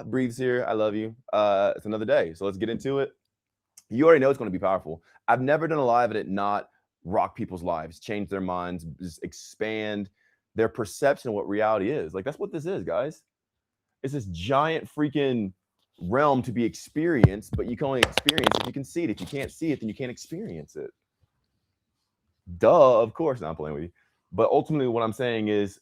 Breathes here. I love you. It's another day, so let's get into it. You already know it's going to be powerful. I've never done a live and it not rock people's lives, change their minds, just expand their perception of what reality is. Like that's what this is, guys. It's this giant freaking realm to be experienced, but you can only experience if you can see it. If you can't see it, then you can't experience it. Duh, of course, not playing with you. But ultimately, what I'm saying is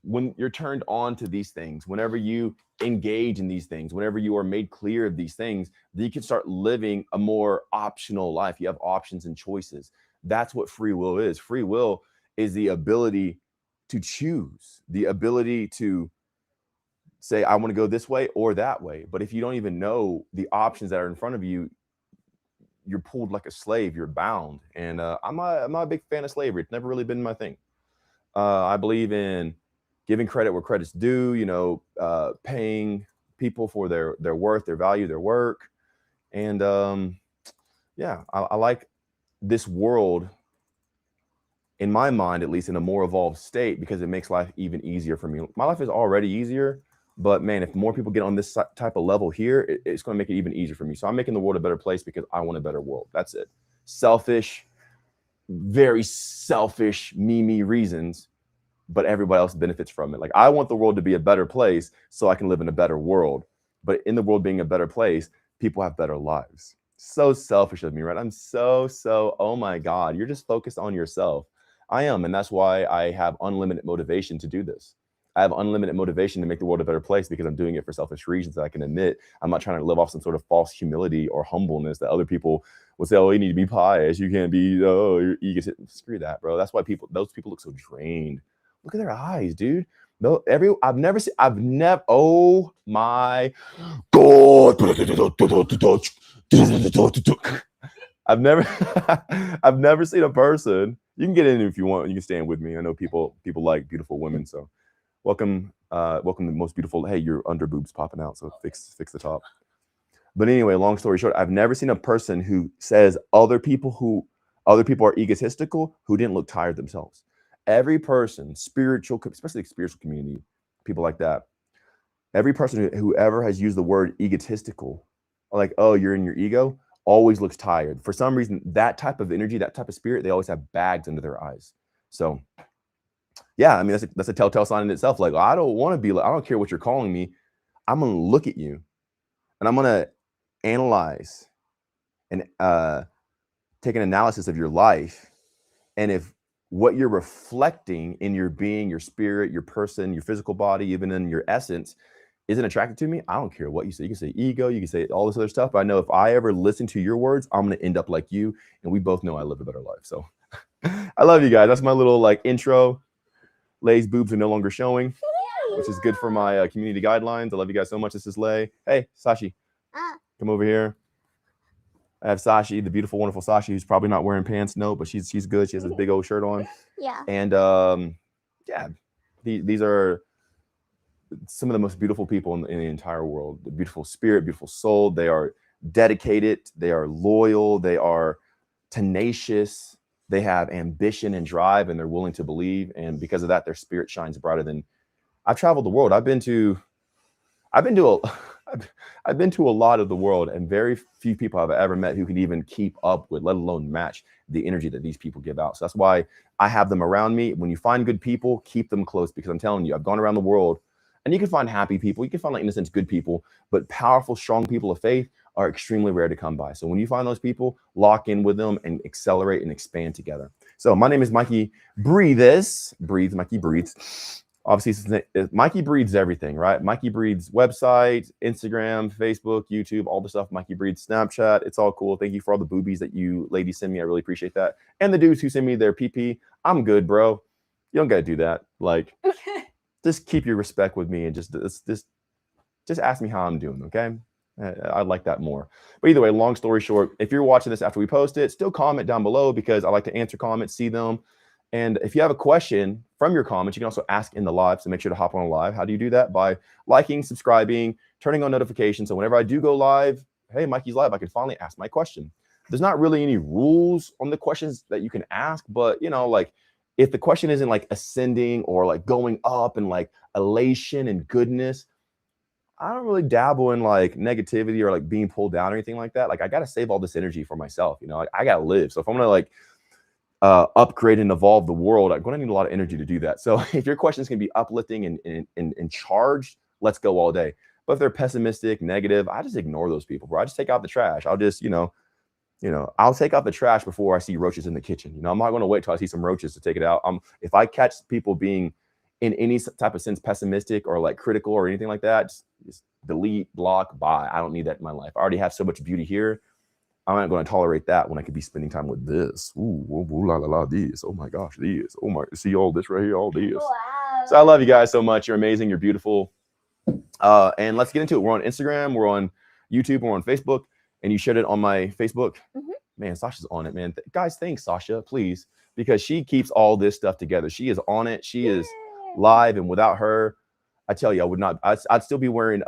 when you're turned on to these things, whenever you engage in these things, whenever you are made clear of these things, then you can start living a more optional life. You have options and choices. That's what free will is. Free will is the ability to choose, the ability to say, I want to go this way or that way. But if you don't even know the options that are in front of you, you're pulled like a slave, you're bound. And I'm not a big fan of slavery. It's never really been my thing. I believe in giving credit where credit's due, paying people for their worth, their value, their work. And I like this world, in my mind, at least in a more evolved state, because it makes life even easier for me. My life is already easier, but man, if more people get on this type of level here, it's going to make it even easier for me. So I'm making the world a better place because I want a better world. That's it. Selfish, very selfish, me reasons, but everybody else benefits from it. Like I want the world to be a better place so I can live in a better world. But in the world being a better place, people have better lives. So selfish of me, right? I'm so, oh my God, you're just focused on yourself. I am. And that's why I have unlimited motivation to do this. I have unlimited motivation to make the world a better place because I'm doing it for selfish reasons that I can admit. I'm not trying to live off some sort of false humility or humbleness that other people will say, oh, you need to be pious. You can't be, oh, you're egotistic. Screw that, bro. That's why those people look so drained. Look at their eyes, dude. No, oh my God. I've never, I've never seen a person. You can get in if you want. You can stand with me. I know people like beautiful women. So welcome the most beautiful. Hey, your under boobs popping out. So fix the top. But anyway, long story short, I've never seen a person who says other people are egotistical who didn't look tired themselves. Every person, spiritual, especially spiritual community, people like that. Every person who ever has used the word egotistical, like, oh, you're in your ego, always looks tired. For some reason, that type of energy, that type of spirit, they always have bags under their eyes. So yeah, I mean, that's a telltale sign in itself. Like, I don't want to be, I don't care what you're calling me. I'm going to look at you and I'm going to analyze and take an analysis of your life. And if what you're reflecting in your being, your spirit, your person, your physical body, even in your essence, isn't attracted to me, I don't care what you say. You can say ego, you can say all this other stuff. But I know if I ever listen to your words, I'm going to end up like you. And we both know I live a better life. So I love you guys. That's my little like intro. Lay's boobs are no longer showing, which is good for my community guidelines. I love you guys so much. This is Lay. Hey, Sashi, come over here. I have Sashi, the beautiful, wonderful Sashi, who's probably not wearing pants. No, but she's good. She has this big old shirt on. Yeah. And yeah, these are some of the most beautiful people in the entire world. The beautiful spirit, beautiful soul. They are dedicated. They are loyal. They are tenacious. They have ambition and drive, and they're willing to believe. And because of that, their spirit shines brighter than. I've traveled the world. I've been to a lot of the world, and very few people I've ever met who can even keep up with, let alone match the energy that these people give out. So that's why I have them around me. When you find good people, keep them close, because I'm telling you, I've gone around the world and you can find happy people. You can find, like, in a sense, good people, but powerful, strong people of faith are extremely rare to come by. So when you find those people, lock in with them and accelerate and expand together. So my name is Mikey Breathes. Mikey Breathes. Obviously, Mikey Breathes everything, right? Mikey Breathes website, Instagram, Facebook, YouTube, all the stuff. Mikey Breathes Snapchat. It's all cool. Thank you for all the boobies that you ladies send me. I really appreciate that. And the dudes who send me their PP. I'm good, bro. You don't got to do that. Like, just keep your respect with me and just ask me how I'm doing, okay? I'd like that more. But either way, long story short, if you're watching this after we post it, still comment down below, because I like to answer comments, see them. And if you have a question from your comments, you can also ask in the live. So make sure to hop on a live. How do you do that? By liking, subscribing, turning on notifications. So whenever I do go live, hey, Mikey's live, I can finally ask my question. There's not really any rules on the questions that you can ask, but like, if the question isn't like ascending or like going up and like elation and goodness. I don't really dabble in like negativity or like being pulled down or anything like that. Like I got to save all this energy for myself. You know, like, I got to live. So if I'm going to like upgrade and evolve the world, I'm going to need a lot of energy to do that. So if your questions can be uplifting and charged, let's go all day. But if they're pessimistic, negative, I just ignore those people, bro. I just take out the trash. I'll just, I'll take out the trash before I see roaches in the kitchen. You know, I'm not going to wait till I see some roaches to take it out. If I catch people being in any type of sense pessimistic or like critical or anything like that, just delete, block, bye. I don't need that in my life. I already have so much beauty here. I'm not going to tolerate that when I could be spending time with this. Ooh, la la la, these. Oh my gosh, these. Oh my, see all this right here, all these. Wow. So I love you guys so much. You're amazing. You're beautiful. And let's get into it. We're on Instagram. We're on YouTube. We're on Facebook. And you shared it on my Facebook. Mm-hmm. Man, Sasha's on it, man. Guys, thanks, Sasha, please. Because she keeps all this stuff together. She is on it. She is live. And without her, I tell you, I would not. I'd still be wearing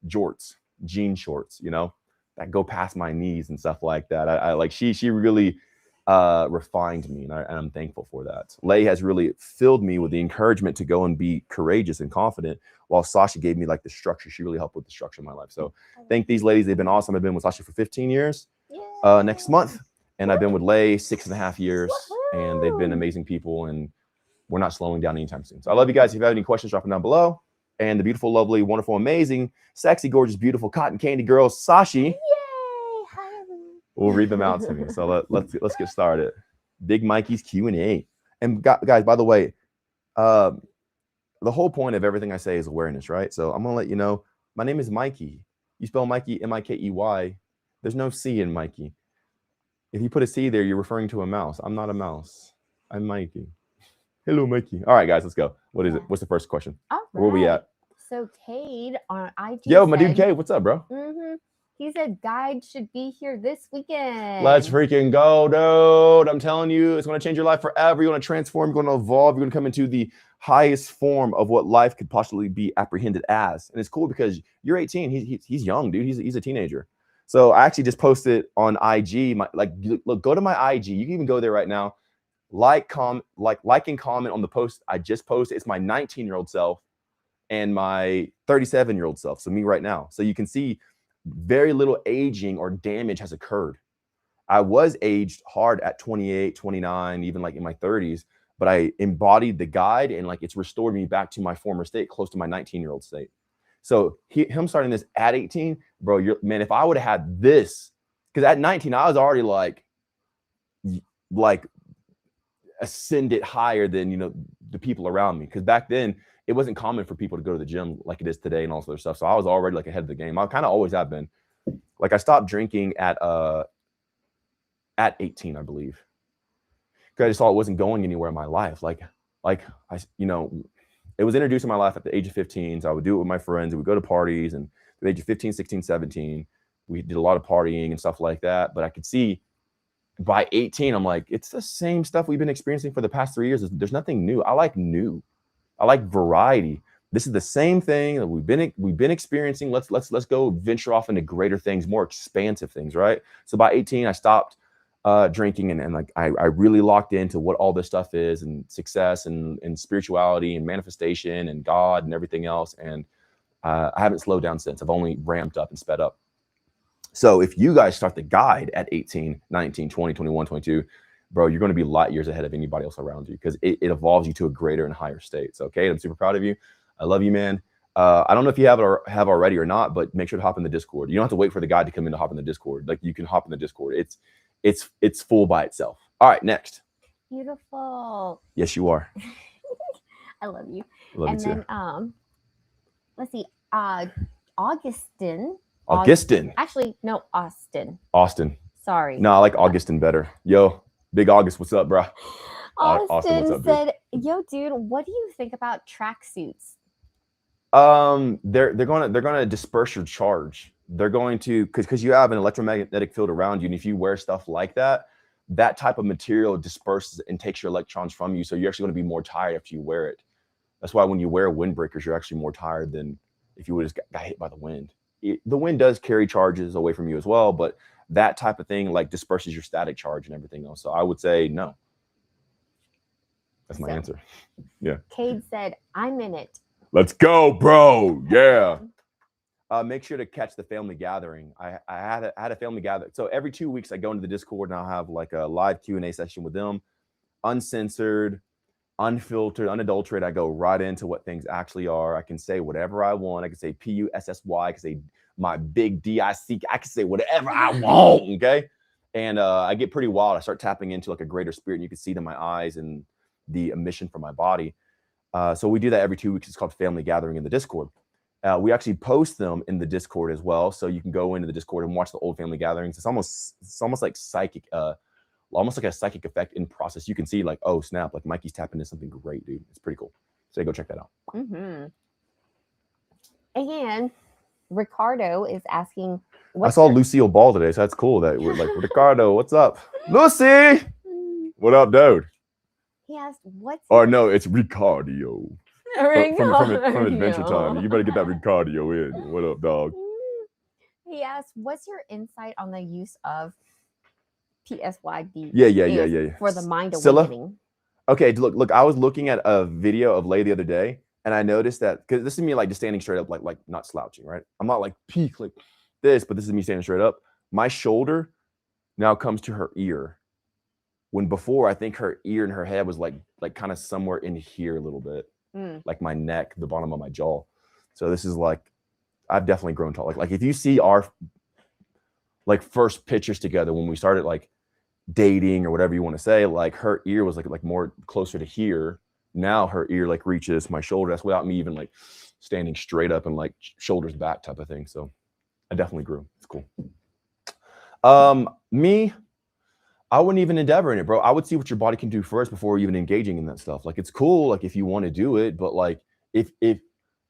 jorts, jean shorts, you know, that go past my knees and stuff like that. I like she really refined me, and I'm thankful for that. Lay has really filled me with the encouragement to go and be courageous and confident, while Sasha gave me like the structure. She really helped with the structure of my life. So thank these ladies. They've been awesome. I've been with Sasha for 15 years next month, and I've been with Lay 6.5 years, and they've been amazing people, and we're not slowing down anytime soon. So I love you guys. If you have any questions, drop them down below. And the beautiful, lovely, wonderful, amazing, sexy, gorgeous, beautiful cotton candy girl, Sashi. We'll read them out to me. So let's get started. Big Mikey's Q&A. And guys, by the way, the whole point of everything I say is awareness, right? So I'm gonna let you know, my name is Mikey. You spell Mikey M-I-K-E-Y. There's no C in Mikey. If you put a C there, you're referring to a mouse. I'm not a mouse. I'm Mikey. Hello, Mikey. All right, guys, let's go. What is it? What's the first question? All right. Where are we at? So Cade on IG. Yo, my dude Cade, what's up, bro? Mm-hmm. He said guide should be here this weekend. Let's freaking go, dude. I'm telling you, it's going to change your life forever. You're going to transform, you're going to evolve, you're going to come into the highest form of what life could possibly be apprehended as. And it's cool because you're 18. He's young, dude. He's a teenager. So I actually just posted on IG. Look, go to my IG. You can even go there right now. Like and comment on the post I just posted. It's my 19-year-old self and my 37-year-old self. So me right now. So you can see very little aging or damage has occurred. I was aged hard at 28, 29, even like in my 30s, but I embodied the guide, and like it's restored me back to my former state, close to my 19-year-old state. So him starting this at 18, bro, man, if I would have had this, because at 19, I was already like ascended higher than, you know, the people around me. Because back then it wasn't common for people to go to the gym like it is today and all this other stuff. So I was already like ahead of the game. I kind of always have been. Like I stopped drinking at 18, I believe, because I just saw it wasn't going anywhere in my life. Like I, you know, it was introduced in my life at the age of 15. So I would do it with my friends, and we'd go to parties, and at the age of 15, 16, 17, we did a lot of partying and stuff like that. But I could see by 18, I'm like, it's the same stuff we've been experiencing for the past 3 years. There's nothing new. I like new. I like variety. This is the same thing that we've been experiencing. Let's go venture off into greater things, more expansive things, right? So by 18, I stopped drinking, and like I really locked into what all this stuff is, and success and spirituality and manifestation and God and everything else. And I haven't slowed down since. I've only ramped up and sped up. So if you guys start the guide at 18, 19, 20, 21, 22, bro, you're going to be light years ahead of anybody else around you, because it evolves you to a greater and higher state. So, okay, I'm super proud of you. I love you, man. I don't know if you have already or not, but make sure to hop in the Discord. You don't have to wait for the guide to come in to hop in the Discord. Like, you can hop in the Discord. It's full by itself. All right, next. Beautiful. Yes, you are. I love you. Love you too. And then let's see, Augustin. Actually, no, Austin. Sorry. No, I like Augustin better. Yo, Big August, what's up, bro? Austin what's up, said, "Yo, dude, what do you think about tracksuits?" They're gonna disperse your charge. They're going to, because you have an electromagnetic field around you, and if you wear stuff like that, that type of material disperses and takes your electrons from you. So you're actually going to be more tired after you wear it. That's why when you wear windbreakers, you're actually more tired than if you would have just got hit by the wind. The wind does carry charges away from you as well, but that type of thing like disperses your static charge and everything else. So I would say no. That's my answer. Yeah. Cade said, "I'm in it." Let's go, bro. Yeah. Make sure to catch the family gathering. I had a family gathering. So every 2 weeks I go into the Discord and I'll have like a live Q&A session with them, uncensored, unfiltered, unadulterated. I go right into what things actually are. I can say whatever I want. I can say PUSSY. I can say my big DIC. I can say whatever I want. Okay. And I get pretty wild. I start tapping into like a greater spirit, and you can see it in my eyes and the emission from my body. So we do that every 2 weeks. It's called Family Gathering in the Discord. We actually post them in the Discord as well. So you can go into the Discord and watch the old family gatherings. It's almost like psychic, almost like a psychic effect in process. You can see like, oh snap, like Mikey's tapping into something great, dude. It's pretty cool. So go check that out. And Ricardo is asking, I saw Lucille Ball today, so that's cool that we're like, Ricardo, what's up? Lucy! What up, dude? He asked, what's or no, it's Ricardio. From Adventure Time. You better get that Ricardio in. What up, dog? He asked, what's your insight on the use of PSYD? Yeah. For the mind Scylla? awakening. Okay, look. I was looking at a video of Lay the other day, and I noticed that, because this is me like just standing straight up, like not slouching, right? I'm not like peak like this, but this is me standing straight up. My shoulder now comes to her ear, when before I think her ear and her head was like kind of somewhere in here a little bit, like my neck, the bottom of my jaw. So this is like, I've definitely grown tall. Like if you see our like first pictures together when we started like dating or whatever you want to say, like her ear was like more closer to here. Now her ear like reaches my shoulder. That's without me even like standing straight up and like shoulders back type of thing. So I definitely grew. It's cool. Me, I wouldn't even endeavor in it, bro. I would see what your body can do first before even engaging in that stuff. Like it's cool, like if you want to do it, but like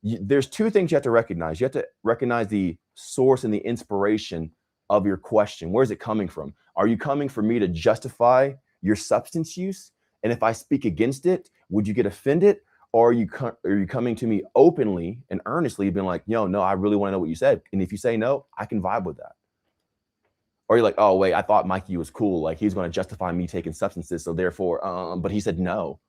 there's two things you have to recognize. You have to recognize the source and the inspiration of your question. Where is it coming from? Are you coming for me to justify your substance use? And if I speak against it, would you get offended? Or are you coming to me openly and earnestly being like, yo, no, I really want to know what you said. And if you say no, I can vibe with that. Or you're like, oh, wait, I thought Mikey was cool. Like he's going to justify me taking substances. So therefore, but he said no.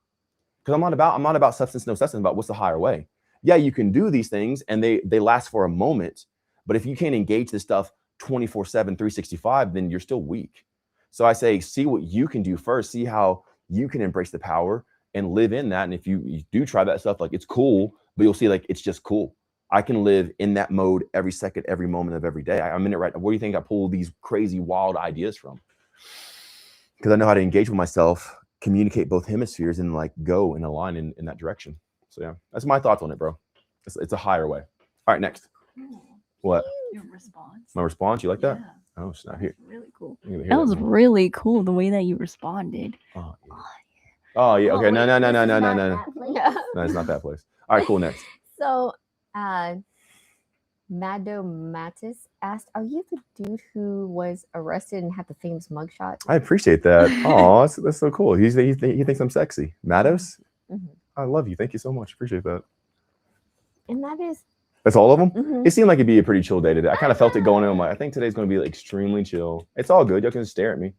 Because I'm not about substance, no substance, about what's the higher way. Yeah, you can do these things and they last for a moment. But if you can't engage this stuff 24/7, 365, then you're still weak. So I say, see what you can do first. See how you can embrace the power and live in that. And if you do try that stuff, like it's cool, but you'll see like it's just cool. I can live in that mode every second, every moment of every day. I'm in it right now. Where do you think I pull these crazy, wild ideas from? Because I know how to engage with myself, communicate both hemispheres, and like go and align in that direction. So yeah, that's my thoughts on it, bro. It's a higher way. All right, next. What? Your response. My response? You like that? Yeah. Oh, snap. Here. Really cool. That was really cool the way that you responded. Oh yeah. Okay. No. Yeah. No, it's not that place. All right, cool. Next. So, Mado Mattis asked, are you the dude who was arrested and had the famous mugshot? I appreciate that. Oh, that's so cool. He thinks I'm sexy. Mados? I love you. Thank you so much. Appreciate that. And that's all of them? It seemed like it'd be a pretty chill day today. I kind of felt it going on. I'm like, I think today's going to be like extremely chill. It's all good. Y'all can just stare at me.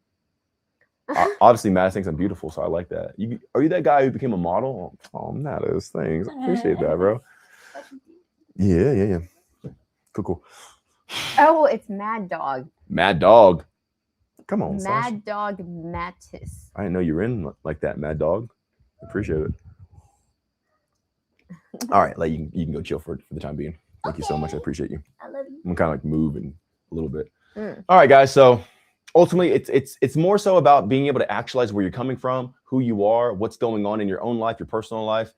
Obviously, Matt thinks I'm beautiful, so I like that. Are you that guy who became a model? Oh, Mados. Thanks. I appreciate that, bro. Yeah. Cool. Oh, it's Mad Dog. Mad Dog. Come on, Mad Sasha. Dog Mattis. I didn't know you were in like that, Mad Dog. Appreciate it. All right, like you can go chill for the time being. Thank you so much. I appreciate you. I love you. I'm kind of like moving a little bit. All right, guys. So ultimately, it's more so about being able to actualize where you're coming from, who you are, what's going on in your own life, your personal life,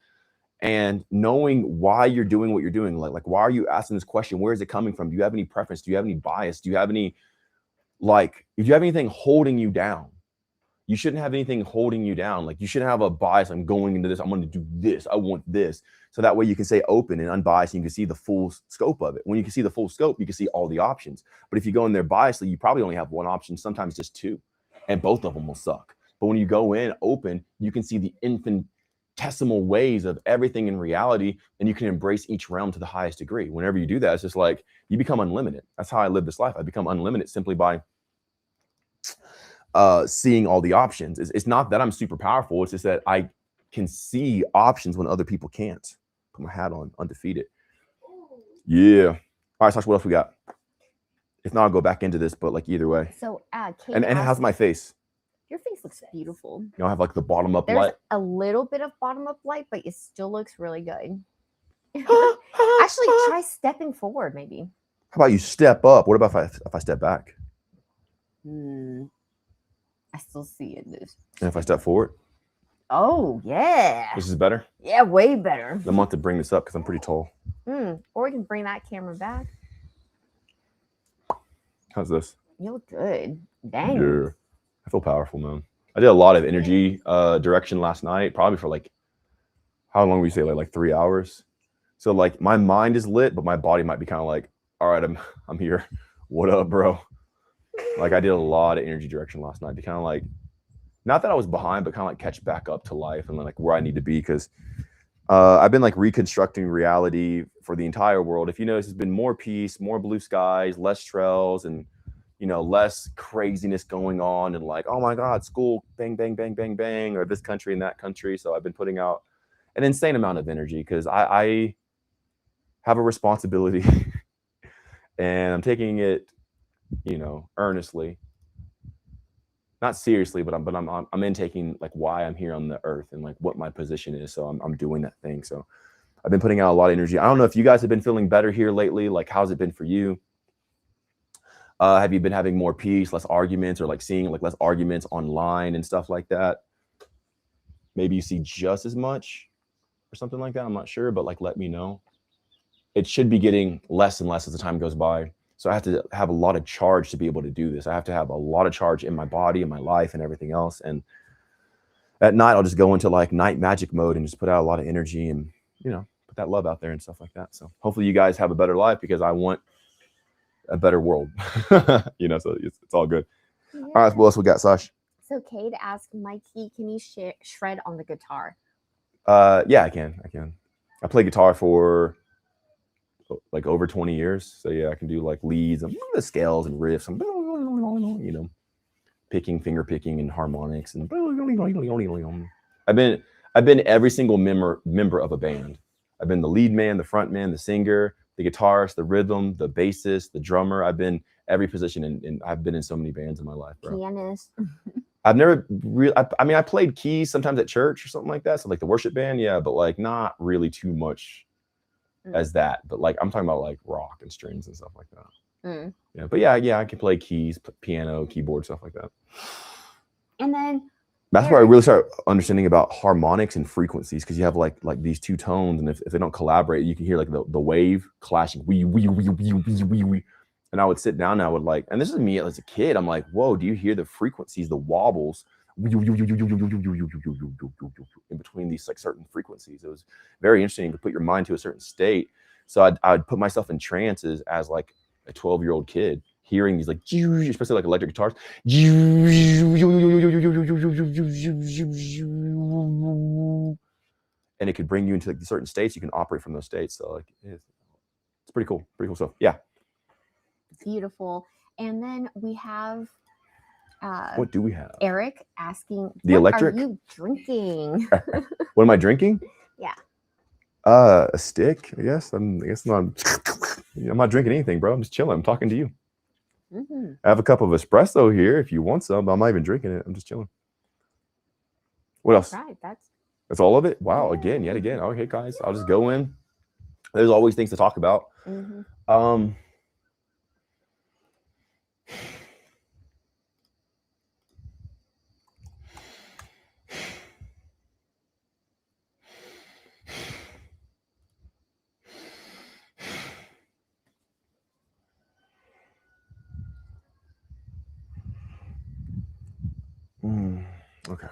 and knowing why you're doing what you're doing. Like why are you asking this question? Where is it coming from? Do you have any preference? Do you have any bias? Do you have any if you have anything holding you down? You shouldn't have anything holding you down. Like you shouldn't have a bias. I'm going into this. I'm going to do this. I want this. So that way you can stay open and unbiased and you can see the full scope of it. When you can see the full scope, you can see all the options. But if you go in there biasly, you probably only have one option, sometimes just two, and both of them will suck. But when you go in open, you can see the infinitesimal ways of everything in reality, and you can embrace each realm to the highest degree. Whenever you do that, it's just like you become unlimited. That's how I live this life. I become unlimited simply by seeing all the options. It's not that I'm super powerful. It's just that I can see options when other people can't. Put my hat on, undefeated. Yeah. All right, Sasha, what else we got? If not, I'll go back into this, but like either way. So, Kate And how's asked, my face? your face looks beautiful. You know, I have like the bottom up There's light. a little bit of bottom up light, but it still looks really good. Actually, try stepping forward, maybe. How about you step up? What about if I step back? I still see it. And if I step forward? Oh, yeah. This is better? Yeah, way better. I'm going to bring this up because I'm pretty tall. Or we can bring that camera back. How's this? You look good. Dang. Yeah. I feel powerful, man. I did a lot of energy direction last night, probably for like, how long would you say? Like 3 hours? So like my mind is lit, but my body might be kind of like, all right, I'm here. What up, bro? Like I did a lot of energy direction last night to kind of like, not that I was behind, but kind of like catch back up to life and like where I need to be. Because I've been like reconstructing reality for the entire world. If you notice, there's been more peace, more blue skies, less trails, and you know, less craziness going on. And like, oh my God, school, bang, bang, bang, bang, bang, or this country and that country. So I've been putting out an insane amount of energy because I have a responsibility and I'm taking it, you know, earnestly. Not seriously, but I'm intaking like why I'm here on the earth and like what my position is. So I'm doing that thing. So I've been putting out a lot of energy. I don't know if you guys have been feeling better here lately. Like, how's it been for you? Have you been having more peace, less arguments, or like seeing like less arguments online and stuff like that? Maybe you see just as much or something like that. I'm not sure, but like, let me know. It should be getting less and less as the time goes by. So I have to have a lot of charge to be able to do this. I have to have a lot of charge in my body and my life and everything else. And at night, I'll just go into like night magic mode and just put out a lot of energy and, you know, put that love out there and stuff like that. So hopefully you guys have a better life because I want a better world, you know, so it's all good. Yeah. All right, what else we got, Sash? So Kate asked Mikey, can you shred on the guitar? Yeah, I can. I play guitar for like over 20 years. So yeah, I can do like leads and the scales and riffs and, you know, finger picking and harmonics and I've been every single member of a band. I've been the lead man, the front man, the singer, the guitarist, the rhythm, the bassist, the drummer. I've been every position and I've been in so many bands in my life, bro. Pianist. I've never really, I mean, I played keys sometimes at church or something like that. So like the worship band, yeah, but like not really too much as that. But like, I'm talking about like rock and strings and stuff like that. Yeah, but yeah, I can play keys, piano, keyboard, stuff like that. And then that's where I really start understanding about harmonics and frequencies, because you have like these two tones, and if they don't collaborate, you can hear like the wave clashing. Wee. And I would sit down and I would like, and this is me as a kid, I'm like, whoa, do you hear the frequencies, the wobbles in between these like certain frequencies? It was very interesting to put your mind to a certain state. So I'd put myself in trances as like a 12-year-old kid, hearing these like, especially like electric guitars, and it could bring you into like certain states. You can operate from those states. So like, it's pretty cool stuff. Yeah. Beautiful. And then we have what do we have? Eric asking, the electric. What are you drinking? What am I drinking? Yeah. A stick, I guess. I'm not drinking anything, bro. I'm just chilling. I'm talking to you. I have a cup of espresso here if you want some, but I'm not even drinking it. I'm just chilling. What else? Right. That's all of it. Wow. Yet again. Okay, guys. I'll just go in. There's always things to talk about. Okay.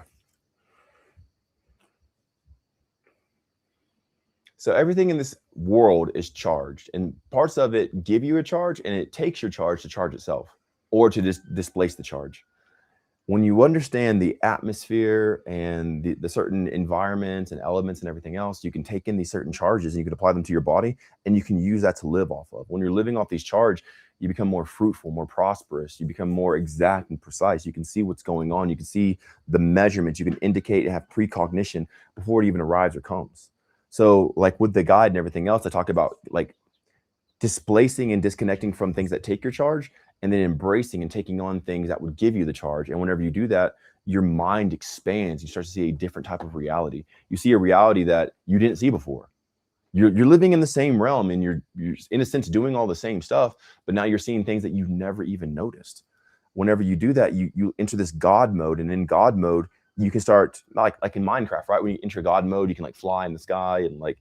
So everything in this world is charged, and parts of it give you a charge, and it takes your charge to charge itself, or to just displace the charge. When you understand the atmosphere and the certain environments and elements and everything else, you can take in these certain charges and you can apply them to your body, and you can use that to live off of. When you're living off these charges, you become more fruitful, more prosperous. You become more exact and precise. You can see what's going on. You can see the measurements. You can indicate and have precognition before it even arrives or comes. So like with the guide and everything else, I talked about like displacing and disconnecting from things that take your charge, and then embracing and taking on things that would give you the charge. And whenever you do that, your mind expands. You start to see a different type of reality. You see a reality that you didn't see before. You're living in the same realm, and you're in a sense doing all the same stuff, but now you're seeing things that you've never even noticed. Whenever you do that, you enter this God mode, and in God mode, you can start like in Minecraft, right? When you enter God mode, you can like fly in the sky and like,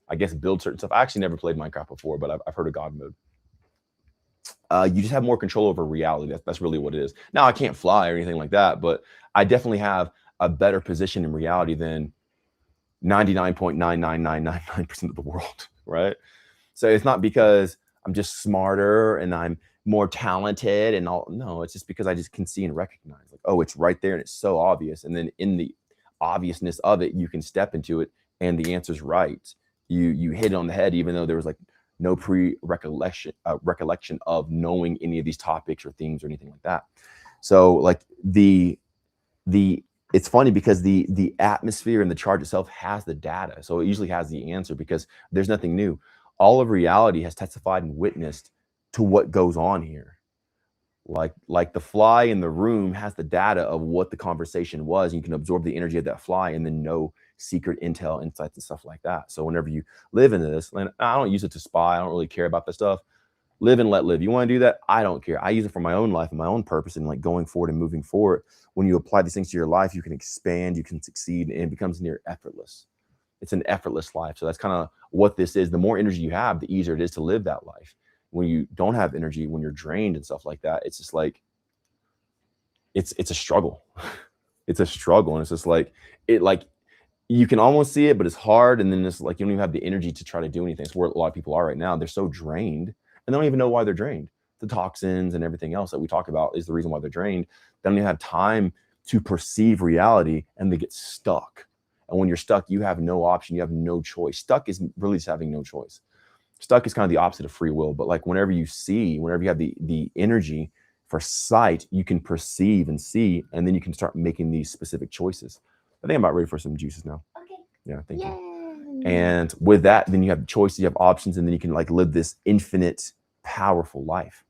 I guess, build certain stuff. I actually never played Minecraft before, but I've heard of God mode. You just have more control over reality. That's really what it is. Now, I can't fly or anything like that, but I definitely have a better position in reality than 99.99999% of the world, right? So it's not because I'm just smarter and I'm more talented and all. No, it's just because I just can see and recognize, like, oh, it's right there and it's so obvious. And then in the obviousness of it, you can step into it and the answer's right. You hit it on the head, even though there was like no recollection of knowing any of these topics or themes or anything like that. So like it's funny because the atmosphere and the charge itself has the data. So it usually has the answer because there's nothing new. All of reality has testified and witnessed to what goes on here. Like the fly in the room has the data of what the conversation was. And you can absorb the energy of that fly and then know secret intel, insights, and stuff like that. So whenever you live into this, and I don't use it to spy, I don't really care about that stuff. Live and let live. You want to do that? I don't care. I use it for my own life and my own purpose and like going forward and moving forward. When you apply these things to your life, you can expand, you can succeed, and it becomes near effortless. It's an effortless life. So that's kind of what this is. The more energy you have, the easier it is to live that life. When you don't have energy, when you're drained and stuff like that, it's just like, it's a struggle. It's a struggle. And it's just like, you can almost see it, but it's hard. And then it's like, you don't even have the energy to try to do anything. It's where a lot of people are right now. They're so drained and they don't even know why they're drained. The toxins and everything else that we talk about is the reason why they're drained. They don't even have time to perceive reality and they get stuck. And when you're stuck, you have no option. You have no choice. Stuck is really just having no choice. Stuck is kind of the opposite of free will. But like whenever you have the energy for sight, you can perceive and see, and then you can start making these specific choices. I think I'm about ready for some juices now. Okay. Yeah, thank you. And with that, then you have choices, you have options, and then you can like live this infinite, powerful life.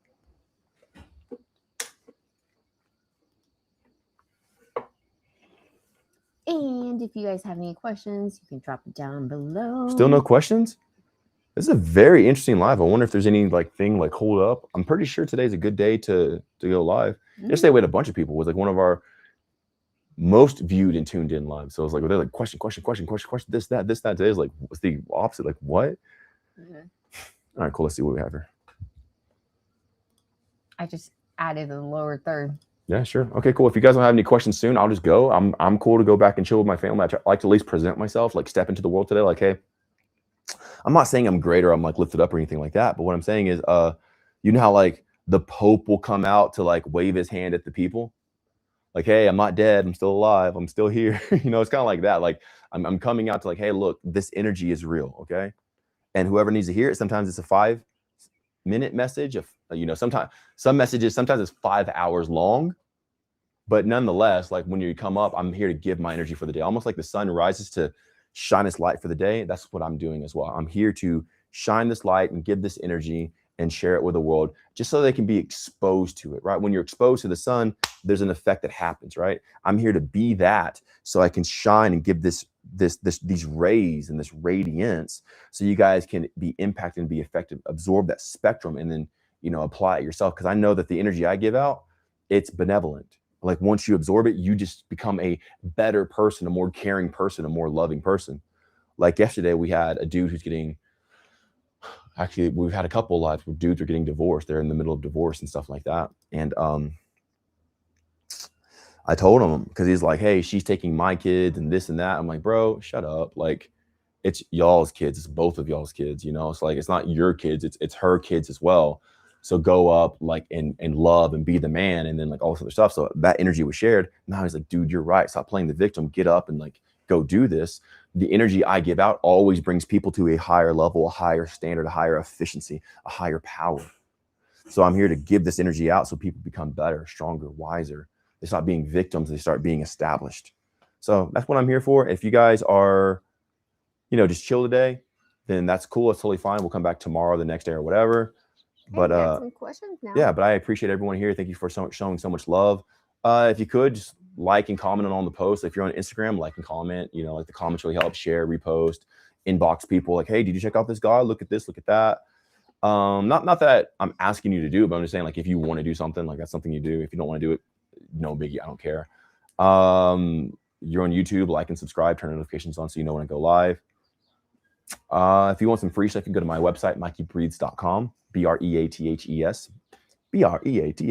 And if you guys have any questions, you can drop it down below. Still no questions? This is a very interesting live. I wonder if there's any like thing like hold up. I'm pretty sure today's a good day to go live. Yesterday we had a bunch of people. It was like one of our most viewed and tuned in live. So it was like, they're like question, this, that. Today's like, what's the opposite? Like what? All right, cool. Let's see what we have here. I just added the lower third. Yeah, sure. Okay, cool. If you guys don't have any questions soon, I'll just go. I'm cool to go back and chill with my family. I like to at least present myself, like step into the world today. Like, hey, I'm not saying I'm great or I'm like lifted up or anything like that. But what I'm saying is, you know how like the Pope will come out to like wave his hand at the people? Like, hey, I'm not dead. I'm still alive. I'm still here. You know, it's kind of like that. Like I'm coming out to like, hey, look, this energy is real. Okay. And whoever needs to hear it, sometimes it's a 5-minute message. You know, sometimes it's 5 hours long, but nonetheless, like when you come up, I'm here to give my energy for the day. Almost like the sun rises to shine its light for the day. That's what I'm doing as well. I'm here to shine this light and give this energy and share it with the world just so they can be exposed to it, right? When you're exposed to the sun, there's an effect that happens, right? I'm here to be that so I can shine and give these rays and this radiance so you guys can be impacted and be effective, absorb that spectrum and then, you know, apply it yourself. Because I know that the energy I give out, it's benevolent. Like once you absorb it, you just become a better person, a more caring person, a more loving person. Like yesterday, we had a dude who's getting, actually, we've had a couple of lives where dudes are getting divorced. They're in the middle of divorce and stuff like that. And I told him, because he's like, hey, she's taking my kids and this and that. I'm like, bro, shut up. Like, it's y'all's kids. It's both of y'all's kids, you know? It's like, it's not your kids. It's her kids as well. So go up like and love and be the man and then like all this other stuff. So that energy was shared. Now he's like, dude, you're right. Stop playing the victim. Get up and like go do this. The energy I give out always brings people to a higher level, a higher standard, a higher efficiency, a higher power. So I'm here to give this energy out so people become better, stronger, wiser. They stop being victims. They start being established. So that's what I'm here for. If you guys are, just chill today, then that's cool. It's totally fine. We'll come back tomorrow, the next day, or whatever. Hey, But got some questions now. yeah, but I appreciate everyone here. Thank you for showing so much love. If you could just like and comment on the post. If you're on Instagram, like and comment. Like the comments really help. Share, repost, inbox people. Like, hey, did you check out this guy? Look at this. Look at that. Not that I'm asking you to do, but I'm just saying, like, if you want to do something, like that's something you do. If you don't want to do it, no biggie. I don't care. You're on YouTube, like and subscribe, turn notifications on so you know when I go live. If you want some free stuff, you can go to my website, MikeyBreathes.com, BREATHES, BREATHES.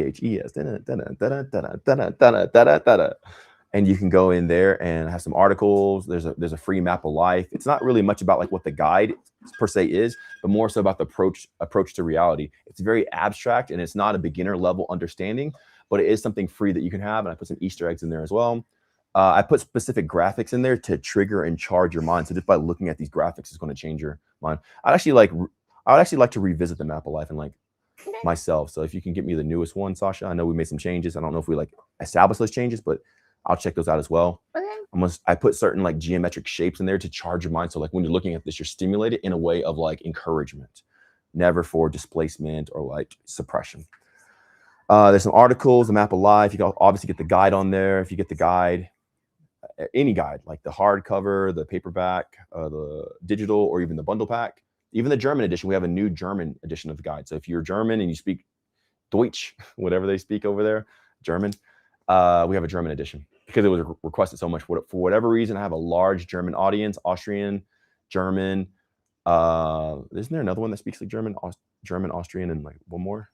And you can go in there and have some articles. There's a free map of life. It's not really much about like what the guide per se is, but more so about the approach to reality. It's very abstract and it's not a beginner level understanding, but it is something free that you can have. And I put some Easter eggs in there as well. I put specific graphics in there to trigger and charge your mind. So just by looking at these graphics is going to change your mind. I would actually like to revisit the map of life and like myself. So if you can get me the newest one, Sasha, I know we made some changes. I don't know if we like established those changes, but I'll check those out as well. Okay. I put certain like geometric shapes in there to charge your mind. So like when you're looking at this, you're stimulated in a way of like encouragement, never for displacement or like suppression. There's some articles, the map of life. You can obviously get the guide on there. If you get the guide, any guide, like the hardcover, the paperback, the digital, or even the bundle pack, even the German edition. We have a new German edition of the guide. So if you're German and you speak Deutsch, whatever they speak over there, German, we have a German edition because it was requested so much. For whatever reason, I have a large German audience, Austrian, German. Isn't there another one that speaks like German, Austrian, and like one more?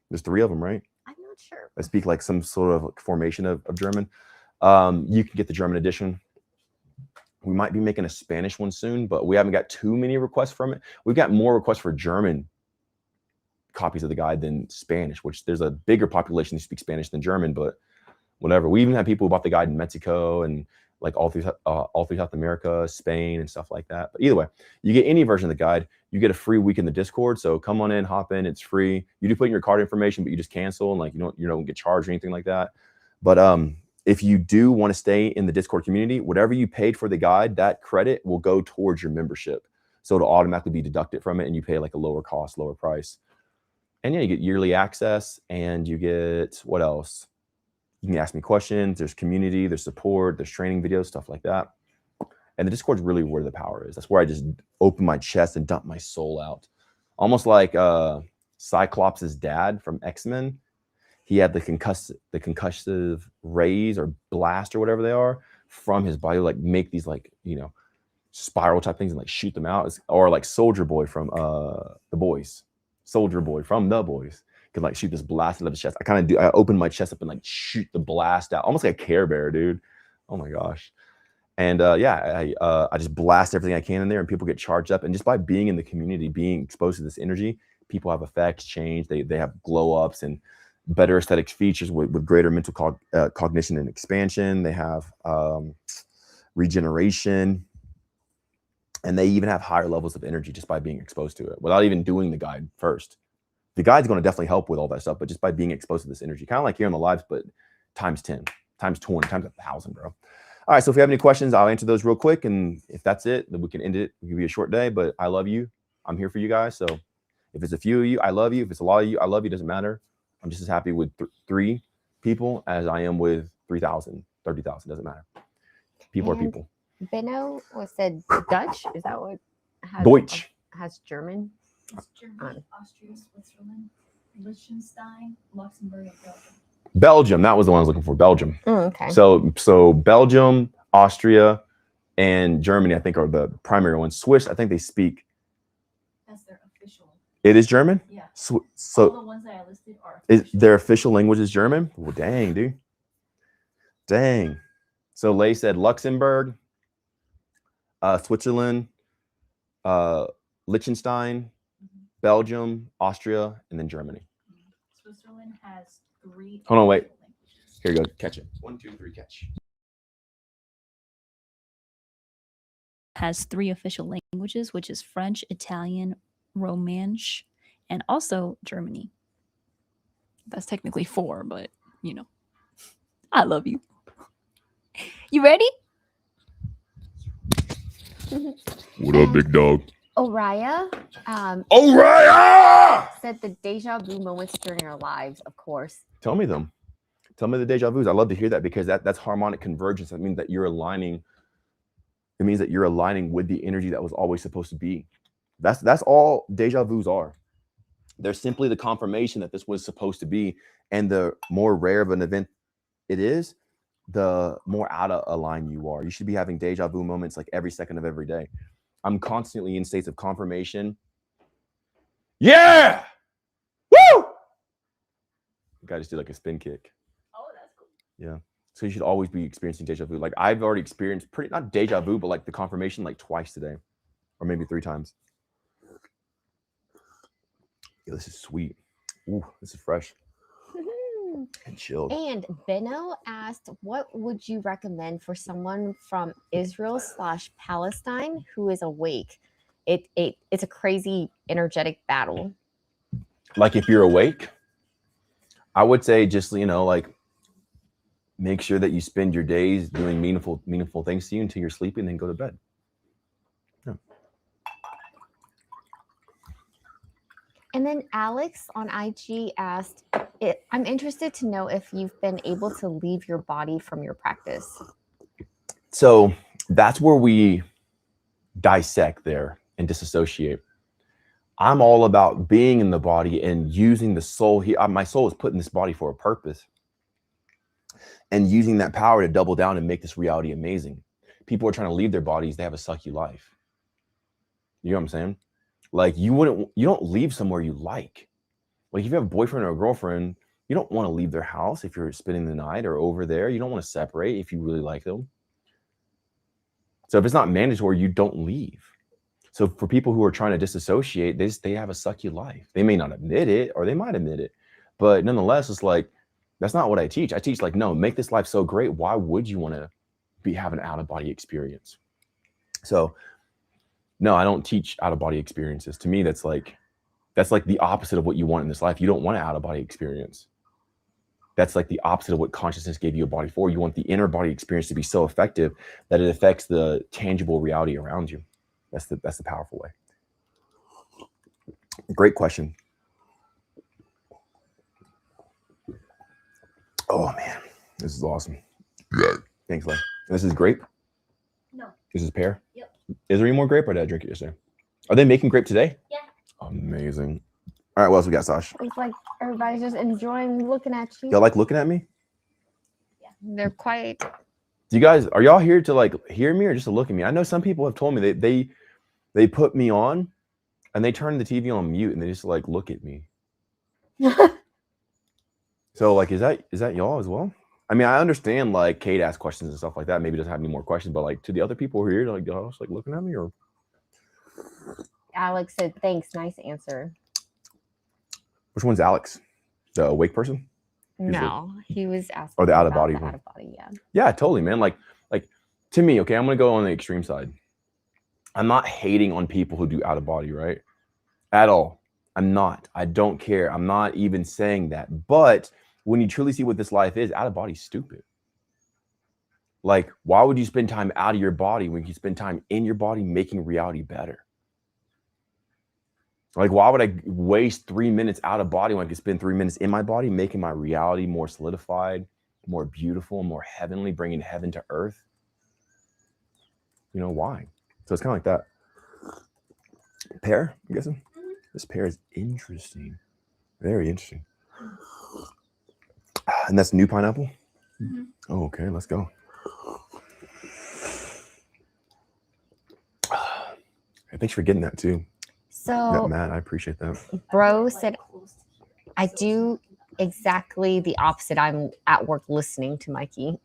There's 3 of them, right? I'm not sure. I speak like some sort of like formation of German. You can get the German edition. We might be making a Spanish one soon, but we haven't got too many requests from it. We've got more requests for German copies of the guide than Spanish, which there's a bigger population who speak Spanish than German, but whatever. We even have people who bought the guide in Mexico and like all through South America, Spain, and stuff like that. But either way, you get any version of the guide. You get a free week in the Discord. So come on in, hop in. It's free. You do put in your card information, but you just cancel and like you don't get charged or anything like that. But if you do want to stay in the Discord community, whatever you paid for the guide, that credit will go towards your membership. So it'll automatically be deducted from it, and you pay like a lower cost, lower price. And yeah, you get yearly access, and you get what else? You can ask me questions. There's community, there's support, there's training videos, stuff like that. And the Discord's really where the power is. That's where I just open my chest and dump my soul out. Almost like Cyclops' dad from X-Men. He had the concussive rays or blast or whatever they are from his body, like make these like, spiral type things and like shoot them out. Or like Soldier Boy from The Boys. Soldier Boy from The Boys could like shoot this blast out of his chest. I open my chest up and like shoot the blast out, almost like a Care Bear, dude. Oh my gosh. And I just blast everything I can in there, and people get charged up. And just by being in the community, being exposed to this energy, people have effects, change. They have glow ups and better aesthetic features with greater mental cognition and expansion. They have regeneration, and they even have higher levels of energy just by being exposed to it without even doing the guide first. The guide's going to definitely help with all that stuff, but just by being exposed to this energy, kind of like here on the lives, but times 10, times 20, times 1,000, bro. All right, so if you have any questions, I'll answer those real quick. And if that's it, then we can end it. It can be a short day, but I love you. I'm here for you guys. So if it's a few of you, I love you. If it's a lot of you, I love you. Doesn't matter. I'm just as happy with 3 people as I am with 3,000, 30,000. Doesn't matter. People are people. Benno said Dutch. Is that what? Deutsch. Has German? It's Germany, Austria, Switzerland, Liechtenstein, Luxembourg, and Belgium. Belgium. That was the one I was looking for. Belgium. Okay. So Belgium, Austria, and Germany, I think, are the primary ones. Swiss, I think they speak. That's their official. It is German? Yeah. So all the ones that I listed are official. their official language is German? Well, dang, dude. Dang. So Lay said Luxembourg, Switzerland, Liechtenstein, Belgium, Austria, and then Germany. Switzerland has 3. Hold on, wait. Here you go. Catch it. 1, 2, 3, catch. Has 3 official languages, which is French, Italian, Romansh, and also Germany. That's technically 4, but I love you. You ready? What up, big dog? Oriah Oriah! said the deja vu moments during our lives, of course. Tell me them. Tell me the deja vus. I love to hear that because that's harmonic convergence. That means that you're aligning. It means that you're aligning with the energy that was always supposed to be. That's all deja vus are. They're simply the confirmation that this was supposed to be. And the more rare of an event it is, the more out of line you are. You should be having deja vu moments like every second of every day. I'm constantly in states of confirmation. Yeah! Woo! The guy just did like a spin kick. Oh, that's cool. Yeah. So you should always be experiencing deja vu. Like I've already experienced not deja vu, but like the confirmation like twice today, or maybe 3 times. Yeah, this is sweet. Ooh, this is fresh and chilled. And Benno asked, what would you recommend for someone from Israel/Palestine who is awake? It's a crazy energetic battle. Like if you're awake, I would say just, like make sure that you spend your days doing meaningful things to you until you're sleeping, then go to bed. Yeah. And then Alex on IG asked, I'm interested to know if you've been able to leave your body from your practice. So that's where we dissect there and disassociate. I'm all about being in the body and using the soul here. My soul is put in this body for a purpose. And using that power to double down and make this reality amazing. People are trying to leave their bodies. They have a sucky life. You know what I'm saying? Like you don't leave somewhere you like. Like if you have a boyfriend or a girlfriend, you don't want to leave their house if you're spending the night or over there. You don't want to separate if you really like them. So if it's not mandatory, you don't leave. So for people who are trying to disassociate, they have a sucky life. They may not admit it, or they might admit it, but nonetheless, it's like, that's not what I teach. I teach like, no, make this life so great. Why would you want to have an out-of-body experience? So no, I don't teach out-of-body experiences. To me, that's like the opposite of what you want in this life. You don't want an out-of-body experience. That's like the opposite of what consciousness gave you a body for. You want the inner body experience to be so effective that it affects the tangible reality around you. That's the powerful way. Great question. Oh man, this is awesome. Thanks, Len. This is grape? No. This is pear? Yep. Is there any more grape, or did I drink it yesterday? Are they making grape today? Yeah. Amazing. All right, what else we got, Sash? It's like everybody's just enjoying looking at you. Y'all like looking at me? They're quite. Do you guys, are y'all here to like hear me or just to look at me? I know some people have told me they put me on and they turn the TV on mute and they just like look at me. So like, is that y'all as well? I mean, I understand like Kate asks questions and stuff like that. Maybe doesn't have any more questions, but like to the other people who are here, like y'all just like looking at me, or? Alex said, thanks, nice answer. Which one's Alex? The awake person? No, he was asking. Or the out of body one. one. Out of body, yeah. Yeah, totally, man. Like to me, okay, I'm gonna go on the extreme side. I'm not hating on people who do out of body, right? At all. I'm not. I don't care. I'm not even saying that. But when you truly see what this life is, out of body's stupid. Like, why would you spend time out of your body when you spend time in your body making reality better? Like, why would I waste 3 minutes out of body when I could spend 3 minutes in my body making my reality more solidified, more beautiful, more heavenly, bringing heaven to earth? You know, why? So it's kind of like that. Pear, I'm guessing? This pear is interesting. Very interesting. And that's new pineapple? Mm-hmm. Oh, okay, let's go. Thanks for getting that too. So, Matt, I appreciate that. Bro said, I do exactly the opposite. I'm at work listening to Mikey.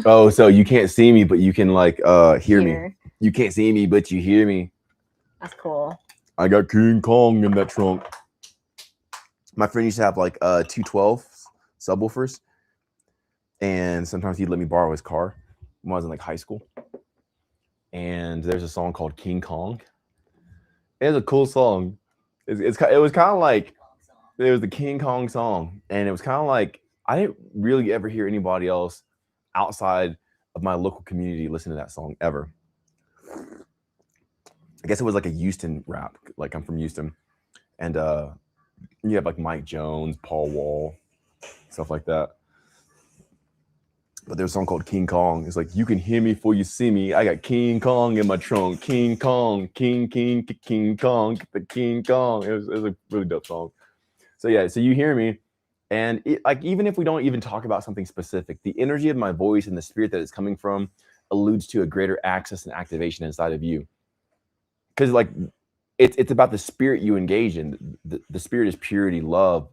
Oh, so you can't see me, but you can like hear me. You can't see me, but you hear me. That's cool. I got King Kong in that trunk. My friend used to have like 212 subwoofers, and sometimes he'd let me borrow his car when I was in like high school. And there's a song called King Kong. It's a cool song. It was kind of like, it was the King Kong song, and it was kind of like, I didn't really ever hear anybody else outside of my local community listen to that song ever. I guess it was like a Houston rap. Like I'm from Houston, and you have like Mike Jones, Paul Wall, stuff like that. But there's a song called King Kong. It's like, you can hear me before you see me. I got King Kong in my trunk. King Kong, King Kong, get the King Kong. It was a really dope song. So yeah, so you hear me, and like even if we don't even talk about something specific, the energy of my voice and the spirit that it's coming from alludes to a greater access and activation inside of you. Because like it's about the spirit you engage in. The spirit is purity, love,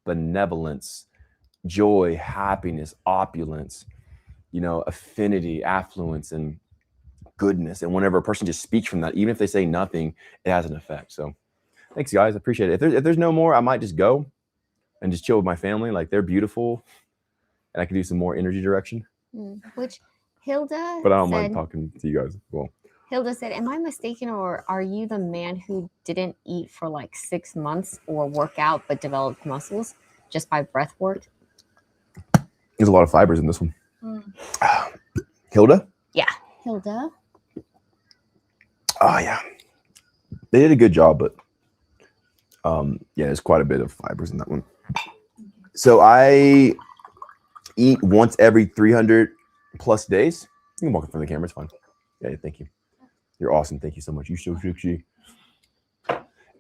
benevolence, joy, happiness, opulence, affinity, affluence, and goodness. And whenever a person just speaks from that, even if they say nothing, it has an effect. So thanks, guys. I appreciate it. If there's no more, I might just go and just chill with my family. Like, they're beautiful, and I can do some more energy direction. Which Hilda But I don't said, mind talking to you guys as well. Hilda said, am I mistaken, or are you the man who didn't eat for like 6 months or work out but developed muscles just by breath work? There's a lot of fibers in this one. Hilda? Yeah, Hilda. Oh, yeah. They did a good job, but yeah, there's quite a bit of fibers in that one. So I eat once every 300 plus days. You can walk in front of the camera. It's fine. Yeah, thank you. You're awesome. Thank you so much. You so sexy.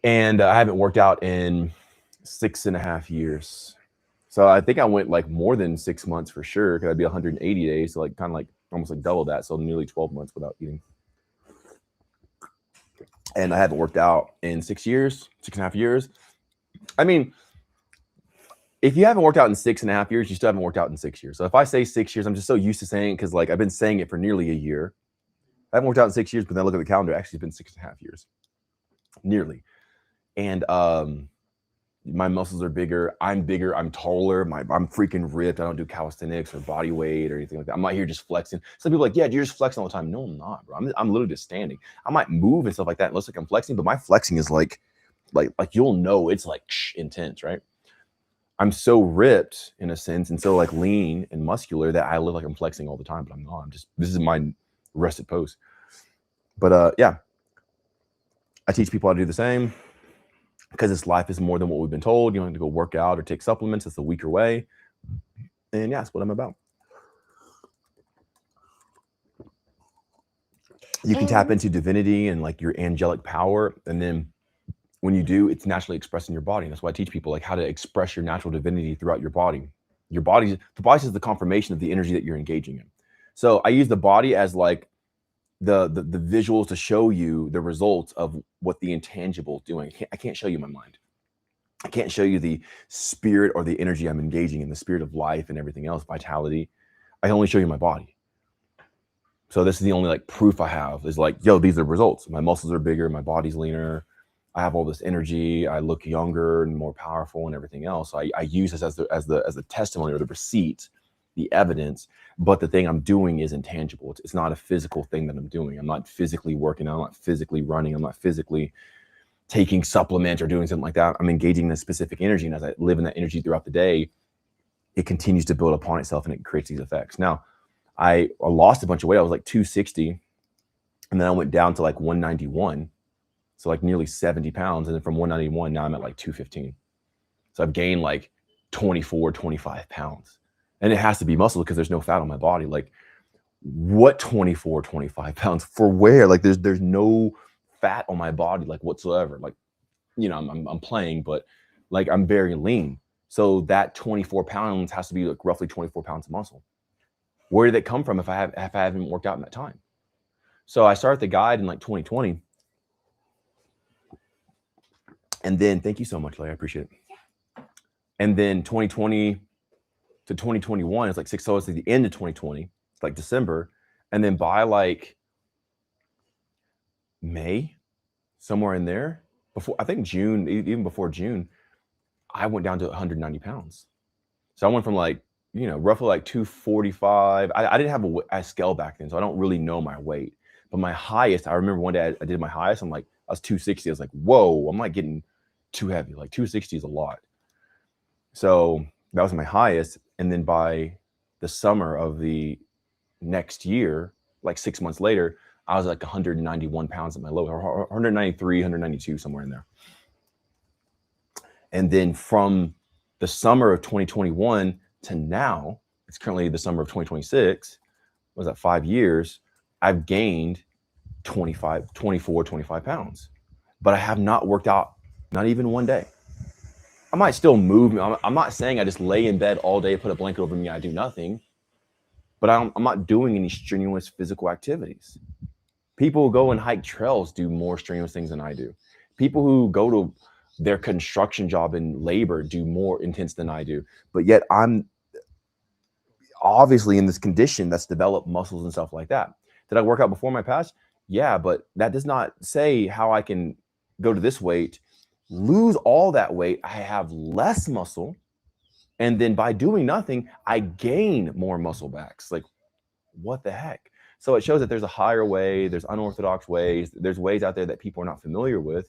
And I haven't worked out in 6.5 years. So I think I went like more than 6 months for sure, because I'd be 180 days. So like kind of like almost like double that. So nearly 12 months without eating. And I haven't worked out in 6 years, 6.5 years. I mean, if you haven't worked out in 6.5 years, you still haven't worked out in 6 years. So if I say 6 years, I'm just so used to saying it because like I've been saying it for nearly a year. I haven't worked out in 6 years, but then I look at the calendar, actually it's been 6.5 years. Nearly. And my muscles are bigger. I'm bigger. I'm taller. I'm freaking ripped. I don't do calisthenics or body weight or anything like that. I'm not here just flexing. Some people are like, yeah, you're just flexing all the time. No, I'm not, bro. I'm literally just standing. I might move and stuff like that. It looks like I'm flexing, but my flexing is like you'll know it's like intense, right? I'm so ripped in a sense and so like lean and muscular that I look like I'm flexing all the time, but I'm not. This is my rested pose. But yeah, I teach people how to do the same. Because this life is more than what we've been told. You don't have to go work out or take supplements. It's the weaker way. And yeah, that's what I'm about. You can tap into divinity and like your angelic power. And then when you do, it's naturally expressed in your body. And that's why I teach people like how to express your natural divinity throughout your body. The body is the confirmation of the energy that you're engaging in. So I use the body as like the visuals to show you the results of what the intangible is doing. I can't show you my mind. I can't show you the spirit or the energy I'm engaging in, the spirit of life and everything else, vitality. I can only show you my body. So this is the only like proof I have is like, yo, these are results. My muscles are bigger, my body's leaner. I have all this energy. I look younger and more powerful and everything else. So I use this as the testimony or the receipt, the evidence. But the thing I'm doing is intangible. It's not a physical thing that I'm doing. I'm not physically working out. I'm not physically running. I'm not physically taking supplements or doing something like that. I'm engaging in a specific energy. And as I live in that energy throughout the day, it continues to build upon itself and it creates these effects. Now, I lost a bunch of weight. I was like 260. And then I went down to like 191. So like nearly 70 pounds. And then from 191, now I'm at like 215. So I've gained like 24, 25 pounds. And it has to be muscle because there's no fat on my body. Like what 24, 25 pounds for where? Like there's no fat on my body like whatsoever. Like, I'm playing, but like I'm very lean. So that 24 pounds has to be like roughly 24 pounds of muscle. Where did it come from if I haven't worked out in that time? So I started the guide in like 2020. And then thank you so much, Larry. I appreciate it. And then 2020 to 2021, it's like so it's at the end of 2020, it's like December. And then by like May, somewhere in there, before I think June, even before June, I went down to 190 pounds. So I went from like, roughly like 245. I didn't have a scale back then, so I don't really know my weight. But my highest, I remember one day I did my highest. I was 260. I was like, whoa, I'm not getting too heavy. Like 260 is a lot. So that was my highest. And then by the summer of the next year, like 6 months later, I was like 191 pounds at my low, or 193, 192, somewhere in there. And then from the summer of 2021 to now, it's currently the summer of 2026, was that 5 years, I've gained 25 pounds, but I have not worked out, not even one day. I might still move. I'm not saying I just lay in bed all day, put a blanket over me, I do nothing, but I'm not doing any strenuous physical activities. People who go and hike trails do more strenuous things than I do. People who go to their construction job in labor do more intense than I do, but yet I'm obviously in this condition that's developed muscles and stuff like that. Did I work out before my past? Yeah, but that does not say how I can go to this weight, lose all that weight, I have less muscle, and then by doing nothing, I gain more muscle backs. Like, what the heck? So it shows that there's a higher way, there's unorthodox ways, there's ways out there that people are not familiar with,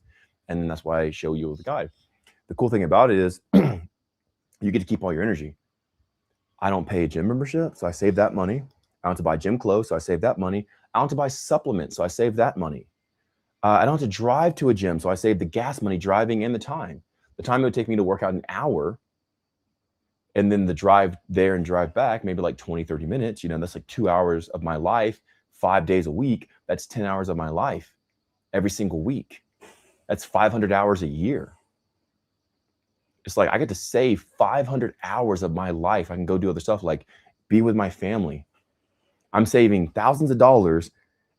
and then that's why I show you the guide. The cool thing about it is you get to keep all your energy. I don't pay a gym membership, so I save that money. I don't have to buy gym clothes, so I save that money. I don't have to buy supplements, so I save that money. I don't have to drive to a gym, so I save the gas money, driving, and the time. The time it would take me to work out an hour, and then the drive there and drive back, maybe like 20, 30 minutes, that's like 2 hours of my life, 5 days a week. That's 10 hours of my life every single week. That's 500 hours a year. It's like I get to save 500 hours of my life. I can go do other stuff like be with my family. I'm saving thousands of dollars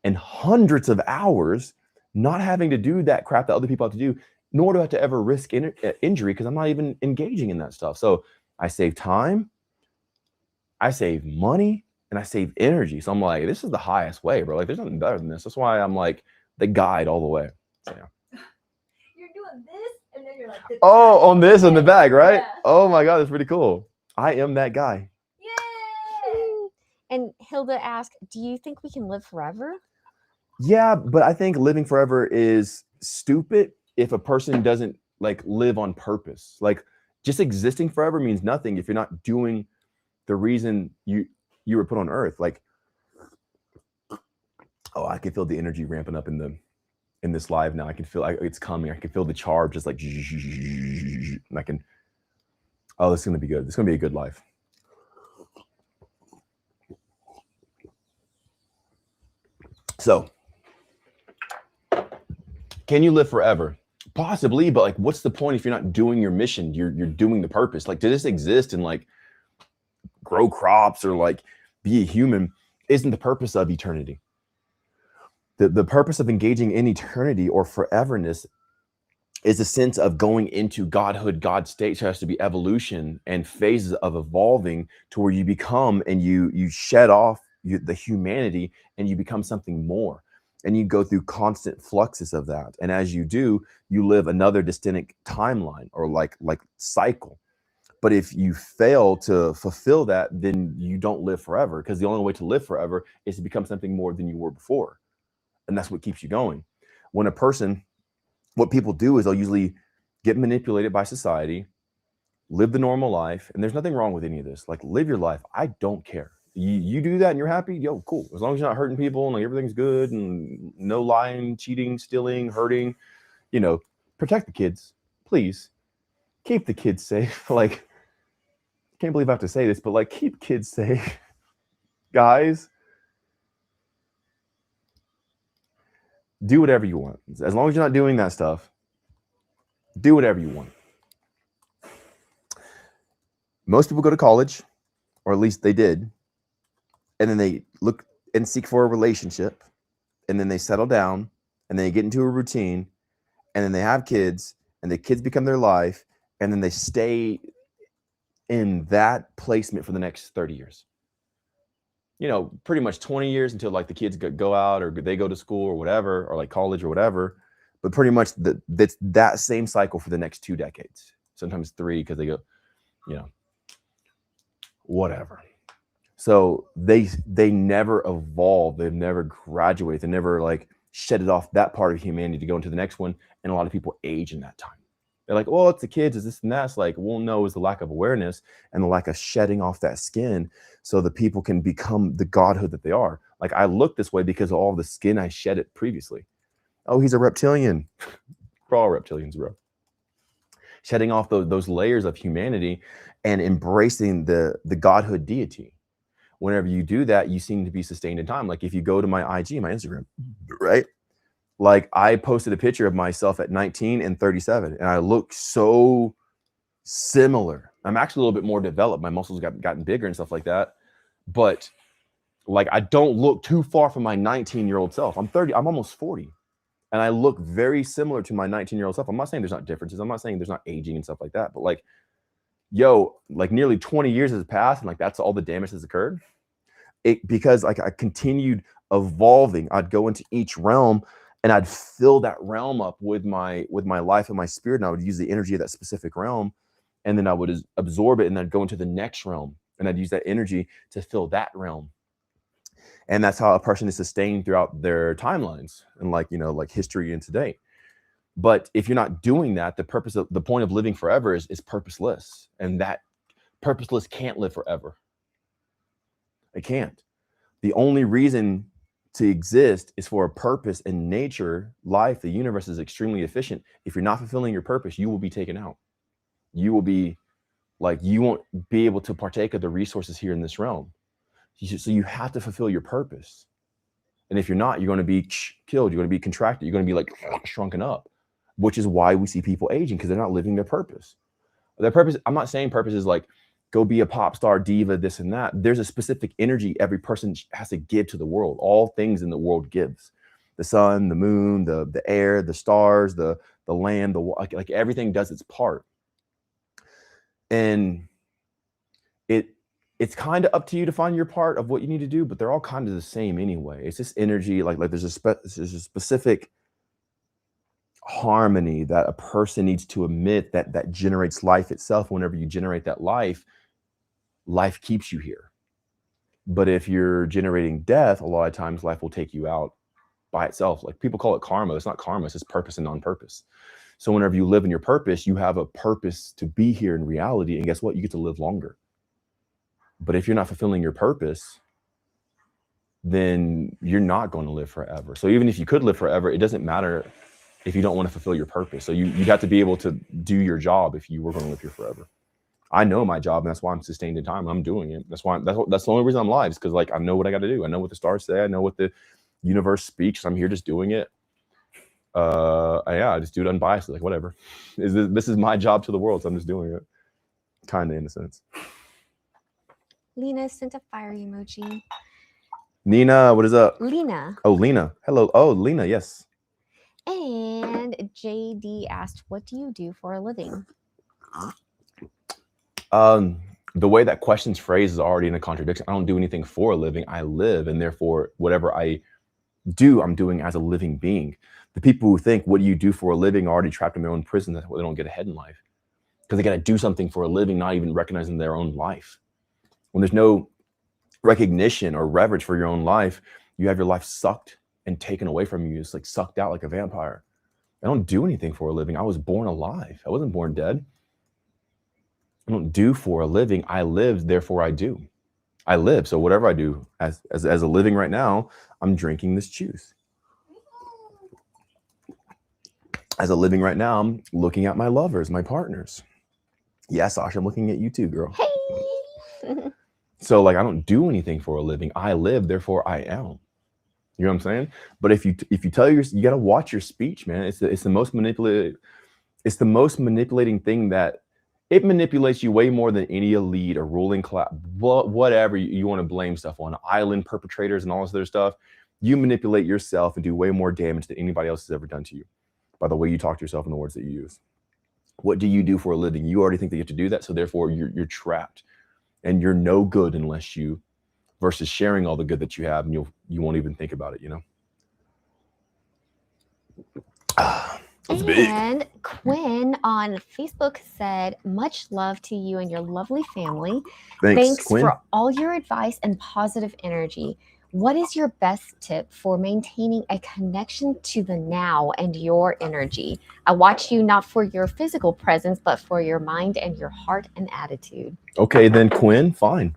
and hundreds of hours not having to do that crap that other people have to do, nor do I have to ever risk injury because I'm not even engaging in that stuff. So I save time, I save money, and I save energy. So I'm like, this is the highest way, bro. Like, there's nothing better than this. That's why I'm like the guide all the way. So, yeah. You're doing this, and then you're like, oh, on this in the back, right? Yeah. Oh my God, that's pretty cool. I am that guy. Yay! And Hilda asked, do you think we can live forever? Yeah, but I think living forever is stupid if a person doesn't like live on purpose. Like, just existing forever means nothing if you're not doing the reason you were put on earth. Like, oh, I can feel the energy ramping up in this live now. I can feel it's coming. I can feel the charge just like, and I can, oh, this is going to be good. This is going to be a good life. So, can you live forever? Possibly, but like, what's the point if you're not doing your mission? You're doing the purpose. Like, to just exist and like grow crops or like be a human isn't the purpose of eternity. The purpose of engaging in eternity or foreverness is a sense of going into godhood, God state. So it has to be evolution and phases of evolving to where you become and you shed off the humanity and you become something more. And you go through constant fluxes of that. And as you do, you live another distinct timeline or like cycle. But if you fail to fulfill that, then you don't live forever, because the only way to live forever is to become something more than you were before. And that's what keeps you going. When a person, what people do is they'll usually get manipulated by society, live the normal life. And there's nothing wrong with any of this. Like, live your life. I don't care. You do that and you're happy, yo, cool. As long as you're not hurting people and like everything's good and no lying, cheating, stealing, hurting, protect the kids, please. Keep the kids safe. Like, can't believe I have to say this, but like, keep kids safe, guys. Do whatever you want. As long as you're not doing that stuff, do whatever you want. Most people go to college, or at least they did. And then they look and seek for a relationship, and then they settle down, and they get into a routine, and then they have kids, and the kids become their life, and then they stay in that placement for the next 30 years. Pretty much 20 years until like the kids go out or they go to school or whatever, or like college or whatever. But pretty much that's that same cycle for the next 2 decades, sometimes 3, because they go, whatever. So they never evolve. They've never graduated. They never like shedded off that part of humanity to go into the next one. And a lot of people age in that time. They're like, well, it's the kids, it's this and that. It's like, well, no, it's the lack of awareness and the lack of shedding off that skin so the people can become the godhood that they are. Like, I look this way because of all the skin I shed it previously. Oh, he's a reptilian. We're all reptilians, bro. Shedding off those layers of humanity and embracing the godhood deity. Whenever you do that, you seem to be sustained in time. Like if you go to my IG, my Instagram, right? Like I posted a picture of myself at 19 and 37, and I look so similar. I'm actually a little bit more developed. My muscles gotten bigger and stuff like that. But like I don't look too far from my 19-year-old self. I'm 30, I'm almost 40. And I look very similar to my 19-year-old self. I'm not saying there's not differences. I'm not saying there's not aging and stuff like that. But like, yo, like nearly 20 years has passed, and like that's all the damage that's occurred. Because like I continued evolving. I'd go into each realm and I'd fill that realm up with my life and my spirit, and I would use the energy of that specific realm, and then I would absorb it, and then I'd go into the next realm, and I'd use that energy to fill that realm. And that's how a person is sustained throughout their timelines and like, you know, like history and today. But if you're not doing that, the point of living forever is purposeless, and that purposeless can't live forever. It can't. The only reason to exist is for a purpose, and nature, life, the universe is extremely efficient. If you're not fulfilling your purpose, you will be taken out. You will be like, you won't be able to partake of the resources here in this realm. So you have to fulfill your purpose. And if you're not, you're going to be killed. You're going to be contracted. You're going to be like shrunken up, which is why we see people aging, because they're not living their purpose. Their purpose, I'm not saying purpose is like, go be a pop star, diva, this and that. There's a specific energy every person has to give to the world. All things in the world gives. The sun, the moon, the air, the stars, the land, like everything does its part. And it's kind of up to you to find your part of what you need to do, but they're all kind of the same anyway. It's just energy, like there's a specific harmony that a person needs to emit that generates life itself. Whenever you generate that life keeps you here. But if you're generating death, a lot of times life will take you out by itself. Like people call it karma. It's not karma, it's just purpose and non-purpose. So whenever you live in your purpose, you have a purpose to be here in reality. And guess what? You get to live longer. But if you're not fulfilling your purpose, then you're not going to live forever. So even if you could live forever, it doesn't matter if you don't want to fulfill your purpose. So you'd have to be able to do your job if you were going to live here forever. I know my job, and that's why I'm sustained in time. I'm doing it. That's the only reason I'm alive, is because like I know what I got to do. I know what the stars say. I know what the universe speaks. I'm here just doing it. I just do it unbiased, like whatever. This is my job to the world, so I'm just doing it, kind of in a sense. Lena sent a fire emoji. Nina, what is up? Lena. Oh, Lena. Hello. Oh, Lena. Yes. And JD asked, what do you do for a living? The way that question's phrased is already in a contradiction. I don't do anything for a living. I live, and therefore whatever I do, I'm doing as a living being. The people who think, what do you do for a living, are already trapped in their own prison. That's why they don't get ahead in life, because they got to do something for a living, not even recognizing their own life. When there's no recognition or reverence for your own life, you have your life sucked and taken away from you. It's like sucked out like a vampire. I don't do anything for a living. I was born alive. I wasn't born dead. I don't do for a living. I live, therefore I do. I live. So whatever I do as a living right now, I'm drinking this juice. As a living right now, I'm looking at my lovers, my partners. Yeah, Sasha, I'm looking at you too, girl. Hey. So like, I don't do anything for a living. I live, therefore I am. You know what I'm saying? But if you tell you got to watch your speech, man. It's the most manipulative. It's the most manipulating thing, that it manipulates you way more than any elite or ruling class, whatever you want to blame stuff on, island perpetrators and all this other stuff. You manipulate yourself and do way more damage than anybody else has ever done to you by the way you talk to yourself and the words that you use. What do you do for a living? You already think that you have to do that. So therefore you're trapped. And you're no good unless you, versus sharing all the good that you have, and you won't even think about it, you know? That's big. And Quinn on Facebook said, much love to you and your lovely family. Thanks, Quinn. For all your advice and positive energy. What is your best tip for maintaining a connection to the now and your energy? I watch you not for your physical presence, but for your mind and your heart and attitude. Okay, then Quinn, fine.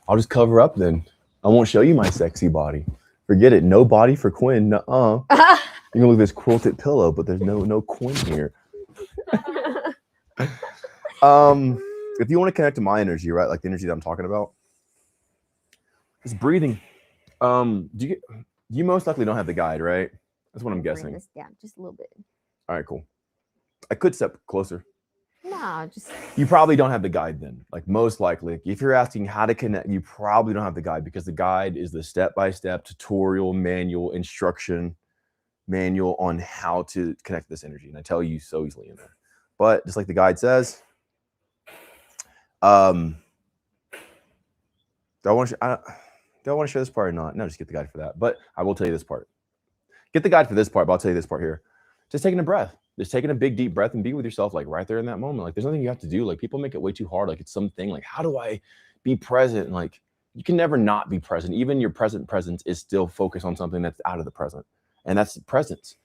I'll just cover up then. I won't show you my sexy body. Forget it. No body for Quinn. Nuh-uh. You can look at this quilted pillow, but there's no Quinn here. If you want to connect to my energy, right, like the energy that I'm talking about, it's breathing. You most likely don't have the guide, right? That's what I'm Bring guessing. this down just a little bit. All right, cool. I could step closer. No, just You probably don't have the guide then. Like most likely, if you're asking how to connect, you probably don't have the guide because the guide is the step-by-step tutorial manual instruction manual on how to connect this energy. And I tell you so easily in there. But just like the guide says, do I want to share this part or not? No, just get the guide for that. But I will tell you this part. Get the guide for this part, but I'll tell you this part here. Just taking a breath. Just taking a big deep breath and be with yourself, like right there in that moment. Like there's nothing you have to do. Like people make it way too hard. Like it's something like, how do I be present? And like you can never not be present. Even your presence is still focused on something that's out of the present. And that's presence.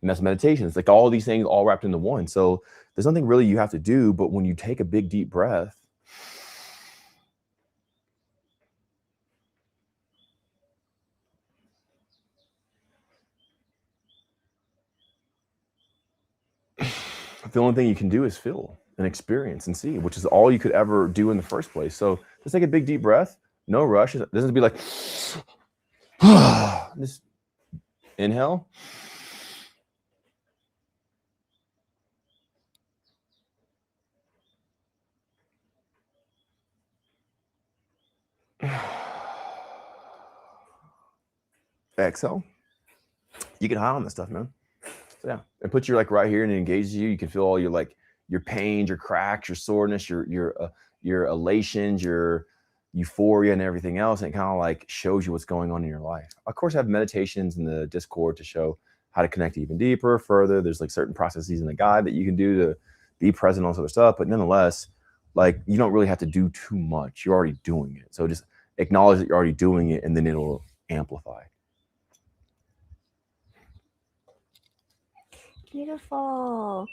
And that's meditation. It's like all these things all wrapped into one. So there's nothing really you have to do. But when you take a big deep breath, the only thing you can do is feel and experience and see, which is all you could ever do in the first place. So just take a big deep breath, no rush. It doesn't be like, just inhale. Exhale. You get high on this stuff, man. So yeah, it puts you like right here and it engages you. You can feel all your like your pains, your cracks, your soreness, your elations, your euphoria, and everything else. And it kind of like shows you what's going on in your life. Of course, I have meditations in the Discord to show how to connect even deeper, further. There's like certain processes in the guide that you can do to be present on this other stuff. But nonetheless, like you don't really have to do too much. You're already doing it. So just acknowledge that you're already doing it, and then it'll amplify. beautiful.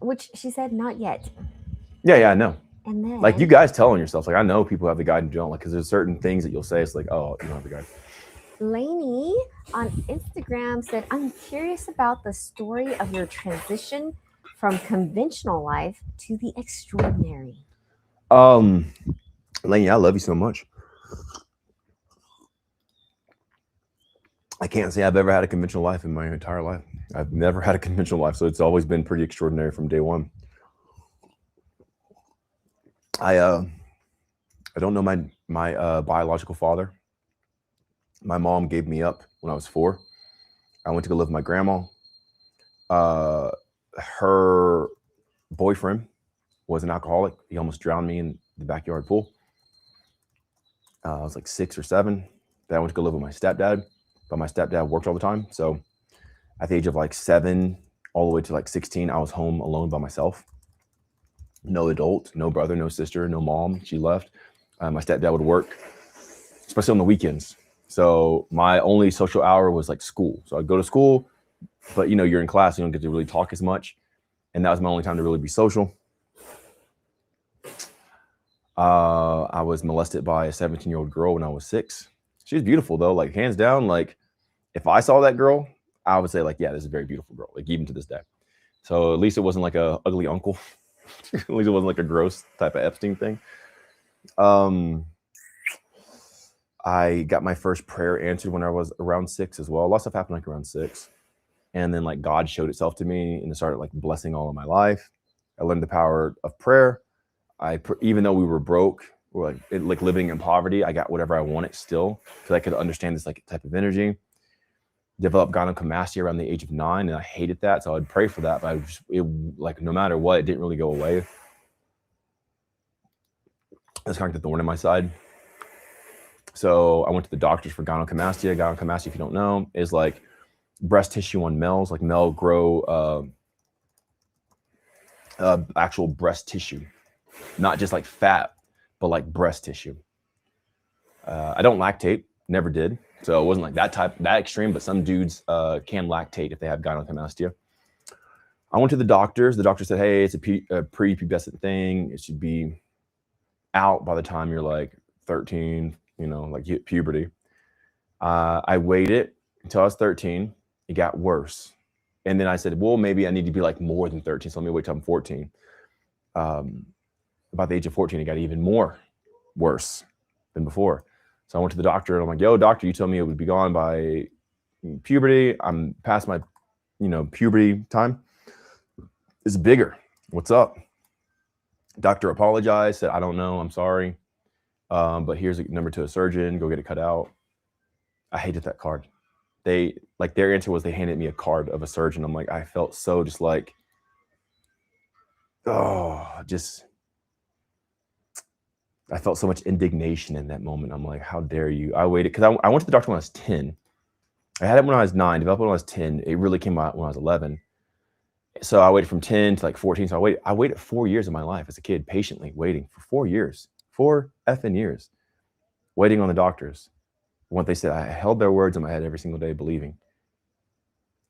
Which she said not yet. Yeah, I know. And then Like you guys telling yourself, like I know people have the guide and don't, like because there's certain things that you'll say, it's like, oh, you don't have the guide. Lainey on Instagram said, I'm curious about the story of your transition from conventional life to the extraordinary. Lainey, I love you so much. I can't say I've ever had a conventional life in my entire life. I've never had a conventional life, so it's always been pretty extraordinary from day one. I don't know my biological father. My mom gave me up when I was 4. I went to go live with my grandma. Her boyfriend was an alcoholic. He almost drowned me in the backyard pool. I was like 6 or 7. Then I went to go live with my stepdad, but my stepdad worked all the time. So at the age of like 7, all the way to like 16, I was home alone by myself. No adult, no brother, no sister, no mom. She left. My stepdad would work, especially on the weekends. So my only social hour was like school. So I'd go to school, but you know, you're in class, you don't get to really talk as much. And that was my only time to really be social. I was molested by a 17-year-old girl when I was 6. She was beautiful though, like hands down. Like if I saw that girl, I would say like, yeah, this is a very beautiful girl, like even to this day. So at least it wasn't like a ugly uncle. At least it wasn't like a gross type of Epstein thing. I got my first prayer answered when I was around 6 as well. A lot of stuff happened like around 6. And then like God showed itself to me and it started like blessing all of my life. I learned the power of prayer. Even though we were broke, or like living in poverty, I got whatever I wanted still because I could understand this like type of energy. Developed gynecomastia around the age of 9, and I hated that, so I'd pray for that, but like no matter what, it didn't really go away. It's kind of like the thorn in my side. So I went to the doctors for gynecomastia. Gynecomastia, if you don't know, is like breast tissue on males. Like male grow actual breast tissue, not just like fat, but like breast tissue. I don't lactate, never did. So it wasn't like that extreme, but some dudes can lactate if they have gynecomastia. I went to the doctors. The doctor said, hey, it's a prepubescent thing. It should be out by the time you're like 13, you know, like hit puberty. I waited until I was 13. It got worse. And then I said, well, maybe I need to be like more than 13. So let me wait till I'm 14. About the age of 14, it got even more worse than before. So I went to the doctor and I'm like, yo, doctor, you told me it would be gone by puberty. I'm past my, you know, puberty time. It's bigger. What's up? Doctor apologized, said, I don't know, I'm sorry. But here's a number to a surgeon, go get it cut out. I hated that card. Their answer was they handed me a card of a surgeon. I'm like, I felt so just like, I felt so much indignation in that moment. I'm like, how dare you? I waited, because I went to the doctor when I was 10. I had it when I was 9, developed when I was 10. It really came out when I was 11. So I waited from 10 to like 14. So I waited 4 years of my life as a kid, patiently waiting for 4 years, 4 effing years, waiting on the doctors. What they said, I held their words in my head every single day, believing.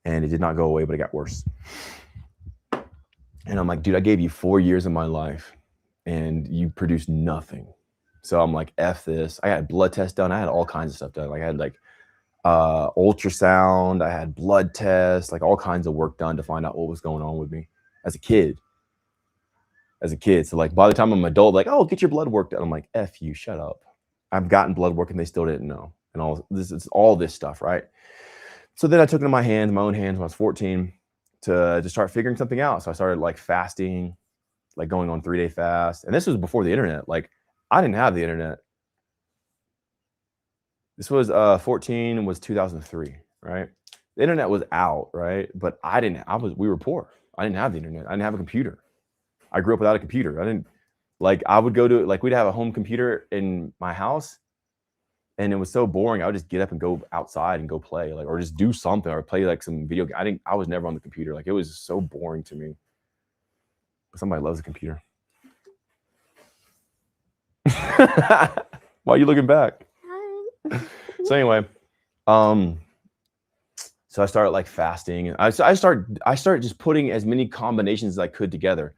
And it did not go away, but it got worse. And I'm like, dude, I gave you 4 years of my life and you produced nothing. So I'm like, F this. I had blood tests done. I had all kinds of stuff done. Like I had like ultrasound, I had blood tests, like all kinds of work done to find out what was going on with me as a kid. So like by the time I'm an adult, like, oh, get your blood work done. I'm like, F you, shut up. I've gotten blood work and they still didn't know. And all this stuff, right? So then I took it in my own hands when I was 14 to start figuring something out. So I started like fasting, like going on 3-day fast. And this was before the internet. Like I didn't have the internet. This was 14 was 2003, right? The internet was out, right? But we were poor. I didn't have the internet. I didn't have a computer. I grew up without a computer. I would go to, like, we'd have a home computer in my house and it was so boring. I would just get up and go outside and go play, like, or just do something or play like some video game. I was never on the computer. Like it was so boring to me. But somebody loves a computer. Why are you looking back? So anyway, so I started like fasting, and I started just putting as many combinations as I could together.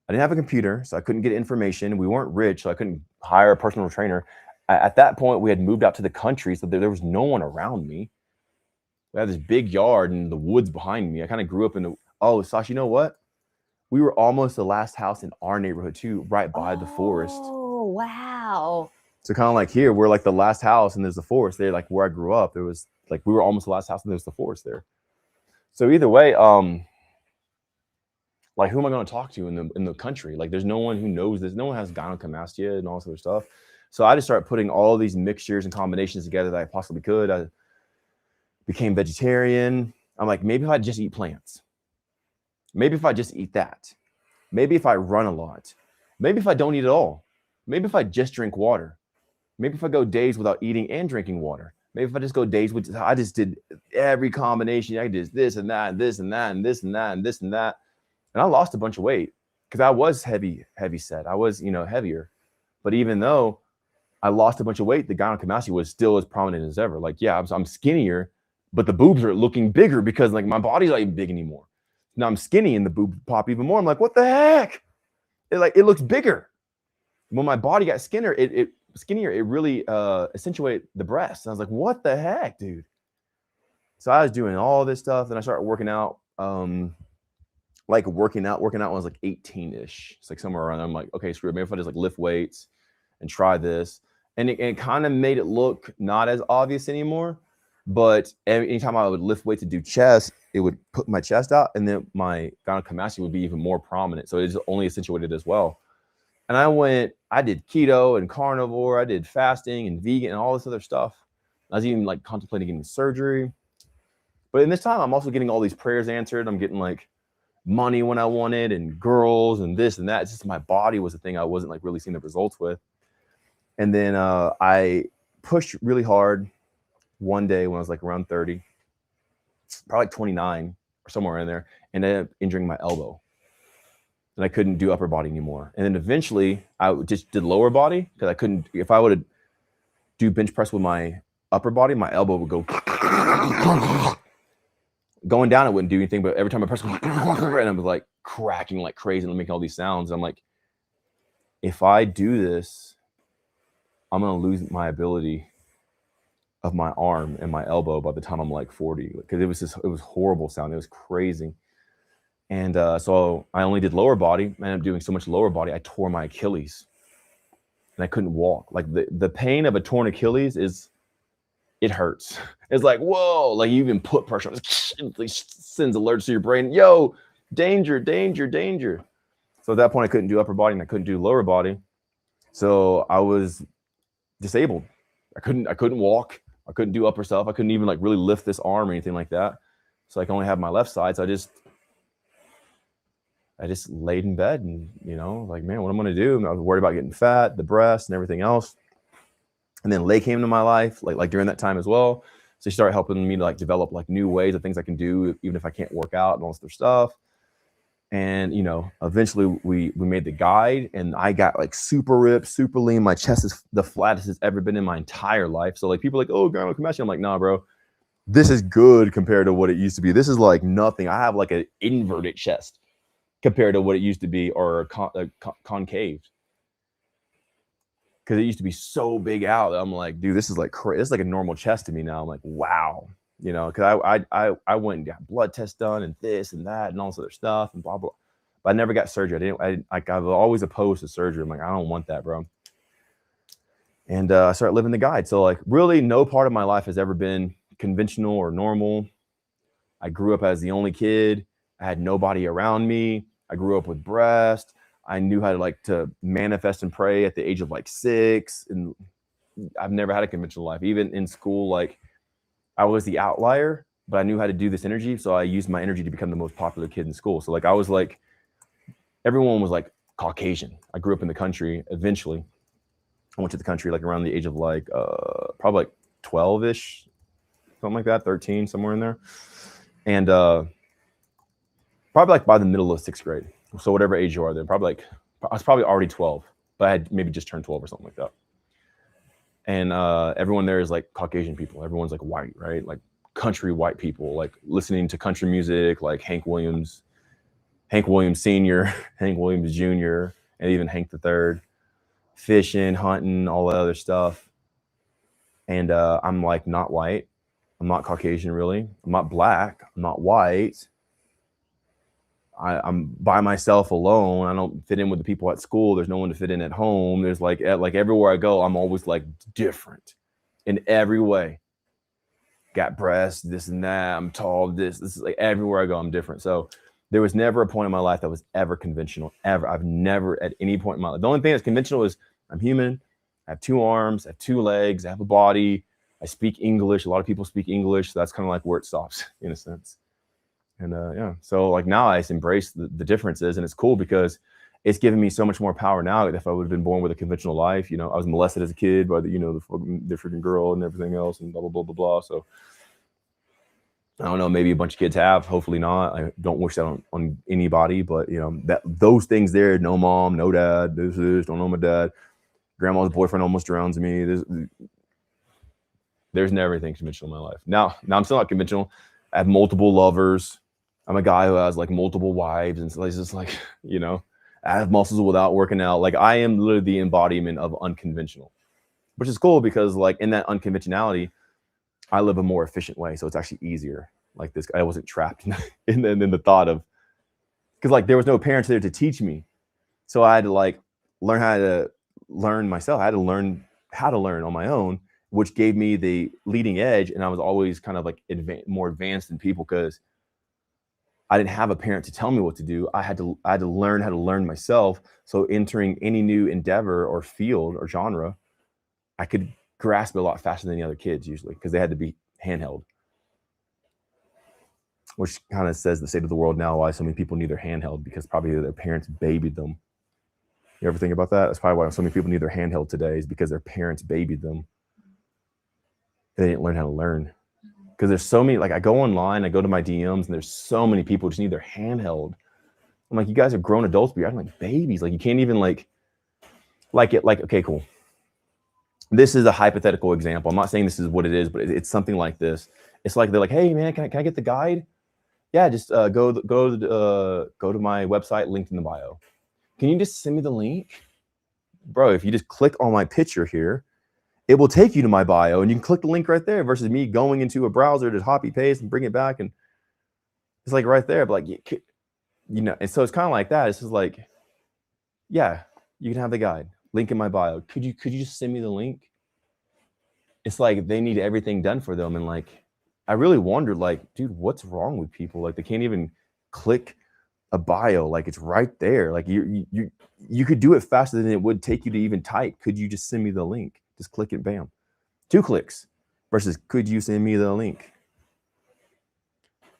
I didn't have a computer, so I couldn't get information. We weren't rich, so I couldn't hire a personal trainer. At that point, we had moved out to the country, so there was no one around me. We had this big yard and the woods behind me. I kind of grew up in the, oh, Sasha, you know what? We were almost the last house in our neighborhood too, right by the forest. Oh, wow. So kind of like here, we're like the last house and there's the forest there. Like where I grew up, there was like, we were almost the last house and there's the forest there. So either way, like who am I going to talk to in the country? Like there's no one who knows this. No one has gynecomastia and all this other stuff. So I just started putting all these mixtures and combinations together that I possibly could. I became vegetarian. I'm like, maybe if I just eat plants, maybe if I just eat that, maybe if I run a lot, maybe if I don't eat at all, maybe if I just drink water, maybe if I go days without eating and drinking water, maybe if I just go days with, I just did every combination. I did this and that, and this and that, and this and that, and this and that. And I lost a bunch of weight because I was heavy set. I was, heavier. But even though I lost a bunch of weight, the gynecomastia was still as prominent as ever. Like, yeah, I'm skinnier, but the boobs are looking bigger because like my body's not even big anymore. Now I'm skinny and the boobs pop even more. I'm like, what the heck? It looks bigger. When my body got skinnier, it really accentuated the breasts. And I was like, what the heck, dude? So I was doing all this stuff. Then I started working out. Working out when I was like 18-ish. It's like somewhere around there. I'm like, okay, screw it. Maybe if I just like lift weights and try this. And it kind of made it look not as obvious anymore. But anytime I would lift weights to do chest, it would put my chest out, and then my gynecomastia would be even more prominent. So it's only accentuated as well. And I did keto and carnivore. I did fasting and vegan and all this other stuff. I was even like contemplating getting surgery. But in this time, I'm also getting all these prayers answered. I'm getting like money when I wanted and girls and this and that. It's just my body was the thing I wasn't like really seeing the results with. And then I pushed really hard one day when I was like around 30, probably like 29 or somewhere in there, and ended up injuring my elbow. And I couldn't do upper body anymore. And then eventually I just did lower body because I couldn't, if I would have do bench press with my upper body, my elbow would go going down. It wouldn't do anything, but every time I press, and I was like cracking like crazy and making all these sounds. I'm like, if I do this, I'm gonna lose my ability of my arm and my elbow by the time I'm like 40, because it was horrible sound. It was crazy. And so I only did lower body. I ended up doing so much lower body, I tore my Achilles and I couldn't walk. Like the pain of a torn Achilles it hurts. It's like, whoa, like you even put pressure on it, sends alerts to your brain. Yo, danger, danger, danger. So at that point I couldn't do upper body and I couldn't do lower body. So I was disabled. I couldn't walk. I couldn't do upper stuff. I couldn't even like really lift this arm or anything like that. So I can only have my left side. So I just laid in bed and, like, man, what am I going to do? I was worried about getting fat, the breast and everything else. And then Lay came into my life, like during that time as well. So she started helping me to like develop like new ways of things I can do, even if I can't work out and all this other stuff. And, eventually we made the guide and I got like super ripped, super lean. My chest is the flattest it's ever been in my entire life. So like people are like, oh, Grandma Kamashi. I'm like, nah, bro, this is good compared to what it used to be. This is like nothing. I have like an inverted chest compared to what it used to be, or concave. Because it used to be so big out. I'm like, dude, this is like crazy. It's like a normal chest to me now. I'm like, wow. Because I went and got blood tests done and this and that and all this other stuff and blah, blah. But I never got surgery. I've always opposed to surgery. I'm like, I don't want that, bro. And I started living the guide. So like really no part of my life has ever been conventional or normal. I grew up as the only kid. I had nobody around me. I grew up with breast. I knew how to manifest and pray at the age of like 6. And I've never had a conventional life. Even in school, like I was the outlier, but I knew how to do this energy. So I used my energy to become the most popular kid in school. So like I was like, everyone was like Caucasian. I grew up in the country. Eventually I went to the country like around the age of like probably like 12-ish, something like that, 13, somewhere in there. And probably like by the middle of 6th grade. So whatever age you are then, I was probably already 12, but I had maybe just turned 12 or something like that. And everyone there is like Caucasian people. Everyone's like white, right? Like country white people, like listening to country music, like Hank Williams Sr., Hank Williams Jr., and even Hank III, fishing, hunting, all that other stuff. And I'm like not white. I'm not Caucasian really. I'm not black. I'm not white. I'm by myself alone. I don't fit in with the people at school. There's no one to fit in at home. There's like everywhere I go, I'm always like different in every way. Got breasts, this and that. I'm tall. This is like everywhere I go, I'm different. So there was never a point in my life that was ever conventional. Ever. I've never at any point in my life. The only thing that's conventional is I'm human. I have 2 arms. I have 2 legs. I have a body. I speak English. A lot of people speak English. So that's kind of like where it stops in a sense. And yeah, so like now I embrace the differences, and it's cool because it's given me so much more power now. If I would have been born with a conventional life, I was molested as a kid by the freaking girl and everything else and blah, blah, blah, blah, blah. So I don't know, maybe a bunch of kids have, hopefully not. I don't wish that on anybody, but that those things there, no mom, no dad, don't know my dad. Grandma's boyfriend almost drowns me. There's never anything conventional in my life. Now I'm still not conventional. I have multiple lovers. I'm a guy who has like multiple wives, and so it's just like, I have muscles without working out. Like I am literally the embodiment of unconventional, which is cool because like in that unconventionality, I live a more efficient way. So it's actually easier. Like this, I wasn't trapped in the thought of, because like there was no parents there to teach me. So I had to like learn how to learn myself. I had to learn how to learn on my own, which gave me the leading edge. And I was always kind of like more advanced than people because I didn't have a parent to tell me what to do. I had to learn how to learn myself. So entering any new endeavor or field or genre, I could grasp it a lot faster than the other kids usually because they had to be handheld. Which kind of says the state of the world now, why so many people need their handheld, because probably their parents babied them. You ever think about that? That's probably why so many people need their handheld today, is because their parents babied them. They didn't learn how to learn. Because there's so many, like I go online, I go to my DMs, and there's so many people who just need their handheld. I'm like, you guys are grown adults, but you're acting like babies. Like you can't even like okay, cool. this is a hypothetical example. I'm not saying this is what it is, but it's something like this. It's like they're like, hey man, can I get the guide? Yeah, just go to my website, linked in the bio. Can you just send me the link? Bro, if you just click on my picture here, it will take you to my bio and you can click the link right there versus me going into a browser to copy paste and bring it back. And it's like right there, but like, you know, and so it's kind of like that. It's just like, yeah, you can have the guide, link in my bio. Could you just send me the link? It's like they need everything done for them. And like, I really wondered, like, dude, what's wrong with people? Like they can't even click a bio, like it's right there. Like you could do it faster than it would take you to even type. Could you just send me the link? Just click it, bam. 2 clicks versus could you send me the link?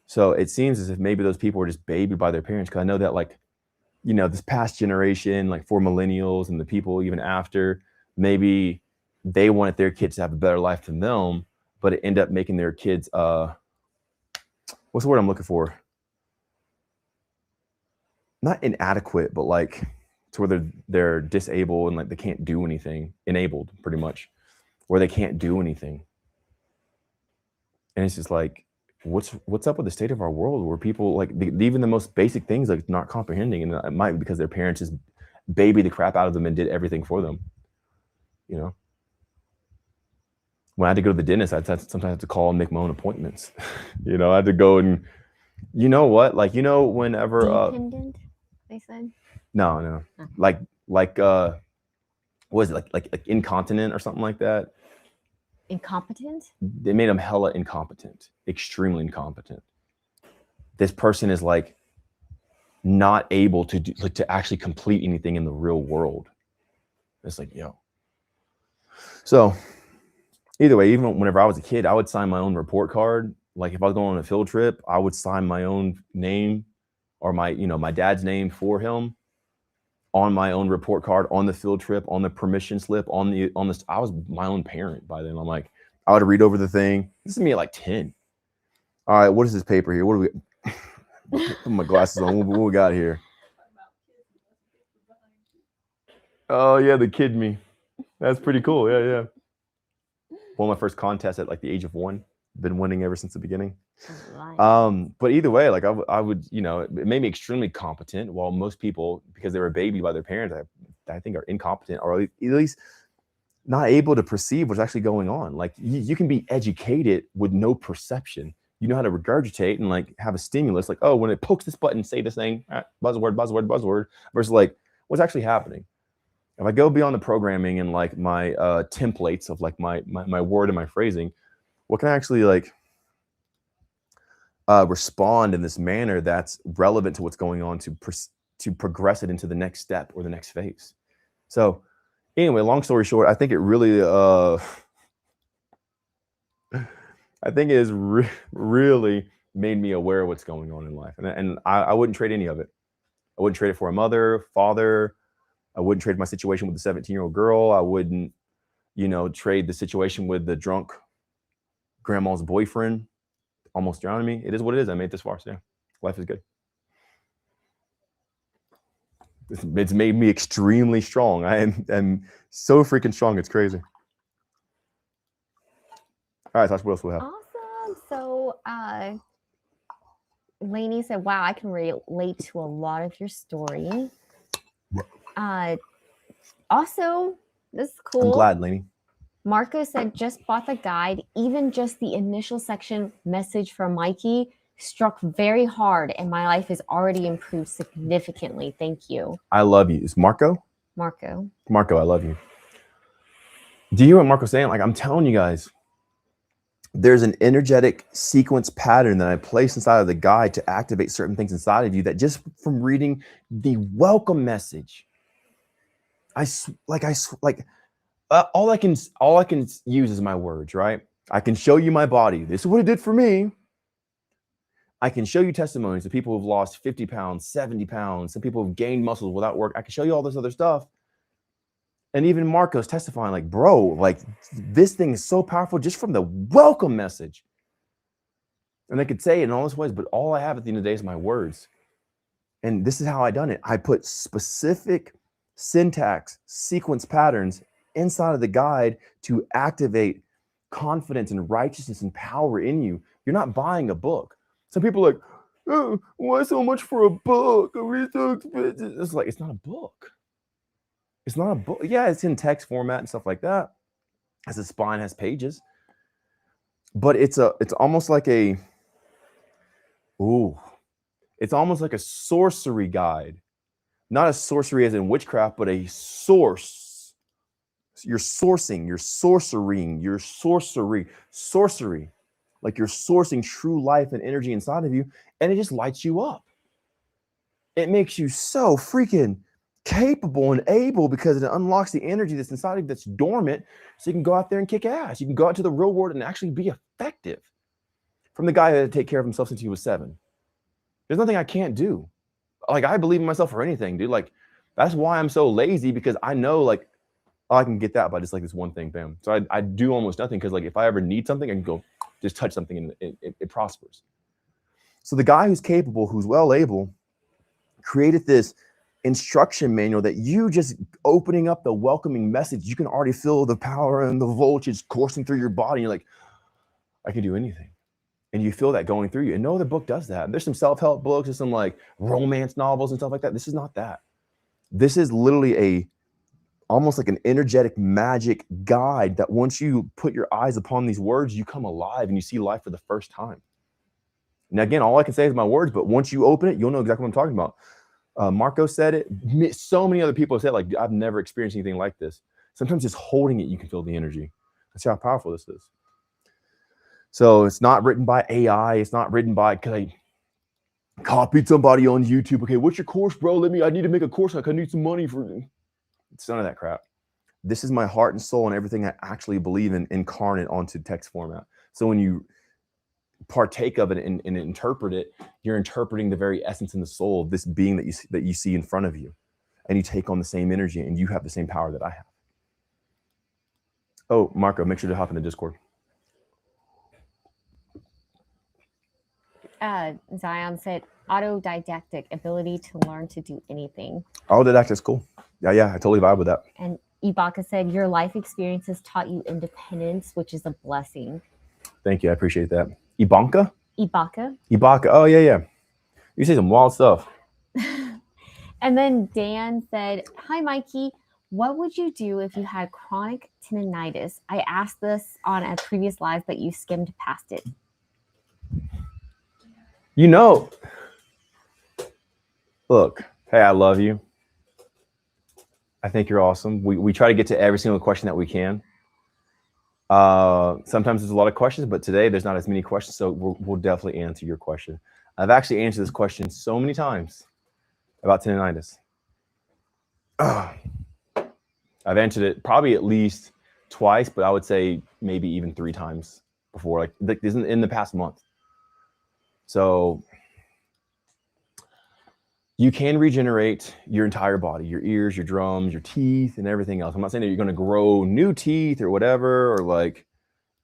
So it seems as if maybe those people were just babied by their parents. Cause I know that like, you know, this past generation, like for millennials and the people even after, maybe they wanted their kids to have a better life than them, but it ended up making their kids, what's the word I'm looking for? Not inadequate, but like to where they're disabled and like they can't do anything, enabled pretty much, where they can't do anything. And it's just like, what's up with the state of our world where people like even the most basic things like not comprehending, and it might be because their parents just babied the crap out of them and did everything for them. You know, when I had to go to the dentist, I'd sometimes have to call and make my own appointments. You know, I had to go and, you know what, like, you know, whenever Dependent, they said. No. Oh. Like what was it, like incontinent or something like that? Incompetent? They made them hella incompetent, extremely incompetent. This person is like not able to do, like, to actually complete anything in the real world. It's like, yo. So either way, even whenever I was a kid, I would sign my own report card. Like if I was going on a field trip, I would sign my own name or my dad's name for him on my own report card, on the field trip, on the permission slip, on this. I was my own parent by then. I'm like, I would read over the thing. This is me at like 10. All right, what is this paper here? What do we put my glasses on? What we got here? Oh yeah, the kid me. That's pretty cool. Yeah. One of my first contests at like the age of 1. Been winning ever since the beginning. But either way, like I would, you know, it made me extremely competent, while most people, because they were babied by their parents, I think are incompetent, or at least not able to perceive what's actually going on. Like you can be educated with no perception. You know how to regurgitate and like have a stimulus, like, oh, when it pokes this button, say this thing, buzzword, versus like what's actually happening. If I go beyond the programming and like my templates of like my word and my phrasing, what can I actually like respond in this manner that's relevant to what's going on to progress it into the next step or the next phase? So anyway, long story short, I think it really I think it has really made me aware of what's going on in life, and I wouldn't trade any of it. I wouldn't trade it for a mother, father. I wouldn't trade my situation with the 17-year-old girl. I wouldn't, you know, trade the situation with the drunk grandma's boyfriend almost drowning me. It is what it is. I made it this far. So yeah, life is good. It's made me extremely strong. I am so freaking strong. It's crazy. All right, Tasha, what else we have? Awesome. So Lainey said, wow, I can relate to a lot of your story. Also, this is cool. I'm glad, Lainey. Marco said, just bought the guide. Even just the initial section message from Mikey struck very hard, and my life has already improved significantly. Thank you. I love you. Is Marco? Marco, I love you. Do you hear what Marco's saying? Like, I'm telling you guys, there's an energetic sequence pattern that I place inside of the guide to activate certain things inside of you that just from reading the welcome message, all I can use is my words, right? I can show you my body. This is what it did for me. I can show you testimonies of people who've lost 50 pounds, 70 pounds. Some people have gained muscles without work. I can show you all this other stuff. And even Marco's testifying like, bro, like this thing is so powerful just from the welcome message. And they could say it in all those ways, but all I have at the end of the day is my words. And this is how I done it. I put specific syntax, sequence patterns inside of the guide to activate confidence and righteousness and power in you. You're not buying a book. Some people are like, oh, why so much for a book? It's so expensive. It's like, it's not a book. It's not a book. Yeah, it's in text format and stuff like that. Has a spine, has pages. But it's almost like a, it's almost like a sorcery guide. Not a sorcery as in witchcraft, but a source. You're sourcing, you're sorcering, you're sorcery. Like you're sourcing true life and energy inside of you, and it just lights you up. It makes you so freaking capable and able because it unlocks the energy that's inside of you that's dormant, so you can go out there and kick ass. You can go out to the real world and actually be effective. From the guy that had to take care of himself since he was 7. There's nothing I can't do. Like, I believe in myself for anything, dude. Like, that's why I'm so lazy, because I know, like, oh, I can get that by just like this one thing, bam. So I do almost nothing, because like if I ever need something, I can go just touch something and it prospers. So the guy who's capable, who's well able, created this instruction manual that you just opening up the welcoming message, you can already feel the power and the voltage coursing through your body. You're like, I can do anything. And you feel that going through you. And no other book does that. There's some self-help books, there's some like romance novels and stuff like that. This is not that. This is literally almost like an energetic magic guide that once you put your eyes upon these words, you come alive and you see life for the first time. Now, again, all I can say is my words, but once you open it, you'll know exactly what I'm talking about. Marco said it. So many other people have said, like, I've never experienced anything like this. Sometimes just holding it, you can feel the energy. That's how powerful this is. So it's not written by AI. It's not written by, because I copied somebody on YouTube. Okay, what's your course, bro? I need to make a course. I need some money for it. It's none of that crap. This is my heart and soul and everything I actually believe in incarnate onto text format. So when you partake of it and interpret it, you're interpreting the very essence and the soul of this being that you see in front of you. And you take on the same energy and you have the same power that I have. Oh, Marco, make sure to hop in the Discord. Zion said, autodidactic, ability to learn to do anything. Autodidact is cool. Yeah, I totally vibe with that. And Ibaka said, your life experiences taught you independence, which is a blessing. Thank you. I appreciate that. Ibaka? Ibaka. Oh, yeah. You say some wild stuff. And then Dan said, hi, Mikey. What would you do if you had chronic tendinitis? I asked this on a previous live, but you skimmed past it. You know, look, hey, I love you. I think you're awesome. We try to get to every single question that we can. Sometimes there's a lot of questions, but today there's not as many questions, so we'll definitely answer your question. I've actually answered this question so many times about tendinitis. I've answered it probably at least twice, but I would say maybe even 3 times before, like in the past month. So you can regenerate your entire body, your ears, your drums, your teeth, and everything else. I'm not saying that you're going to grow new teeth or whatever, or like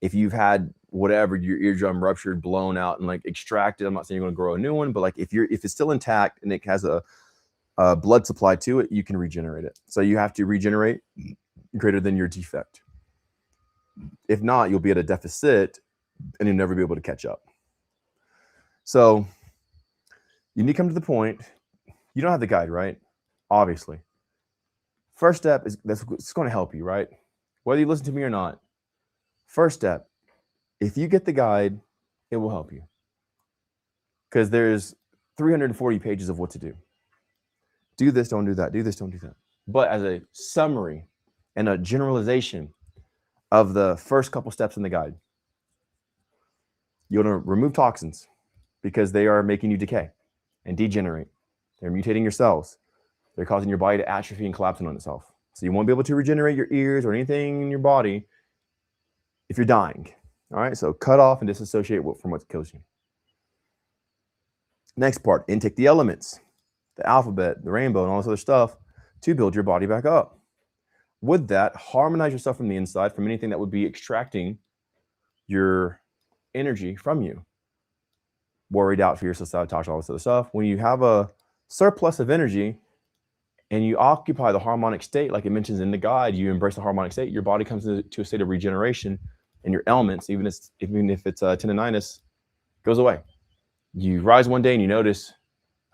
if you've had whatever, your eardrum ruptured, blown out, and like extracted. I'm not saying you're going to grow a new one, but like if it's still intact and it has a blood supply to it, you can regenerate it. So you have to regenerate greater than your defect. If not, you'll be at a deficit and you'll never be able to catch up. So you need to come to the point. You don't have the guide, right? Obviously. First step is it's going to help you, right? Whether you listen to me or not. First step, if you get the guide, it will help you. Because there's 340 pages of what to do. Do this, don't do that. Do this, don't do that. But as a summary and a generalization of the first couple steps in the guide, you want to remove toxins because they are making you decay and degenerate. They're mutating your cells. They're causing your body to atrophy and collapse on itself. So you won't be able to regenerate your ears or anything in your body if you're dying. All right, so cut off and disassociate from what kills you. Next part, intake the elements, the alphabet, the rainbow, and all this other stuff to build your body back up. With that, harmonize yourself from the inside from anything that would be extracting your energy from you. Worry, doubt, fear, self-sabotage, all this other stuff. When you have a surplus of energy and you occupy the harmonic state, like it mentions in the guide, you embrace the harmonic state, your body comes to a state of regeneration, and your ailments, even if it's tendonitis, goes away. You rise one day and you notice,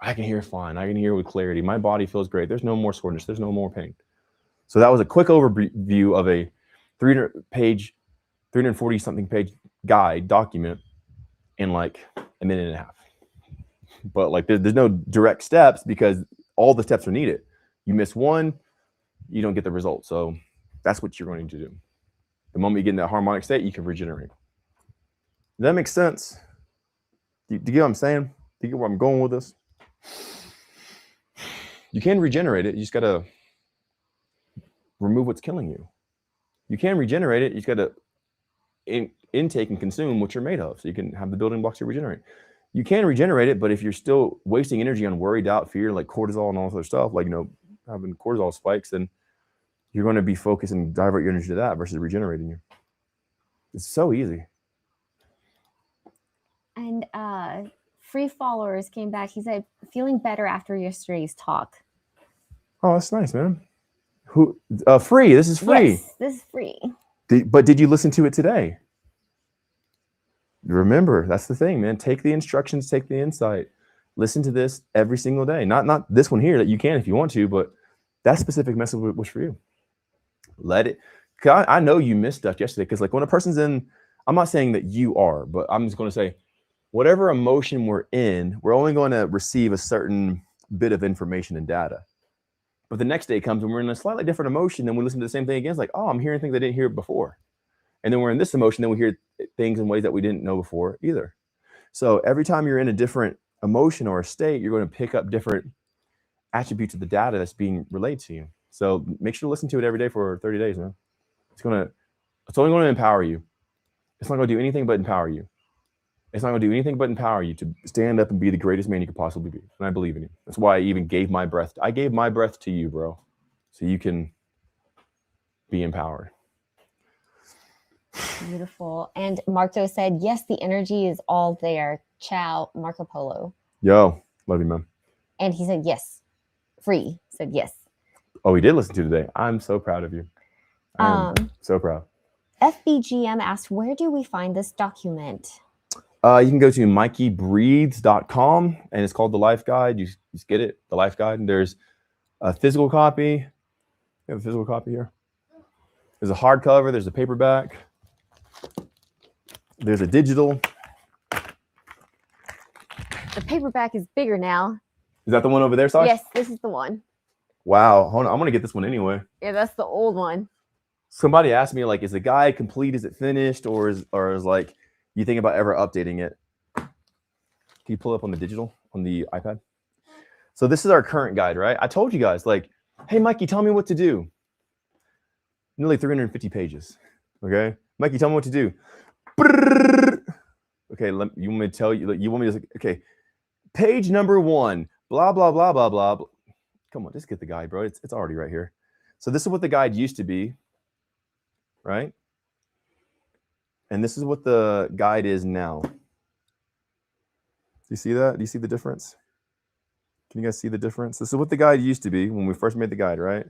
I can hear fine. I can hear with clarity. My body feels great. There's no more soreness. There's no more pain. So that was a quick overview of a 340 something page guide document in like a minute and a half. But like there's no direct steps because all the steps are needed. You miss one, you don't get the result. So that's what you're going to do. The moment you get in that harmonic state, you can regenerate. Does that make sense? Do you get what I'm saying? Do you get where I'm going with this? You can regenerate it. You just got to remove what's killing you. You can regenerate it. You just got to intake and consume what you're made of so you can have the building blocks to regenerate. You can regenerate it, but if you're still wasting energy on worry, doubt, fear, like cortisol and all this other stuff, like, having cortisol spikes, then you're going to be focused and divert your energy to that versus regenerating you. It's so easy. And Free Followers came back. He said, feeling better after yesterday's talk. Oh, that's nice, man. Who? Free. This is free. Yes, this is free. But did you listen to it today? Remember, that's the thing, man. Take the instructions, take the insight. Listen to this every single day. Not this one here that you can if you want to, but that specific message was for you. Let it. I know you missed stuff yesterday because like when a person's in, I'm not saying that you are, but I'm just going to say whatever emotion we're in, we're only going to receive a certain bit of information and data. But the next day comes and we're in a slightly different emotion, then we listen to the same thing again. It's like, oh, I'm hearing things I didn't hear before. And then we're in this emotion, then we hear things in ways that we didn't know before either. So every time you're in a different emotion or a state, you're going to pick up different attributes of the data that's being relayed to you. So make sure to listen to it every day for 30 days, man. It's only going to empower you. It's not going to do anything but empower you. It's not going to do anything but empower you to stand up and be the greatest man you could possibly be. And I believe in you. That's why I even gave my breath. I gave my breath to you, bro. So you can be empowered. Beautiful. And Marco said, yes, the energy is all there. Ciao, Marco Polo. Yo, love you, man. And he said, yes. Free said, yes. Oh, he did listen to today. I'm so proud of you. I'm so proud. FBGM asked, where do we find this document? You can go to MikeyBreathes.com and it's called the Life Guide. You just get it, the Life Guide. And there's a physical copy. You have a physical copy here. There's a hardcover. There's a paperback. There's a digital. The paperback is bigger now. Is that the one over there, Sasha? Yes, this is the one. Wow. Hold on. I'm going to get this one anyway. Yeah, that's the old one. Somebody asked me, like, is the guide complete? Is it finished? Or is like, you think about ever updating it? Can you pull up on the digital, on the iPad? So this is our current guide, right? I told you guys, like, hey, Mikey, tell me what to do. Nearly 350 pages. Okay? Mikey, tell me what to do. Okay, you want me to tell you? You want me to? Okay, page number 1. Blah blah blah blah blah. Come on, just get the guide, bro. It's already right here. So this is what the guide used to be, right? And this is what the guide is now. Do you see that? Do you see the difference? Can you guys see the difference? This is what the guide used to be when we first made the guide, right?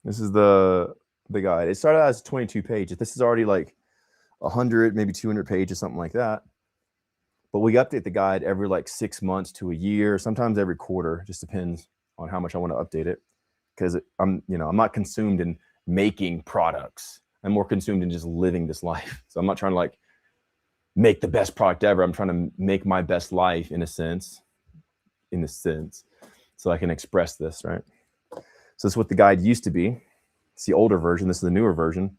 This is the guide. It started out as 22 pages. This is already like 100, maybe 200 pages, something like that. But we update the guide every like 6 months to a year, sometimes every quarter. Just depends on how much I want to update it. Because I'm not consumed in making products. I'm more consumed in just living this life. So I'm not trying to like make the best product ever. I'm trying to make my best life in a sense, so I can express this, right? So this is what the guide used to be. It's the older version. This is the newer version.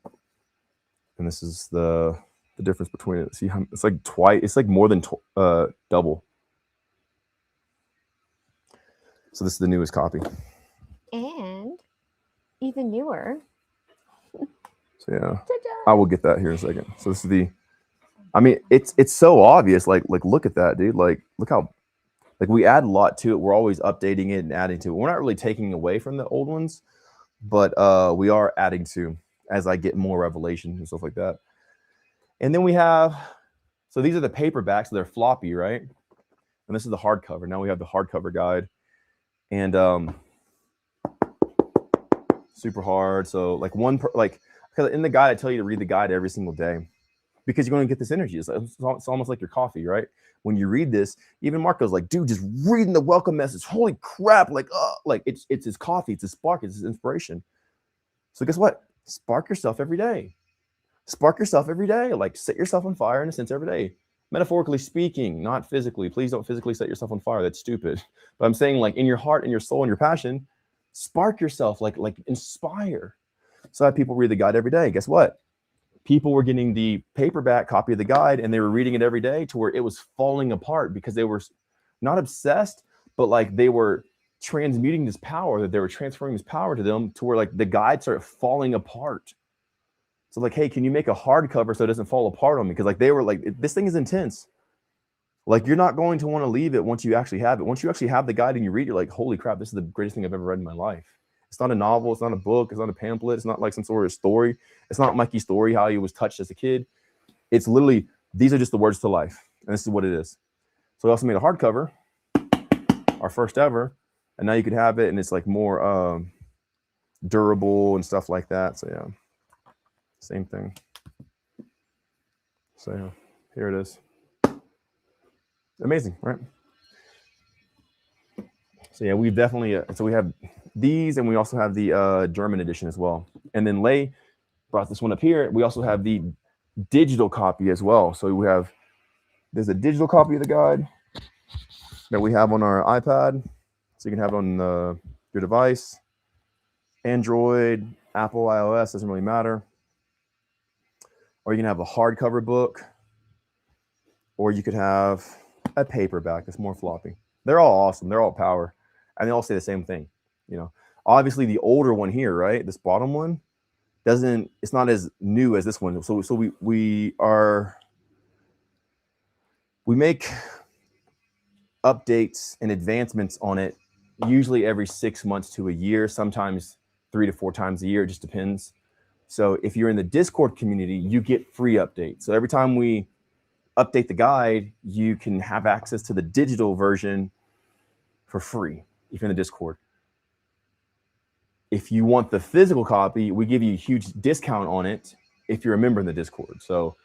And this is the difference between it. See how it's like twice, it's like more than double. So this is the newest copy. And even newer. So yeah, I will get that here in a second. So this is it's so obvious. Like look at that, dude. Like look how, like we add a lot to it. We're always updating it and adding to it. We're not really taking away from the old ones, but we are adding to as I get more revelation and stuff like that. And then we have, so these are the paperbacks. So they're floppy, right? And this is the hardcover. Now we have the hardcover guide. and super hard. So like because in the guide, I tell you to read the guide every single day because you're going to get this energy. It's almost like your coffee, right? When you read this, even Marco's like, dude, just reading the welcome message. Holy crap. Like it's his coffee. It's his spark. It's his inspiration. So guess what? Spark yourself every day. Spark yourself every day. Like set yourself on fire in a sense every day. Metaphorically speaking, not physically. Please don't physically set yourself on fire. That's stupid. But I'm saying like in your heart and your soul and your passion, spark yourself, like inspire. So I have people read the guide every day. Guess what? People were getting the paperback copy of the guide and they were reading it every day to where it was falling apart because they were not obsessed, but like they were transmuting this power, that they were transferring this power to them to where like the guide started falling apart. So like, hey, can you make a hardcover so it doesn't fall apart on me? Because like they were like, this thing is intense. Like you're not going to want to leave it once you actually have it. Once you actually have the guide and you read, you're like, holy crap, this is the greatest thing I've ever read in my life. It's not a novel. It's not a book. It's not a pamphlet. It's not like some sort of story. It's not Mikey's story, how he was touched as a kid. It's literally, these are just the words to life. And this is what it is. So we also made a hardcover, our first ever. And now you could have it and it's like more durable and stuff like that. So yeah, same thing. So yeah, here it is. Amazing, right? So yeah, we definitely, so we have these and we also have the German edition as well. And then Lay brought this one up here. We also have the digital copy as well. So we have, there's a digital copy of the guide that we have on our iPad. So you can have it on your device, Android, Apple, iOS, doesn't really matter. Or you can have a hardcover book, or you could have a paperback that's more floppy. They're all awesome. They're all power. And they all say the same thing. You know, obviously the older one here, right? This bottom one it's not as new as this one. So we make updates and advancements on it usually every 6 months to a year, sometimes 3 to 4 times a year. It just depends. So if you're in the Discord community, you get free updates. So every time we update the guide, you can have access to the digital version for free if you're in the Discord. If you want the physical copy, we give you a huge discount on it if you're a member in the Discord. So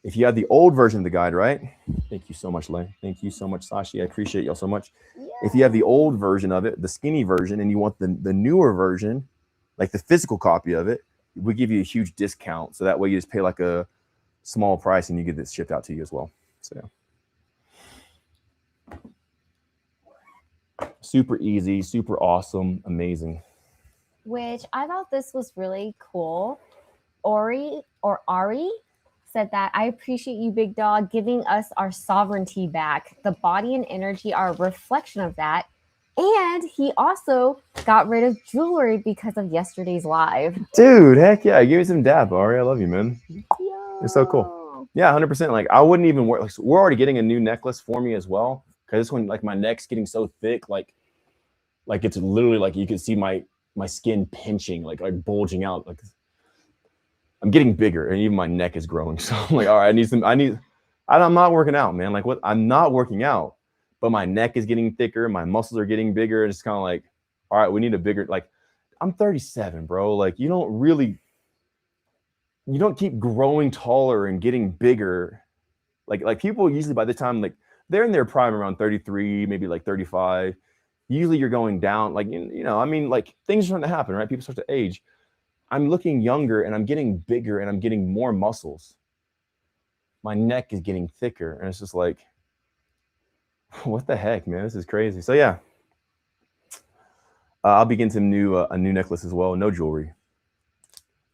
if you have the old version of the guide, right? Thank you so much, Lay. Thank you so much, Sashi. I appreciate y'all so much. Yeah. If you have the old version of it, the skinny version, and you want the newer version, like the physical copy of it, we give you a huge discount. So that way you just pay like a small price and you get this shipped out to you as well. So yeah. Super easy, super awesome, amazing. Which I thought this was really cool. Ari said that, I appreciate you, big dog, giving us our sovereignty back. The body and energy are a reflection of that. And he also got rid of jewelry because of yesterday's live. Dude, heck yeah. Give me some dab, Ari. I love you, man. Yo. You're so cool. Yeah, 100%. Like I wouldn't even wear, like, so we're already getting a new necklace for me as well. Because this one, like my neck's getting so thick, like it's literally like you can see my skin pinching, like bulging out. Like I'm getting bigger and even my neck is growing. So I'm like, all right, I'm not working out, man. Like what? I'm not working out, but my neck is getting thicker. My muscles are getting bigger. And it's kind of like, all right, we need a bigger, like I'm 37, bro. Like you don't keep growing taller and getting bigger. Like people usually by the time, like they're in their prime around 33, maybe like 35. Usually you're going down, like, you know, I mean, like things are starting to happen, right? People start to age. I'm looking younger and I'm getting bigger and I'm getting more muscles. My neck is getting thicker. And it's just like, what the heck, man? This is crazy. So yeah, I'll be getting some a new necklace as well. No jewelry.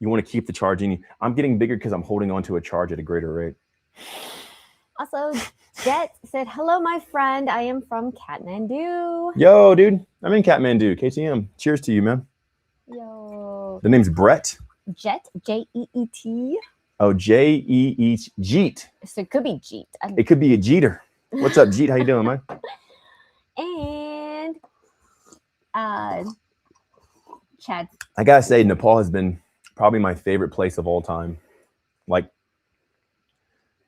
You want to keep the charging. I'm getting bigger because I'm holding on to a charge at a greater rate. Also, Jet said, hello, my friend. I am from Kathmandu. Yo, dude. I'm in Kathmandu. KTM. Cheers to you, man. Yo. The name's Brett. Jet, J-E-E-T. Oh, J-E-E, Jeet. So it could be Jeet. It could be a Jeter. What's up, Jeet? How you doing, man? And Chad. I gotta say, Nepal has been probably my favorite place of all time. Like,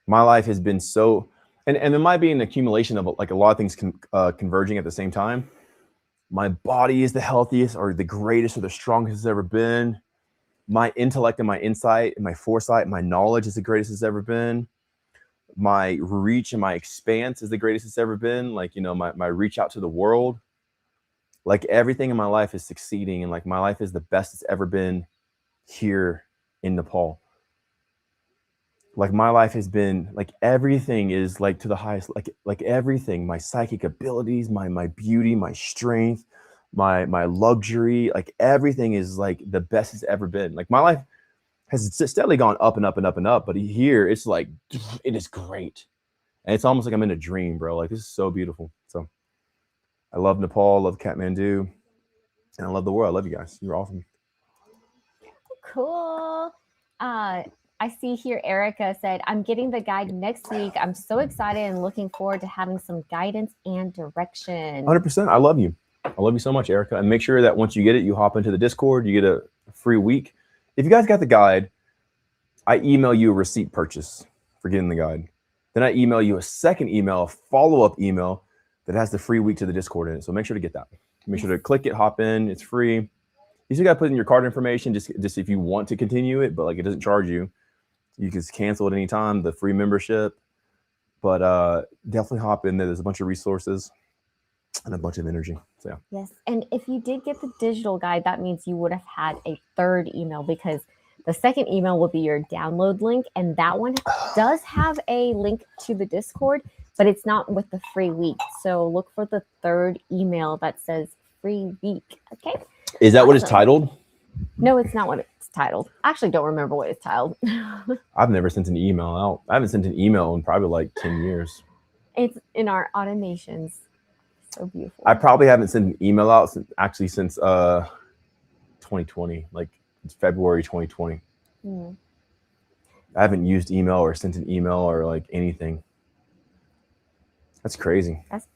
my life has been so, and there might be an accumulation of like a lot of things converging at the same time. My body is the healthiest or the greatest or the strongest it's ever been. My intellect and my insight and my foresight and my knowledge is the greatest it's ever been. My reach and my expanse is the greatest it's ever been. Like, you know, my reach out to the world. Like everything in my life is succeeding, and like my life is the best it's ever been here in Nepal. Like my life has been like everything is like to the highest, like everything, my psychic abilities, my beauty, my strength, my luxury, like everything is like the best it's ever been. Like my life has steadily gone up and up and up and up, but here it's like it is great. And it's almost like I'm in a dream, bro. Like this is so beautiful. So I love Nepal, I love Kathmandu, and I love the world. I love you guys. You're awesome. Cool. I see here Erica said, I'm getting the guide next week. I'm so excited and looking forward to having some guidance and direction. 100%. I love you. I love you so much, Erica. And make sure that once you get it, you hop into the Discord, you get a free week. If you guys got the guide, I email you a receipt purchase for getting the guide. Then I email you a second email, a follow-up email that has the free week to the Discord in it. So make sure to get that. Make sure to click it, hop in. It's free. You still got to put in your card information just if you want to continue it, but like it doesn't charge you. You can cancel at any time, the free membership. But definitely hop in there. There's a bunch of resources and a bunch of energy. So yeah. Yes. And if you did get the digital guide, that means you would have had a third email, because the second email will be your download link. And that one does have a link to the Discord, but it's not with the free week. So look for the third email that says free week. Okay. Is that what it's titled? No, it's not what it's titled. I actually don't remember what it's titled. I've never sent an email out. I haven't sent an email in probably like 10 years. It's in our automations. So beautiful. I probably haven't sent an email out since 2020, like it's February 2020. I haven't used email or sent an email or like anything. That's crazy. That's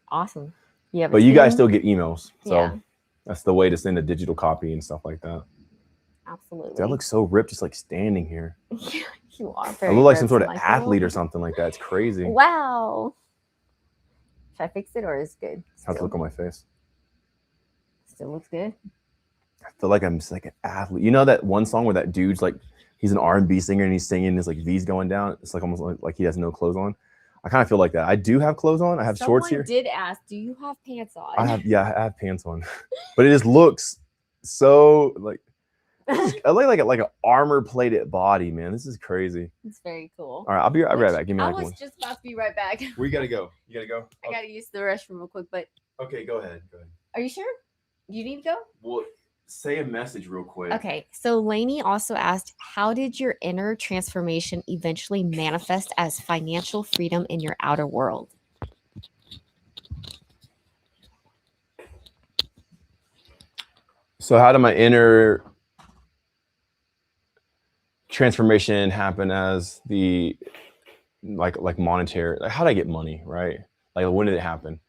awesome. Yeah, but you guys still get emails. So yeah. That's the way to send a digital copy and stuff like that. Absolutely. Dude, I look so ripped just like standing here. You are I very look like some sort of ripped, athlete or something like that. It's crazy. Wow. Should I fix it or is it good? How's it look on my face? Still looks good. I feel like I'm just like an athlete. You know that one song where that dude's like, he's an R&B singer and he's singing, his like V's going down. It's like almost like he has no clothes on. I kind of feel like that. I do have clothes on. I have shorts here. Someone did ask, do you have pants on? I have pants on. But it just looks so like I look like an armor plated body, man. This is crazy. It's very cool. All right, I'll be right back. Give me I like was one. just about to be right back. Where you gotta go? You gotta go? I gotta use the restroom real quick, but Okay, go ahead. are you sure? You need to go? Well, say a message real quick. Okay, so Lainey also asked, how did your inner transformation eventually manifest as financial freedom in your outer world? So how did my inner transformation happen as the like monetary? Like how did I get money, right? Like when did it happen?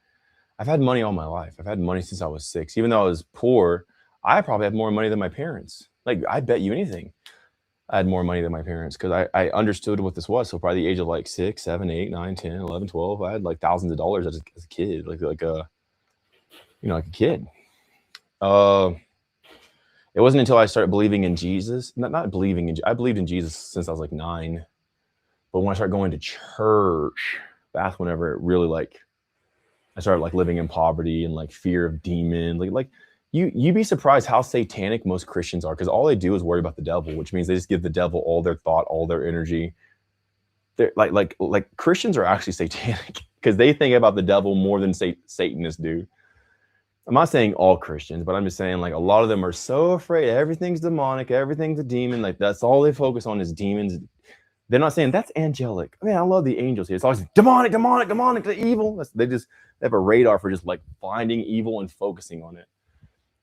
I've had money all my life. I've had money since I was 6. Even though I was poor, I probably had more money than my parents. Like I bet you anything, I had more money than my parents because I understood what this was. So probably the age of like 6, 7, 8, 9, 10, 11, 12, I had like thousands of dollars as a kid, like a kid. It wasn't until I started believing in Jesus, not believing in, I believed in Jesus since I was like 9. But when I started going to church, that's whenever it really like, I started like living in poverty and like fear of demons. Like you'd be surprised how satanic most Christians are, because all they do is worry about the devil, which means they just give the devil all their thought, all their energy. They're like Christians are actually satanic because they think about the devil more than Satanists do. I'm not saying all Christians, but I'm just saying like a lot of them are so afraid everything's demonic, everything's a demon. Like that's all they focus on is demons. They're not saying that's angelic. I mean, I love the angels here. It's always demonic, the evil. They have a radar for just like finding evil and focusing on it.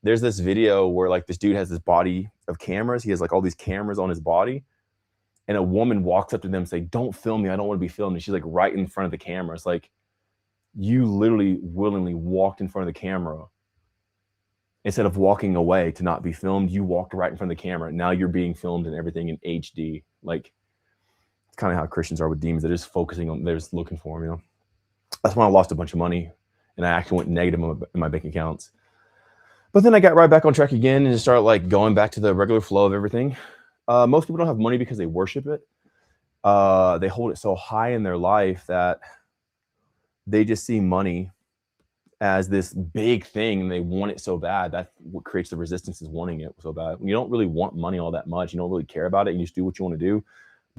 There's this video where like this dude has this body of cameras. He has like all these cameras on his body. And a woman walks up to them and say, don't film me. I don't want to be filmed. And she's like right in front of the camera. It's like, you literally willingly walked in front of the camera. Instead of walking away to not be filmed, you walked right in front of the camera. Now you're being filmed and everything in HD. Like, it's kind of how Christians are with demons. They're just focusing on, they're just looking for them, you know? That's when I lost a bunch of money and I actually went negative in my bank accounts. But then I got right back on track again and just started like going back to the regular flow of everything. Most people don't have money because they worship it. They hold it so high in their life that they just see money as this big thing and they want it so bad. That's what creates the resistance, is wanting it so bad. When you don't really want money all that much, you don't really care about it, and you just do what you want to do,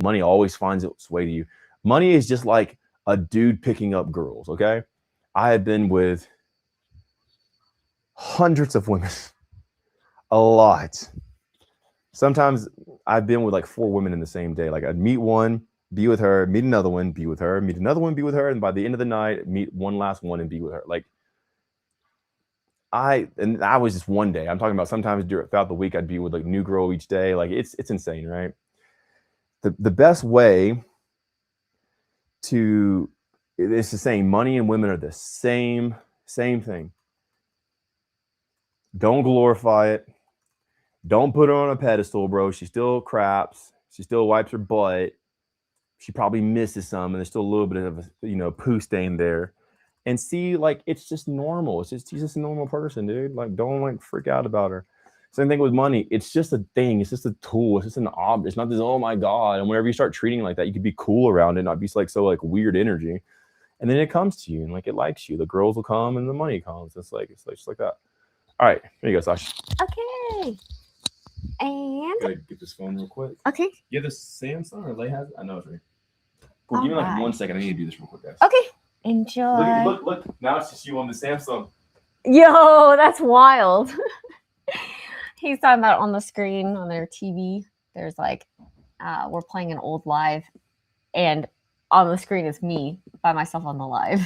money always finds its way to you. Money is just like a dude picking up girls, okay? I have been with hundreds of women, a lot. Sometimes I've been with like 4 women in the same day. Like I'd meet one, be with her, meet another one, be with her, meet another one, be with her, and by the end of the night, meet one last one and be with her. Like I was just one day. I'm talking about sometimes throughout the week, I'd be with like a new girl each day. Like it's insane, right? The best way to, it's the same. Money and women are the same thing. Don't glorify it. Don't put her on a pedestal, bro. She still craps. She still wipes her butt. She probably misses some, and there's still a little bit of a, poo stain there. And see, like, it's just normal. She's just a normal person, dude. Like, don't like freak out about her. Same thing with money. It's just a thing. It's just a tool. It's just an object. It's not this, oh my God. And whenever you start treating it like that, you could be cool around it, not be like so like weird energy. And then it comes to you and like it likes you. The girls will come and the money comes. It's just like that. All right, here you go, Sasha. Okay. And Gotta get this phone real quick. okay. You have the Samsung or Lay has it? I know it's right. Cool, give me like 1 second. I need to do this real quick, guys. Okay. Enjoy. Look. Now it's just you on the Samsung. Yo, that's wild. He's talking about on the screen on their TV. There's like, we're playing an old live, and on the screen is me by myself on the live.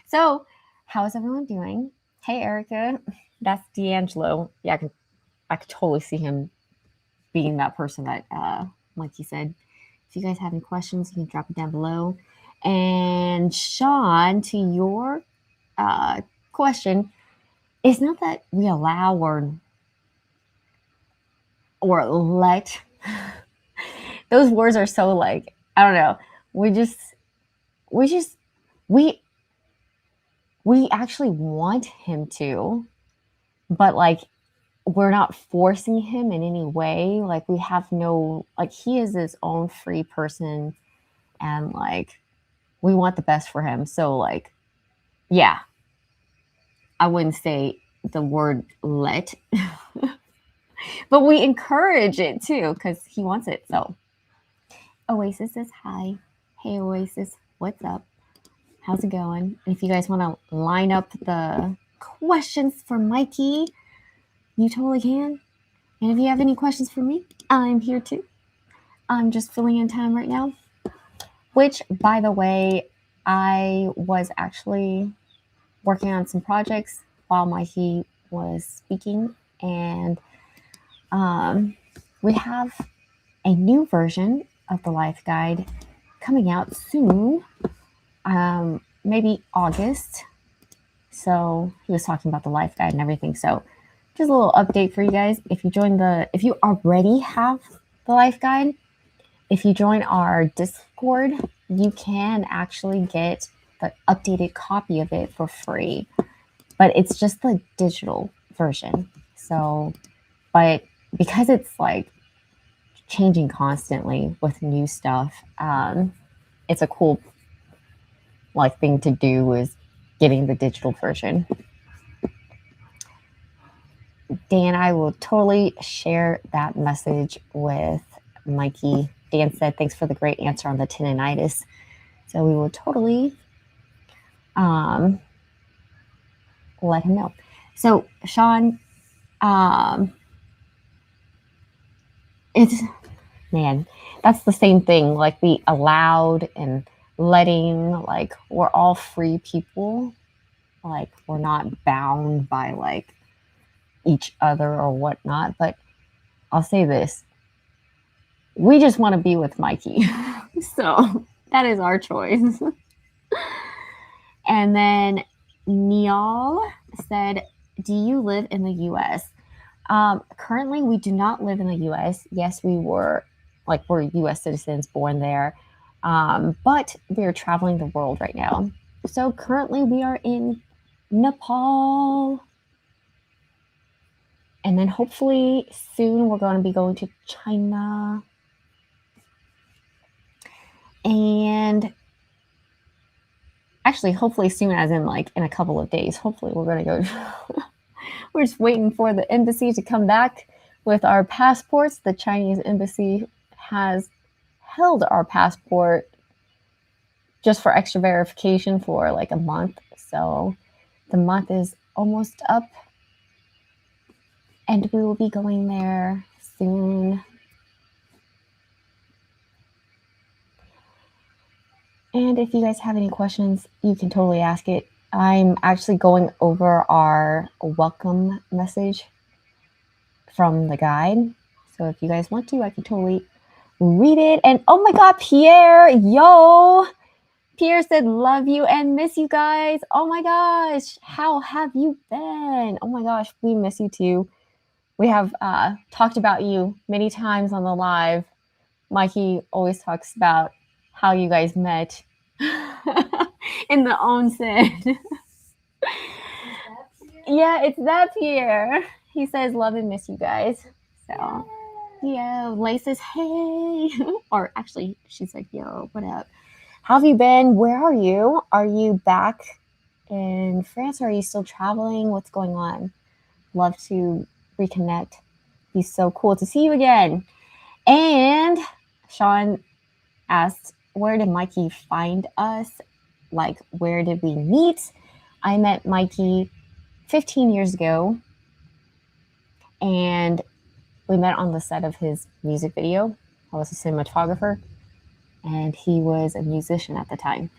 So, how is everyone doing? Hey, Erica. That's D'Angelo. Yeah, I could totally see him being that person that Mikey said. If you guys have any questions, you can drop it down below. And Sean, to your question, it's not that we allow or let. Those words are so like, I don't know. We actually want him to, but like we're not forcing him in any way. Like we have no, like he is his own free person, and like we want the best for him. So like, yeah, I wouldn't say the word let, but we encourage it too because he wants it. So Oasis says hi. Hey Oasis, what's up? How's it going? And if you guys want to line up the questions for Mikey, you totally can. And if you have any questions for me, I'm here too. I'm just filling in time right now. Which, by the way, I was actually working on some projects while Mikey was speaking. And we have a new version of the life guide coming out soon. Maybe August. So he was talking about the life guide and everything. So just a little update for you guys. If you already have the life guide, if you join our Discord, you can actually get the updated copy of it for free. But it's just the digital version. So, but because it's like changing constantly with new stuff, it's a cool like thing to do is getting the digital version. Dan, I will totally share that message with Mikey. Dan said, thanks for the great answer on the tendinitis. So we will totally let him know. So Sean, it's, man, that's the same thing. Like we allowed and letting, like we're all free people. Like we're not bound by like each other or whatnot. But I'll say this. We just want to be with Mikey. So that is our choice. And then Neal said, do you live in the U.S.? Currently, we do not live in the U.S. Yes, we're U.S. citizens born there. But we are traveling the world right now. So currently we are in Nepal. And then hopefully soon we're going to be going to China. And actually, hopefully soon, as in like in a couple of days, hopefully we're going to go. We're just waiting for the embassy to come back with our passports. The Chinese embassy has held our passport just for extra verification for like a month. So the month is almost up and we will be going there soon. And if you guys have any questions, you can totally ask it. I'm actually going over our welcome message from the guide. So if you guys want to, I can totally read it. And oh my God, Pierre, yo! Pierre said, love you and miss you guys. Oh my gosh, how have you been? Oh my gosh, we miss you too. We have talked about you many times on the live. Mikey always talks about how you guys met in the onsen. Yeah, it's that Pierre. He says, love and miss you guys. So, yeah, Lay says, hey. Or actually, she's like, yo, what up? How have you been? Where are you? Are you back in France? Or are you still traveling? What's going on? Love to reconnect. Be so cool to see you again. And Sean asked, where did Mikey find us? Like, where did we meet? I met Mikey 15 years ago. And we met on the set of his music video. I was a cinematographer. And he was a musician at the time.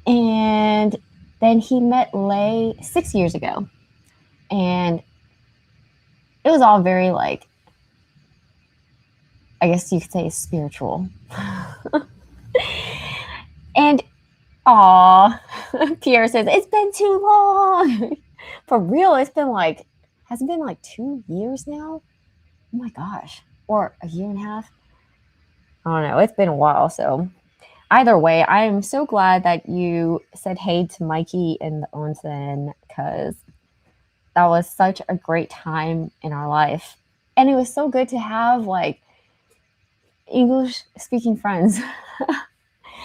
And then he met Lay 6 years ago. And it was all very, like, I guess you could say spiritual. And, aw, Pierre says, it's been too long. For real, it's been like, has it been like 2 years now? Oh my gosh. Or a year and a half? I don't know. It's been a while. So either way, I am so glad that you said hey to Mikey in the onsen, because that was such a great time in our life. And it was so good to have like English speaking friends.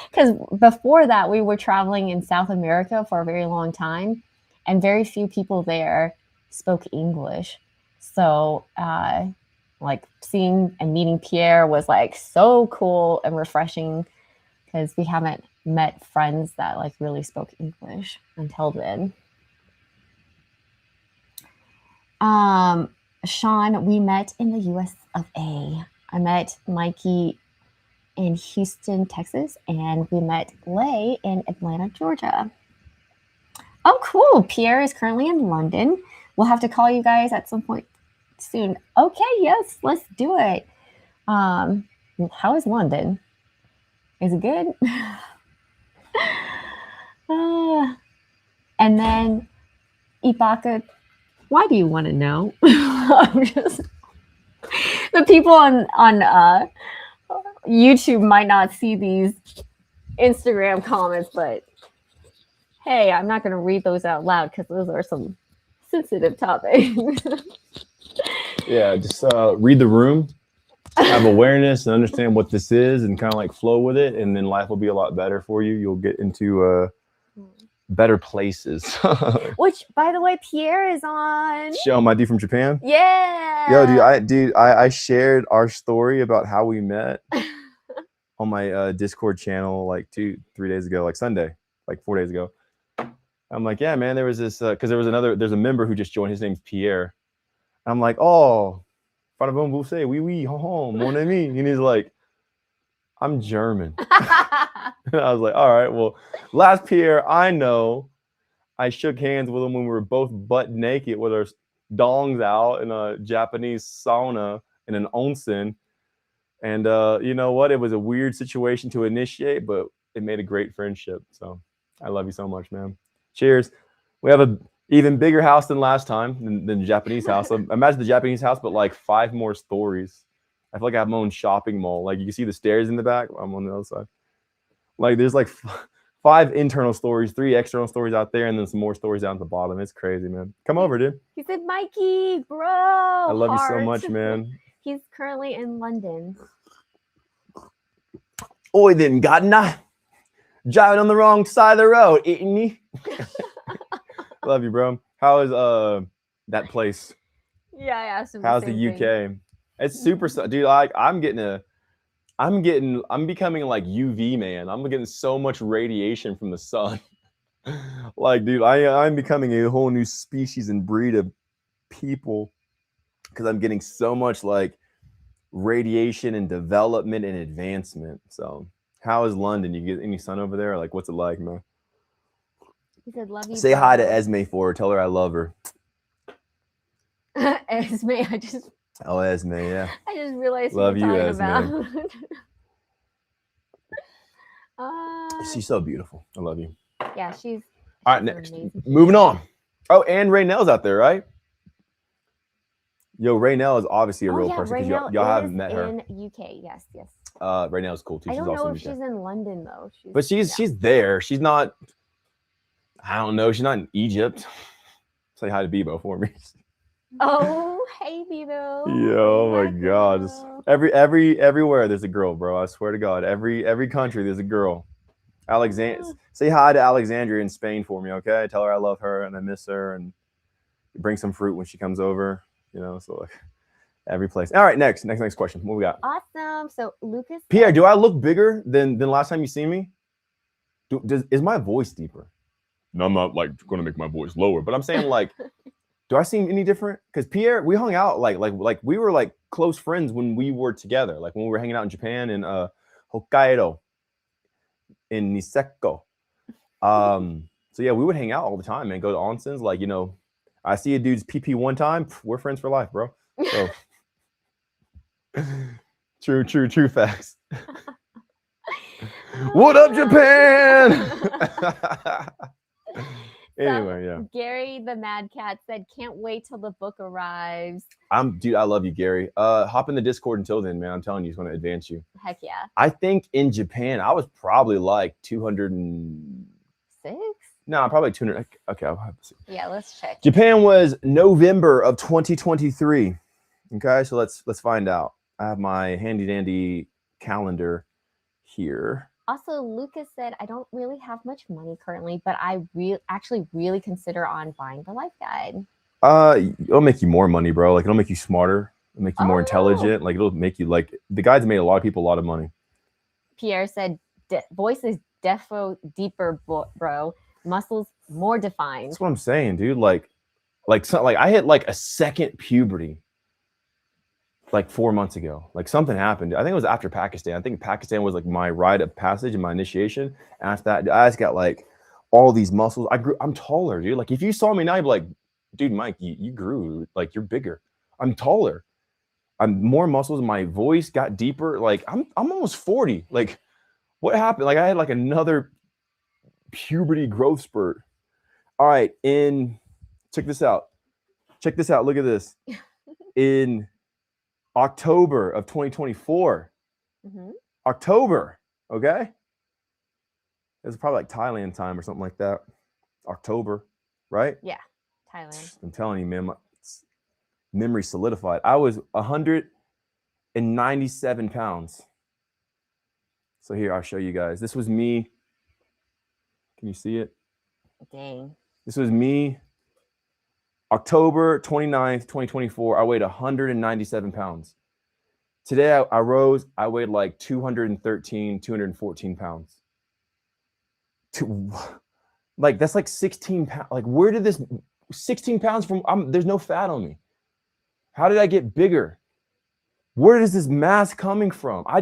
Because before that, we were traveling in South America for a very long time, and very few people there spoke English. So like seeing and meeting Pierre was like so cool and refreshing, because we haven't met friends that like really spoke English until then. Sean, we met in the US of A. I met Mikey in Houston, Texas, and we met Lay in Atlanta, Georgia. Oh, cool. Pierre is currently in London. We'll have to call you guys at some point soon. Okay, yes, let's do it. How is London? Is it good? And then Ibaka, why do you want to know? I'm just, the people on YouTube might not see these Instagram comments, but hey, I'm not going to read those out loud because those are some sensitive topics. Yeah, just read the room, have awareness and understand what this is, and kind of like flow with it, and then life will be a lot better for you. You'll get into better places. Which, by the way, Pierre is on. Show my dude from Japan. Yeah. Yo, dude, I shared our story about how we met on my Discord channel like 2-3 days ago, like Sunday, like 4 days ago. I'm like, yeah, man, there was this because there's a member who just joined. His name's Pierre. I'm like, oh, parlez-vous français? Oui, oui, mon ami. And he's like, I'm German. And I was like, all right, well, last Pierre I know, I shook hands with him when we were both butt naked with our dongs out in a Japanese sauna in an onsen. And you know what? It was a weird situation to initiate, but it made a great friendship. So I love you so much, man. Cheers. We have a even bigger house than last time, than the Japanese house. So imagine the Japanese house, but like 5 more stories. I feel like I have my own shopping mall. Like you can see the stairs in the back. I'm on the other side. Like there's like 5 internal stories, 3 external stories out there, and then some more stories down at the bottom. It's crazy, man. Come over, dude. He said, Mikey, bro. I love you so heart." much, man. He's currently in London. Oi, then, Godna. Driving on the wrong side of the road, eating me. Love you, bro. How is that place? Yeah, I asked him. How's the UK? It's super, dude. Like I'm becoming like UV man. I'm getting so much radiation from the sun. Like, dude, I'm becoming a whole new species and breed of people because I'm getting so much like radiation and development and advancement. So, how is London? You get any sun over there? Like, what's it like, man? He said, "Love you." Say bro. hi to Esme for her. Tell her I love her. Esme, Oh, Esme, yeah. I just realized Love what you, we're Esme. talking about. She's so beautiful. I love you. Yeah, she's All right, an next. amazing Moving human. on. Oh, and Raynell's out there, right? Yo, Raynell is obviously a real person because Raynell y'all is haven't met her. in UK. Yes. Raynell's cool too. I She's don't also know in if UK. she's in London though. But she's there. She's not. I don't know. She's not in Egypt. Say hi to Bebo for me. Oh, hey, Bebo. Yo, oh my Hey, God. Just everywhere there's a girl, bro. I swear to God. Every country there's a girl. Say hi to Alexandria in Spain for me, okay? Tell her I love her and I miss her, and bring some fruit when she comes over. You know, so like every place. All right, next question. What we got? Awesome. So Lucas. Pierre, said- do I look bigger than last time you see me? Is my voice deeper? No, I'm not like going to make my voice lower, but I'm saying like, do I seem any different? Because Pierre, we hung out like we were like close friends when we were together, like when we were hanging out in Japan in Hokkaido, in Niseko. So yeah, we would hang out all the time and go to onsens. Like, you know, I see a dude's PP one time, we're friends for life, bro. So true facts. What up, Japan? Anyway, yeah. Gary the Mad Cat said, "Can't wait till the book arrives." Dude, I love you, Gary. Hop in the Discord until then, man. I'm telling you, it's going to advance you. Heck yeah. I think in Japan, I was probably like 206. No, probably 200. Okay, I'll have to see. Yeah, let's check. Japan was November of 2023. Okay, so let's find out. I have my handy dandy calendar here. Also, Lucas said, "I don't really have much money currently, but I actually really consider on buying the life guide." It'll make you more money, bro. Like, it'll make you smarter. It'll make you more intelligent. Like, it'll make you like the guide's made a lot of people a lot of money. Pierre said, "Voice is defo deeper, bro. Muscles more defined." That's what I'm saying, dude. Like I hit like a second puberty like 4 months ago. Like something happened. I think it was after Pakistan. I think Pakistan was like my rite of passage and my initiation. And after that, I just got like all these muscles. I'm taller, dude. Like if you saw me now, you'd be like, dude, Mike, you grew. Like you're bigger. I'm taller. I'm more muscles. My voice got deeper. Like I'm almost 40. Like what happened? Like I had like another puberty growth spurt. All right, check this out. Look at this. In October of 2024. October, okay? It's probably like Thailand time or something like that. October, right? Yeah, Thailand. I'm telling you, man, my memory solidified. I was 197 pounds. So here, I'll show you guys. This was me. Can you see it? Dang. This was me, October 29th, 2024. I weighed 197 pounds. Today, I rose. I weighed like 213, 214 pounds. Like, that's like 16 pounds. Like, where did this 16 pounds from? There's no fat on me. How did I get bigger? Where is this mass coming from? I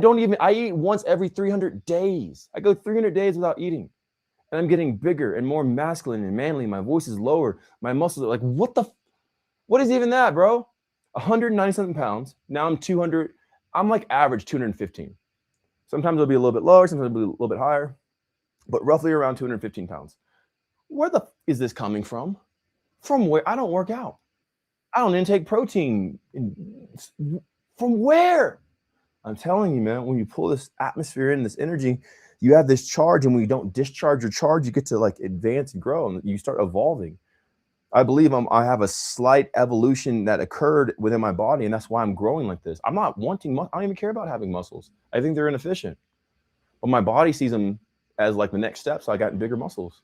eat once every 300 days. I go 300 days without eating. And I'm getting bigger and more masculine and manly. My voice is lower. My muscles are like, what is even that, bro? 197 pounds. Now I'm 200. I'm like average 215. Sometimes it'll be a little bit lower. Sometimes it'll be a little bit higher. But roughly around 215 pounds. Where is this coming from? From where? I don't work out. I don't intake protein. From where? I'm telling you, man, when you pull this atmosphere in, this energy, you have this charge, and when you don't discharge your charge, you get to like advance and grow, and you start evolving. I believe I have a slight evolution that occurred within my body, and that's why I'm growing like this. I'm not wanting, I don't even care about having muscles. I think they're inefficient. But my body sees them as like the next step, so I got bigger muscles.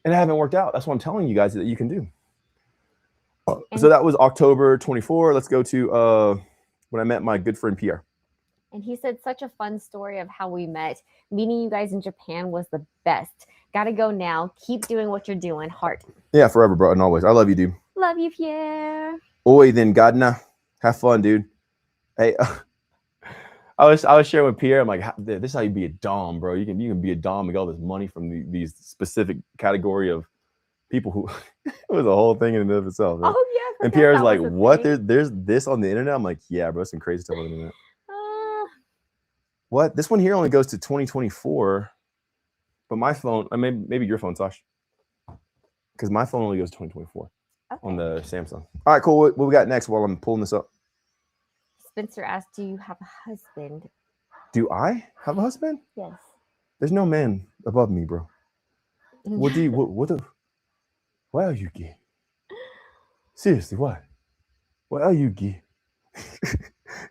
And it haven't worked out. That's what I'm telling you guys that you can do. So that was October 24. Let's go to when I met my good friend Pierre. And he said such a fun story of how we met. Meeting you guys in Japan was the best. Gotta go now. Keep doing what you're doing. Heart. Yeah, forever, bro, and always. I love you, dude. Love you, Pierre. Oi, then, Gadna. Have fun, dude. Hey, I was sharing with Pierre. I'm like, this is how you be a dom, bro. You can be a dom and get all this money from these specific category of people who it was a whole thing in and of itself. Right? Oh yeah. And Pierre's like, what? There's this on the internet. I'm like, yeah, bro, some crazy stuff on the internet. What? This one here only goes to 2024, but my phone, maybe your phone, Sash, because my phone only goes to 2024 on the Samsung. All right, cool. What we got next while I'm pulling this up? Spencer asked, do you have a husband? Do I have a husband? Yes. There's no man above me, bro. What do you, what are you gay? Seriously, what? What are you gay?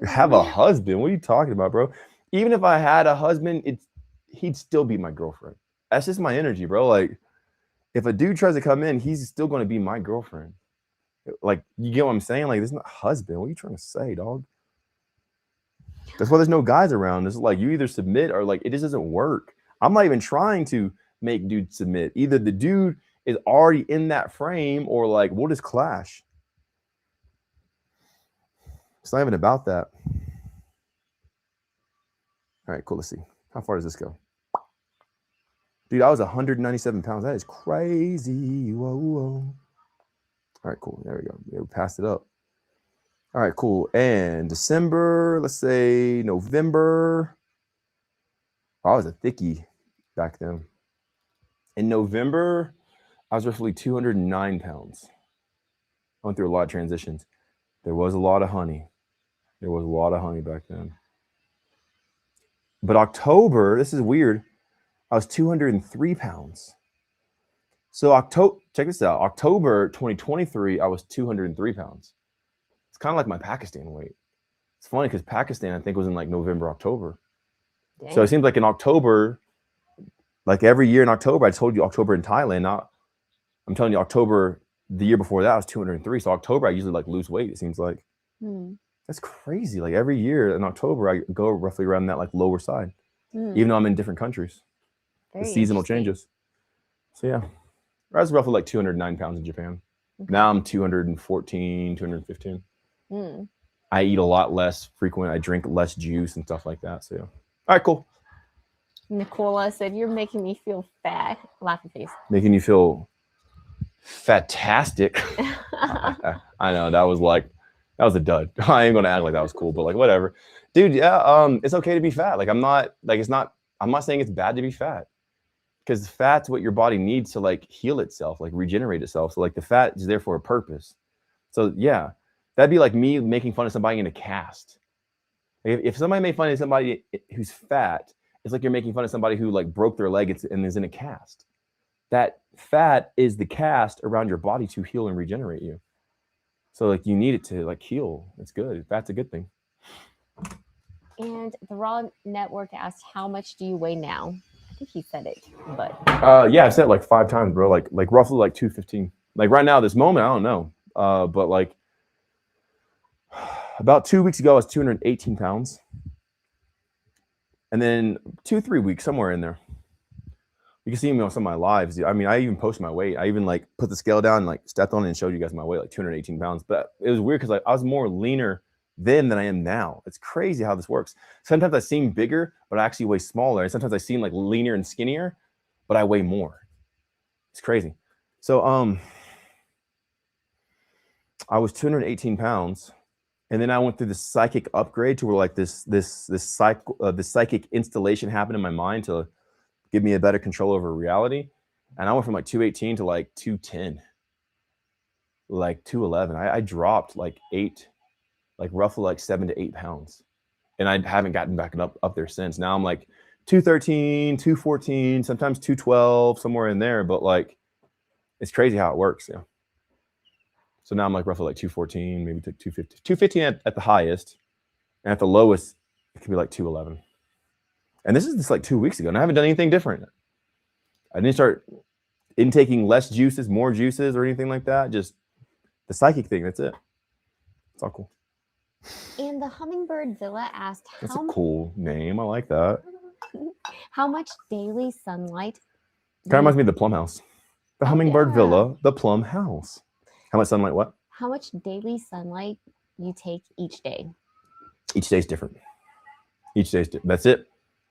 Have a husband? What are you talking about, bro? Even if I had a husband, he'd still be my girlfriend. That's just my energy, bro. Like, if a dude tries to come in, he's still going to be my girlfriend. Like, you get what I'm saying? Like, there's not husband. What are you trying to say, dog? That's why there's no guys around. It's like you either submit or like it just doesn't work. I'm not even trying to make dudes submit. Either the dude is already in that frame or like we'll just clash. It's not even about that. All right, cool. Let's see. How far does this go? Dude, I was 197 pounds. That is crazy. Whoa, whoa. All right, cool. There we go. Yeah, we passed it up. All right, cool. And December, let's say November. I was a thickie back then. In November, I was roughly 209 pounds. I went through a lot of transitions. There was a lot of honey. There was a lot of honey back then. But October, this is weird. I was 203 pounds. So check this out. October 2023, I was 203 pounds. It's kind of like my Pakistan weight. It's funny because Pakistan, I think, was in like November, October. Dang. So it seems like in October, like every year in October, I told you October in Thailand. Now I'm telling you October, the year before that, I was 203. So October, I usually like lose weight, it seems like. That's crazy. Like every year in October, I go roughly around that like lower side, even though I'm in different countries. The seasonal changes. So yeah, I was roughly like 209 pounds in Japan. Okay. Now I'm 214, 215. I eat a lot less frequent. I drink less juice and stuff like that. So yeah. All right, cool. Nicola said, you're making me feel fat. Laughing face. Making you feel fantastic. I know that was a dud. I ain't gonna act like that was cool, but like whatever. Dude, yeah, it's okay to be fat. Like I'm not saying it's bad to be fat. Because fat's what your body needs to like heal itself, like regenerate itself. So like the fat is there for a purpose. So yeah, that'd be like me making fun of somebody in a cast. If somebody made fun of somebody who's fat, it's like you're making fun of somebody who like broke their leg and is in a cast. That fat is the cast around your body to heal and regenerate you. So like you need it to like heal. It's good. Fat's a good thing. And the Raw Network asked, how much do you weigh now? I think he said it, but yeah, I've said it like 5 times, bro. Like roughly like 215. Like right now, this moment, I don't know. But like about 2 weeks ago, I was 218 pounds. And then 2-3 weeks, somewhere in there. You can see me on some of my lives. I mean, I even post my weight. I even like put the scale down and like stepped on it and showed you guys my weight, like 218 pounds. But it was weird because like I was more leaner then than I am now. It's crazy how this works. Sometimes I seem bigger, but I actually weigh smaller. And sometimes I seem like leaner and skinnier, but I weigh more. It's crazy. So I was 218 pounds, and then I went through the psychic upgrade to where like this psychic installation happened in my mind to give me a better control over reality. And I went from like 218 to like 210, like 211. I dropped like roughly like 7 to 8 pounds. And I haven't gotten back up there since. Now I'm like 213, 214, sometimes 212, somewhere in there. But like, it's crazy how it works. Yeah. So now I'm like roughly like 214, maybe 250, 215 at the highest, and at the lowest, it could be like 211. And this is just like 2 weeks ago, and I haven't done anything different. I didn't start intaking less juices, more juices, or anything like that. Just the psychic thing. That's it. It's all cool. And the Hummingbird Villa asked, That's a cool name. I like that. how much daily sunlight? Kind of reminds me of the Plum House. The Hummingbird yeah. Villa, the Plum House. How much sunlight? What? How much daily sunlight you take each day? Each day's different. Each day's different. That's it.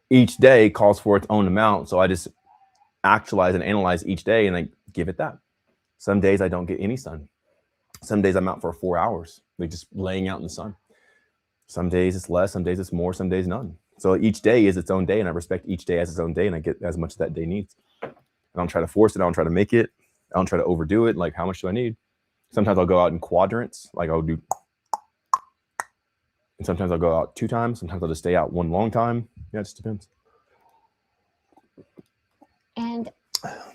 Each day calls for its own amount. So I just actualize and analyze each day and I give it that. Some days I don't get any sun. Some days I'm out for 4 hours, like just laying out in the sun. Some days it's less, some days it's more, some days none. So each day is its own day, and I respect each day as its own day, and I get as much as that day needs. I don't try to force it. I don't try to make it. I don't try to overdo it. Like, how much do I need? Sometimes I'll go out in quadrants. Like I'll do, and sometimes I'll go out 2 times. Sometimes I'll just stay out 1 long time. Yeah, it just depends. And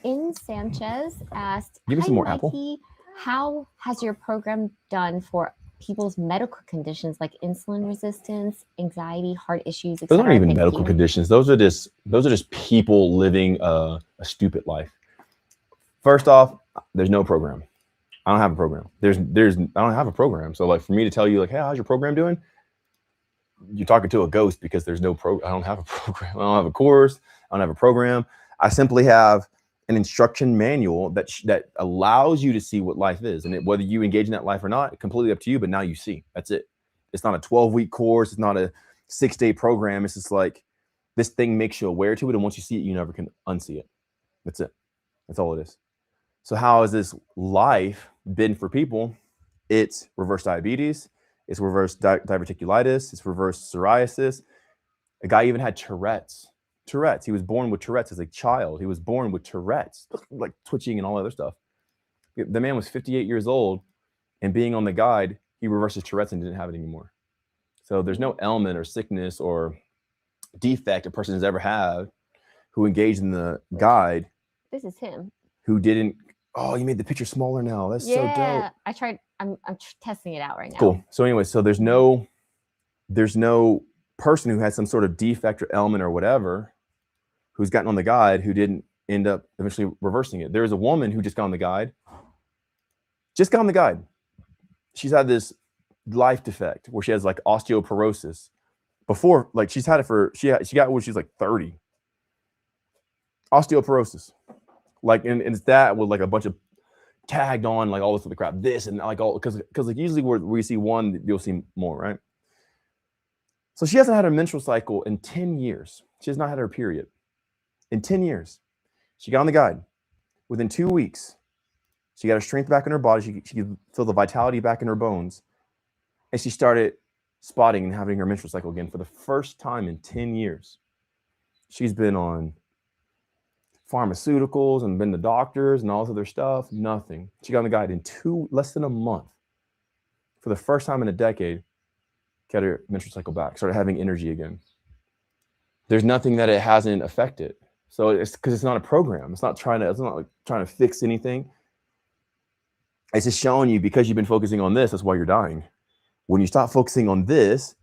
In Sanchez asked, Give me "Hi, some more Mikey. apple. How has your program done for people's medical conditions like insulin resistance, anxiety, heart issues, Those etc.? aren't even Thank medical you." conditions. Those are just people living a stupid life. First off, there's no program. I don't have a program. I don't have a program. So like for me to tell you like, hey, how's your program doing? You're talking to a ghost because there's no I don't have a program. I don't have a course. I don't have a program. I simply have an instruction manual that allows you to see what life is, and whether you engage in that life or not, completely up to you. But now you see. That's it. It's not a 12-week course. It's not a 6-day program. It's just like this thing makes you aware to it, and once you see it, you never can unsee it. That's it. That's all it is. So how has this life been for people? It's reverse diabetes. It's reverse diverticulitis. It's reverse psoriasis. A guy even had Tourette's. He was born with Tourette's as a child. He was born with Tourette's, like twitching and all other stuff. The man was 58 years old, and being on the guide, he reversed his Tourette's and didn't have it anymore. So there's no ailment or sickness or defect a person has ever had who engaged in the guide. This is him. Who didn't. Oh, you made the picture smaller now. That's so dope. I tried. I'm testing it out right now. Cool. So anyway, so there's no person who has some sort of defect or ailment or whatever who's gotten on the guide who didn't end up eventually reversing it. There's a woman who just got on the guide. She's had this life defect where she has like osteoporosis. Before, like she's had it for she got when she's like 30. Osteoporosis. Like and it's that with like a bunch of tagged on like all this other crap, this and like all because like usually where we see one, you'll see more, right? So she hasn't had a menstrual cycle in 10 years. She has not had her period in 10 years. She got on the guide. Within 2 weeks, she got her strength back in her body. She could feel the vitality back in her bones, and she started spotting and having her menstrual cycle again for the first time in 10 years. She's been on pharmaceuticals and been to doctors and all this other stuff. Nothing. She got on the guide in less than a month. For the first time in a decade, got her menstrual cycle back, started having energy again. There's nothing that it hasn't affected. So it's because it's not a program. It's not like trying to fix anything. It's just showing you because you've been focusing on this, that's why you're dying. When you stop focusing on this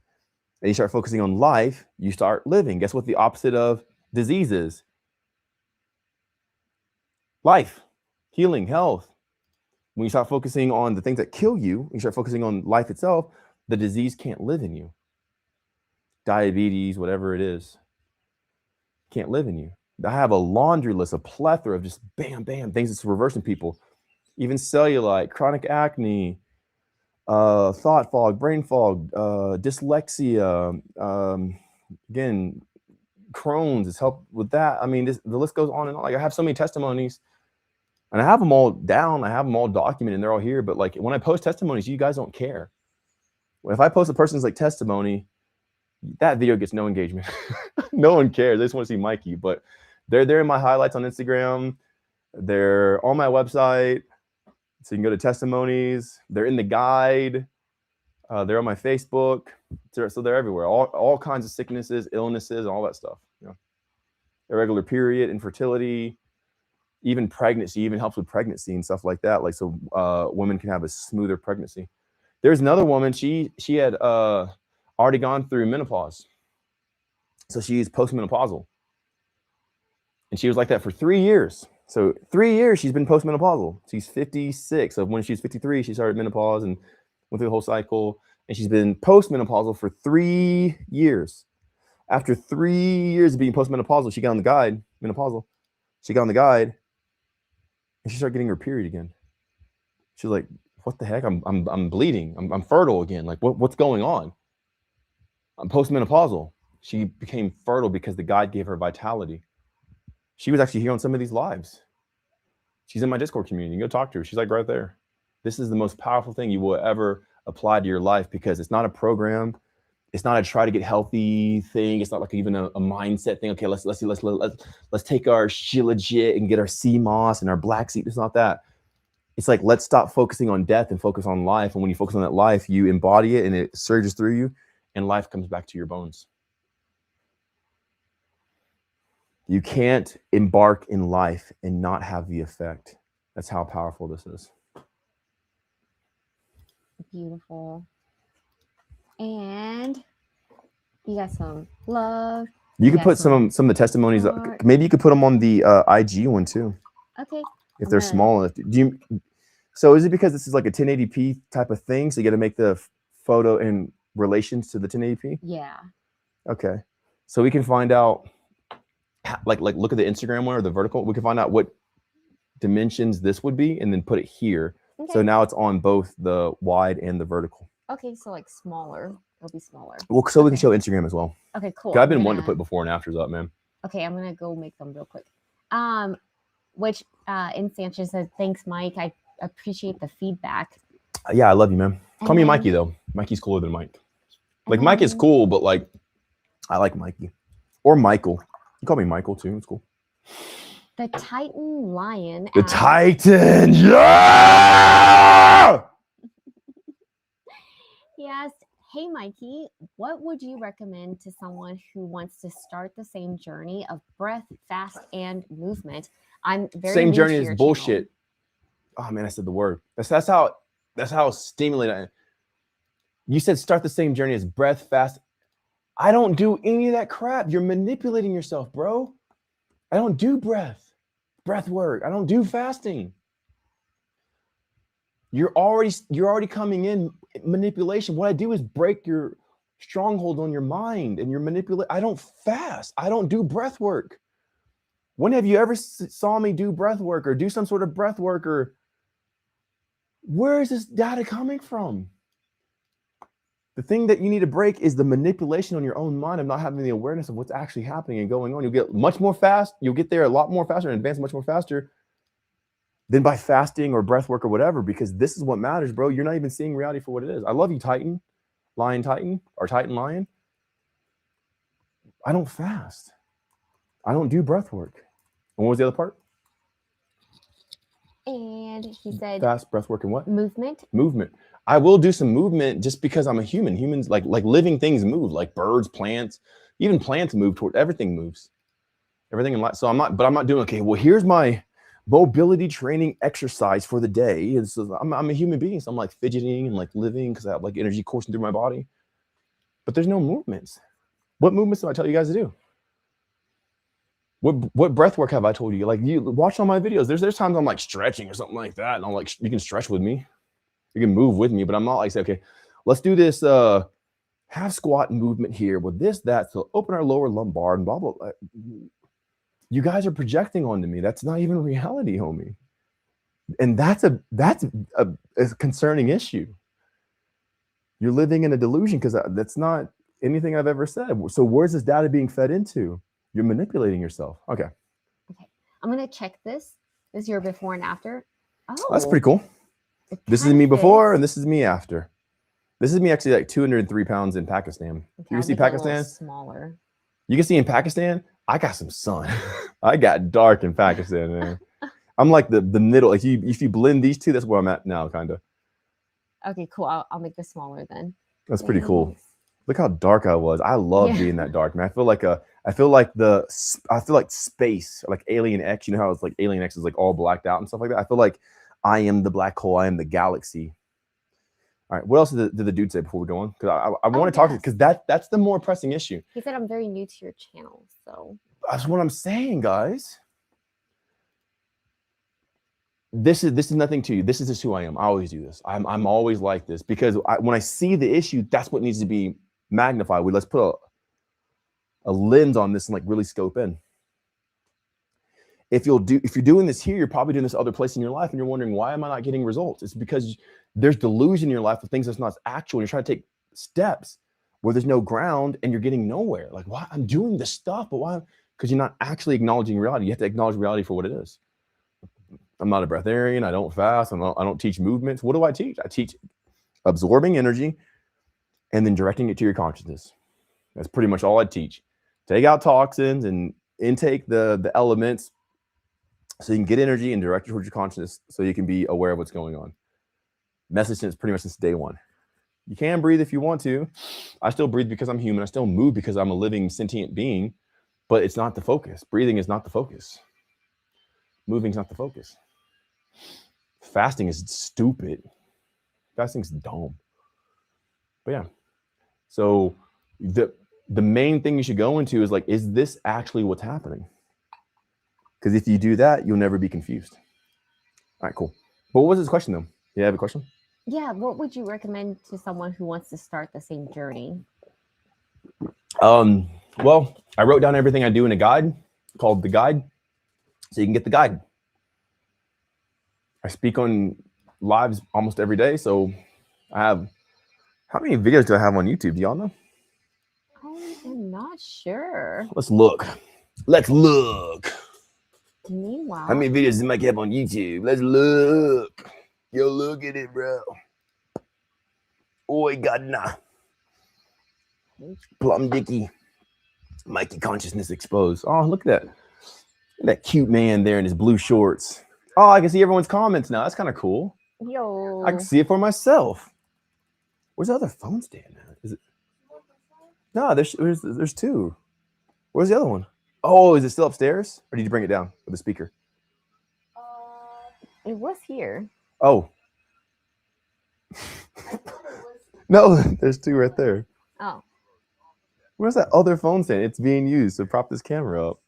and you start focusing on life, you start living. Guess what the opposite of disease is? Life, healing, health. When you start focusing on the things that kill you, you start focusing on life itself, the disease can't live in you. Diabetes, whatever it is, can't live in you. I have a laundry list, a plethora of just bam, bam, things that's reversing people. Even cellulite, chronic acne, thought fog, brain fog, dyslexia, again, Crohn's has helped with that. I mean, the list goes on and on. Like I have so many testimonies and I have them all down. I have them all documented and they're all here. But like when I post testimonies, you guys don't care. If I post a person's like testimony, that video gets no engagement. No one cares. They just want to see Mikey, but they're in my highlights on Instagram. They're on my website. So you can go to testimonies. They're in the guide. They're on my Facebook. So they're everywhere. All kinds of sicknesses, illnesses, all that stuff. Yeah. irregular period, infertility, even pregnancy, even helps with pregnancy and stuff like that. Like, so women can have a smoother pregnancy. There's another woman, she had already gone through menopause. So she's postmenopausal. And she was like that for 3 years. So 3 years she's been postmenopausal. She's 56. So when she's 53, she started menopause and went through the whole cycle. And she's been postmenopausal for 3 years. After 3 years of being postmenopausal, she got on the guide, menopausal. She got on the guide and she started getting her period again. She's like, what the heck? I'm bleeding. I'm fertile again. Like, what's going on? I'm postmenopausal. She became fertile because the guide gave her vitality. She was actually here on some of these lives. She's in my Discord community. You can go talk to her. She's like right there. This is the most powerful thing you will ever apply to your life, because it's not a program. It's not a try to get healthy thing. It's not like even a mindset thing. Okay, let's take our Shilajit and get our sea moss and our black seed. It's not that. It's like, let's stop focusing on death and focus on life. And when you focus on that life, you embody it and it surges through you and life comes back to your bones. You can't embark in life and not have the effect. That's how powerful this is. Beautiful. And you got some love. You could put some of the testimonies up. Maybe you could put them on the IG one too. Okay. If they're small enough. So is it because this is like a 1080p type of thing? So you got to make the photo in relations to the 1080p? Yeah. Okay. So we can find out, like look at the Instagram one or the vertical. We can find out what dimensions this would be and then put it here. Okay. So now it's on both the wide and the vertical. Okay, so like smaller. It'll be smaller. Well, so we can show Instagram as well. Okay, cool. I've been wanting to put before and afters up, man. Okay, I'm gonna go make them real quick. Which in Sanchez said, thanks, Mike. I appreciate the feedback. Yeah, I love you, man. Call me Mikey though. Mikey's cooler than Mike. Like Mike is cool, but like I like Mikey or Michael. You call me Michael too. It's cool. The Titan Lion. The Titan, yeah! He asked, hey, Mikey, what would you recommend to someone who wants to start the same journey of breath, fast, and movement? I'm very same journey is bullshit. Channel. Oh man, I said the word. That's how stimulating I am. You said start the same journey as breath, fast. I don't do any of that crap. You're manipulating yourself, bro. I don't do breath work. I don't do fasting. You're already coming in manipulation. What I do is break your stronghold on your mind and your manipulate. I don't fast. I don't do breath work. When have you ever saw me do breath work or do some sort of breath work? Or where is this data coming from? The thing that you need to break is the manipulation on your own mind of not having the awareness of what's actually happening and going on. You'll get much more fast. You'll get there a lot more faster and advance much more faster than by fasting or breath work or whatever, because this is what matters, bro. You're not even seeing reality for what it is. I love you, Titan, Lion, or Titan Lion. I don't fast. I don't do breath work. And what was the other part? And he said fast, breath work, and what? Movement. I will do some movement just because I'm a human. Humans, like living things move, like birds, plants, even plants move toward, everything moves. Everything in life. So I'm not doing, okay, well, here's my mobility training exercise for the day. And so I'm a human being. So I'm like fidgeting and like living because I have like energy coursing through my body. But there's no movements. What movements do I tell you guys to do? What breath work have I told you? Like, you watch all my videos. There's times I'm like stretching or something like that. And I'm like, you can stretch with me. You can move with me, but I'm not like, say, okay, let's do this half squat movement here with this, that. So open our lower lumbar and blah, blah, blah. You guys are projecting onto me. That's not even reality, homie. And that's a concerning issue. You're living in a delusion because that's not anything I've ever said. So where's this data being fed into? You're manipulating yourself. Okay. I'm going to check this. This is your before and after. Oh, that's pretty cool. This is me before and this is me after. This is me actually like 203 pounds in Pakistan. Okay, you can see Pakistan? Smaller. You can see in Pakistan, I got some sun. I got dark in Pakistan, man. I'm like the middle. Like if you blend these two, that's where I'm at now, kind of. Okay, cool. I'll make this smaller then. That's pretty cool. Look how dark I was. I love being that dark, man. I feel like I feel like space, like Alien X. You know how it's like Alien X is like all blacked out and stuff like that. I feel like I am the black hole. I am the galaxy. All right. What else did the dude say before we go on? Because I want to talk because that's the more pressing issue. He said I'm very new to your channel, so that's what I'm saying, guys. This is nothing to you. This is just who I am. I always do this. I'm always like this because when I see the issue, that's what needs to be magnified. Let's put a lens on this and like really scope in. If you're doing this here, you're probably doing this other place in your life and you're wondering, why am I not getting results? It's because there's delusion in your life of things that's not actual. And you're trying to take steps where there's no ground and you're getting nowhere. Like, why? I'm doing this stuff, but why? Because you're not actually acknowledging reality. You have to acknowledge reality for what it is. I'm not a breatharian. I don't fast. I don't teach movements. What do I teach? I teach absorbing energy and then directing it to your consciousness. That's pretty much all I teach. Take out toxins and intake the elements so you can get energy and direct it towards your consciousness so you can be aware of what's going on. Message since pretty much since day one. You can breathe if you want to. I still breathe because I'm human. I still move because I'm a living sentient being, but it's not the focus. Breathing is not the focus. Moving is not the focus. Fasting is stupid. Fasting is dumb. But yeah. So the main thing you should go into is like, is this actually what's happening? Because if you do that, you'll never be confused. All right, cool. But what was his question though? You have a question? Yeah, what would you recommend to someone who wants to start the same journey? Well, I wrote down everything I do in a guide called The Guide, so you can get the guide. I speak on lives almost every day, so I have, how many videos do I have on YouTube? Do y'all know? I am not sure. Let's look. Let's look. Meanwhile, How many videos does Mikey have on YouTube? Let's look. Yo, look at it, bro. Oi, God, nah. Plum Dicky. Mikey Consciousness Exposed. Oh, look at that. Look at that cute man there in his blue shorts. Oh, I can see everyone's comments now. That's kind of cool. yo, I can see it for myself. Where's the other phone stand at? Is it? No, there's two. Where's the other one? Oh, is it still upstairs? Or did you bring it down with the speaker? it was here. Oh. No, there's two right there. Oh, Where's that other phone stand? It's being used to prop this camera up.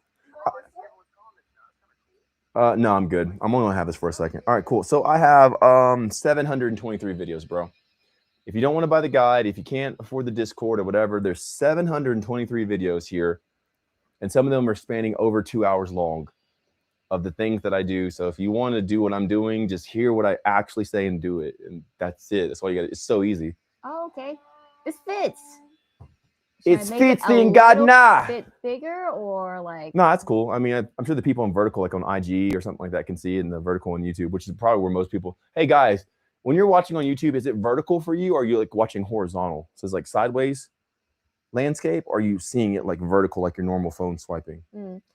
No, I'm good. I'm only gonna have this for a second. All right, cool. So I have 723 videos, bro. If you don't want to buy the guide, if you can't afford the Discord or whatever, there's 723 videos here. And some of them are spanning over 2 hours long of the things that I do. So if you want to do what I'm doing, just hear what I actually say and do it. And that's it. That's all you got. It's so easy. oh, okay. This fits. It's Should I make it fitting, a God, little nah. bit bigger or like? No, that's cool. I mean, I'm sure the people on vertical, like on IG or something like that, can see it in the vertical on YouTube, which is probably where most people. Hey guys, when you're watching on YouTube, is it vertical for you, or are you like watching horizontal? So it's like sideways landscape, or are you seeing it like vertical, like your normal phone swiping?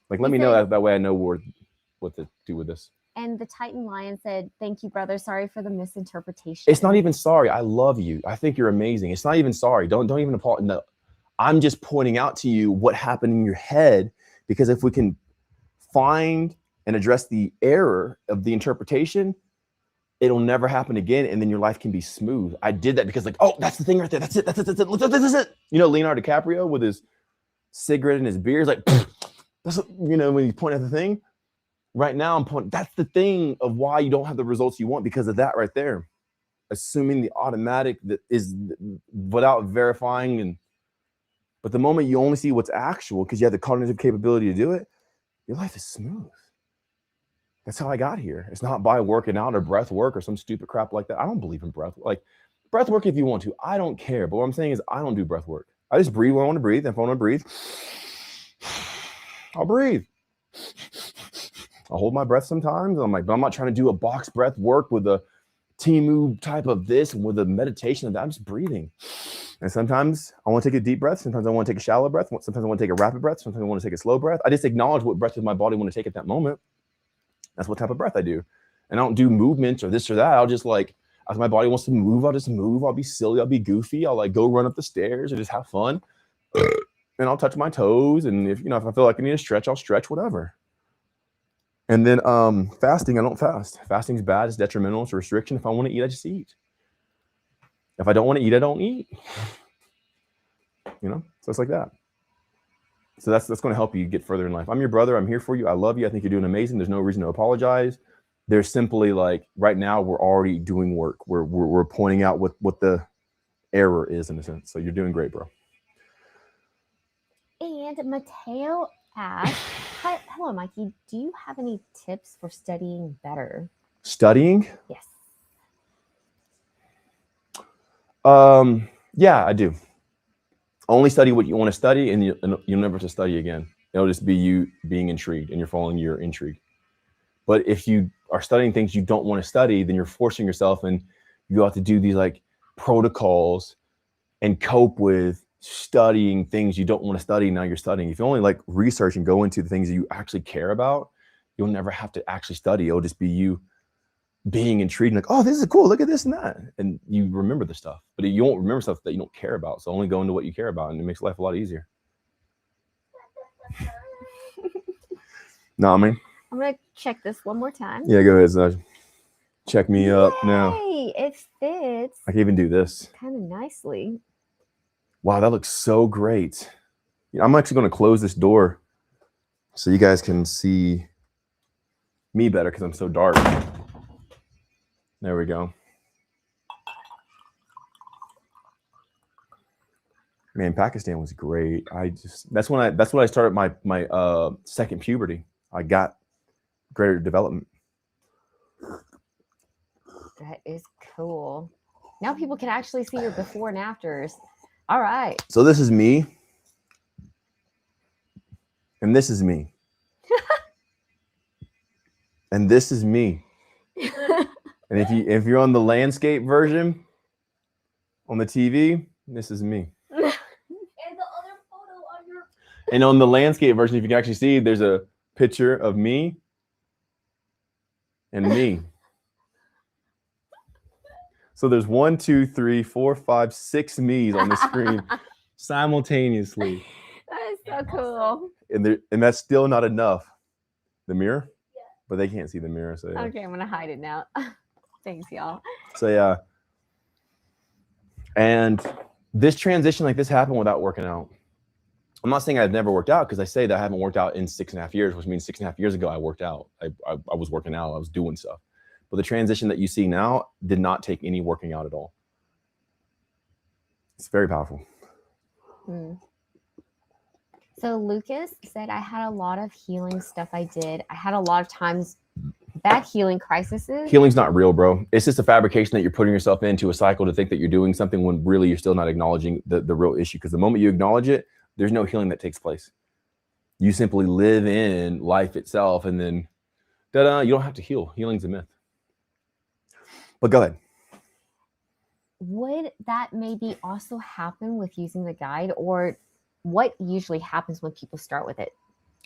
Like, let me know that way I know what to do with this. And the Titan Lion said, "Thank you, brother. Sorry for the misinterpretation." It's not even sorry. I love you. I think you're amazing. It's not even sorry. Don't even apologize. No. I'm just pointing out to you what happened in your head, because if we can find and address the error of the interpretation, it'll never happen again, and then your life can be smooth. I did that because, like, oh, that's the thing right there. That's it. That's it. That's it. That's it. You know, Leonardo DiCaprio with his cigarette and his beer is like, that's, you know, when you point at the thing. Right now, I'm pointing. That's the thing of why you don't have the results you want, because of that right there. Assuming the automatic that is without verifying. But the moment you only see what's actual, because you have the cognitive capability to do it, your life is smooth. That's how I got here. It's not by working out or breath work or some stupid crap like that. I don't believe in breath work. Like, breath work if you want to. I don't care. But what I'm saying is I don't do breath work. I just breathe when I want to breathe. If I want to breathe, I'll breathe. I'll hold my breath sometimes. I'm like, but I'm not trying to do a box breath work with a Timu type of this and with a meditation of that. I'm just breathing. And sometimes I want to take a deep breath. Sometimes I want to take a shallow breath. Sometimes I want to take a rapid breath. Sometimes I want to take a slow breath. I just acknowledge what breath of my body I want to take at that moment. That's what type of breath I do. And I don't do movements or this or that. I'll just, like, as my body wants to move, I'll just move. I'll be silly. I'll be goofy. I'll like go run up the stairs and just have fun. and I'll touch my toes. And if if I feel like I need to stretch, I'll stretch, whatever. And then fasting, I don't fast. Fasting's bad. It's detrimental. It's a restriction. If I want to eat, I just eat. If I don't want to eat, I don't eat. So it's like that. So that's going to help you get further in life. I'm your brother. I'm here for you. I love you. I think you're doing amazing. There's no reason to apologize. There's simply like right now we're already doing work. We're pointing out what the error is in a sense. So you're doing great, bro. And Mateo asked, hello, Mikey. Do you have any tips for studying better? Studying? Yes. Yeah, I do. Only study what you want to study, and you'll never have to study again. It'll just be you being intrigued, and you're following your intrigue. But if you are studying things you don't want to study, then you're forcing yourself, and you have to do these like protocols and cope with studying things you don't want to study. Now you're studying. If you only like research and go into the things that you actually care about, you'll never have to actually study. It'll just be you being intrigued, like, oh, this is cool. Look at this and that. And you remember the stuff, but you won't remember stuff that you don't care about. So only go into what you care about, and it makes life a lot easier. No, I mean, I'm going to check this one more time. Yeah, go ahead, Saj. Check me up now. Hey, it fits I can even do this. kind of nicely. Wow, that looks so great. I'm actually going to close this door so you guys can see me better because I'm so dark. There we go. Man, Pakistan was great. That's when I started my second puberty. I got greater development. That is cool. Now people can actually see your before and afters. All right. So this is me. And this is me. And this is me. And if you're on the landscape version on the TV, this is me. And the other photo on your. And on the landscape version, if you can actually see, there's a picture of me and me. So there's 1, 2, 3, 4, 5, 6 me's on the screen simultaneously. That is so cool. And that's still not enough. The mirror? Yeah. But they can't see the mirror. So yeah. Okay, I'm going to hide it now. Thanks, y'all. So yeah. And this transition like this happened without working out. I'm not saying I've never worked out, because I say that I haven't worked out in 6.5 years, which means 6.5 years ago I worked out. I was working out. I was doing stuff. But the transition that you see now did not take any working out at all. It's very powerful. So Lucas said, I had a lot of healing stuff I did. I had a lot of times bad healing crises. Healing's not real, bro. It's just a fabrication that you're putting yourself into a cycle to think that you're doing something when really you're still not acknowledging the real issue. Because the moment you acknowledge it, there's no healing that takes place. You simply live in life itself, and then you don't have to heal. Healing's a myth. But go ahead. Would that maybe also happen with using the guide, or what usually happens when people start with it?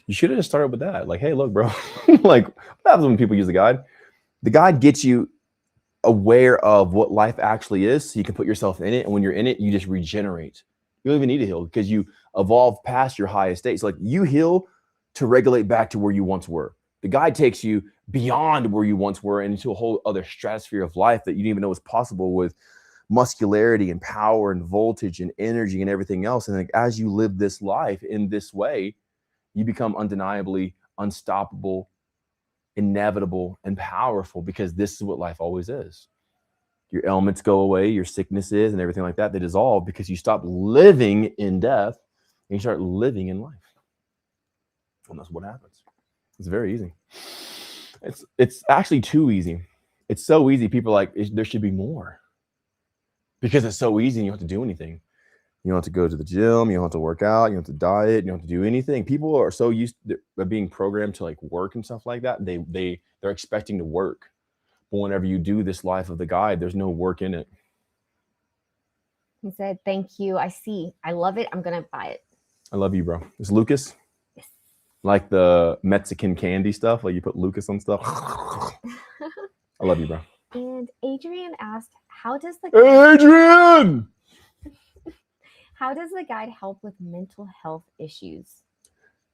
You should have just started with that. Like, hey, look, bro, like what happens when people use the guide? The guide gets you aware of what life actually is, so you can put yourself in it. And when you're in it, you just regenerate. You don't even need to heal, because you evolve past your highest state. So like you heal to regulate back to where you once were. The guide takes you beyond where you once were and into a whole other stratosphere of life that you didn't even know was possible, with muscularity and power and voltage and energy and everything else. And like, as you live this life in this way, you become undeniably unstoppable, inevitable, and powerful, because this is what life always is. Your ailments go away, your sicknesses and everything like that, they dissolve, because you stop living in death and you start living in life. And that's what happens. It's very easy. It's actually too easy. It's so easy. People are like, there should be more, because it's so easy and you don't have to do anything. You don't have to go to the gym. You don't have to work out. You don't have to diet. You don't have to do anything. People are so used to being programmed to like work and stuff like that. They're expecting to work. But whenever you do this life of the guide, there's no work in it. He said, thank you. I see. I love it. I'm going to buy it. I love you, bro. Is Lucas? Yes. Like the Mexican candy stuff? Like you put Lucas on stuff? I love you, bro. And Adrian asked, how does the How does the guide help with mental health issues?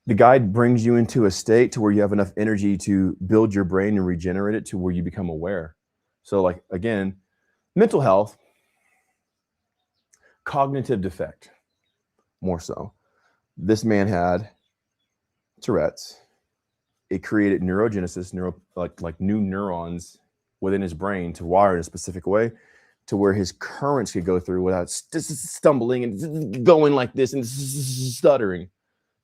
The guide brings you into a state to where you have enough energy to build your brain and regenerate it to where you become aware. So like, again, mental health, cognitive defect, more so. This man had Tourette's. It created neurogenesis, like new neurons within his brain to wire in a specific way to where his currents could go through without stumbling and going like this and stuttering,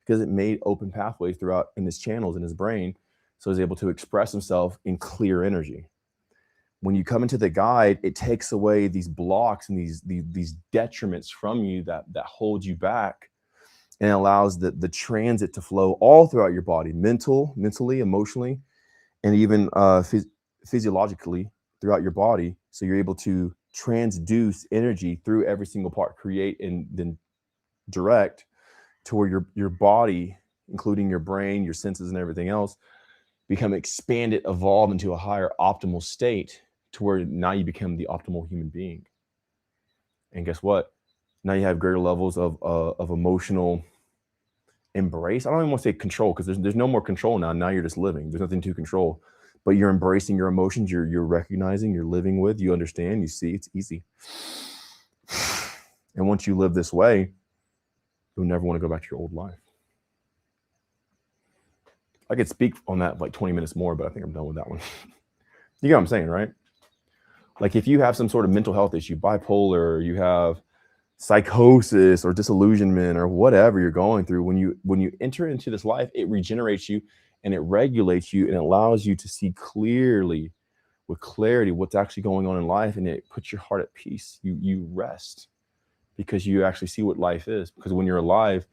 because it made open pathways throughout in his channels in his brain. So he's able to express himself in clear energy. When you come into the guide, it takes away these blocks and these detriments from you that hold you back, and allows the transit to flow all throughout your body, mentally, emotionally, and even physiologically throughout your body. So you're able to transduce energy through every single part, create and then direct to where your body, including your brain, your senses, and everything else, become expanded, evolve into a higher optimal state to where now you become the optimal human being. And guess what? Now you have greater levels of emotional embrace. I don't even want to say control, because there's no more control now. Now you're just living. There's nothing to control, but you're embracing your emotions. You're recognizing, you're living with, you understand, you see, it's easy. And once you live this way, you'll never want to go back to your old life. I could speak on that like 20 minutes more, but I think I'm done with that one. You get what I'm saying, right? Like if you have some sort of mental health issue, bipolar, you have psychosis or disillusionment or whatever you're going through, when you enter into this life, it regenerates you and it regulates you and allows you to see clearly, with clarity, what's actually going on in life, and it puts your heart at peace. You rest because you actually see what life is. Because when you're alive,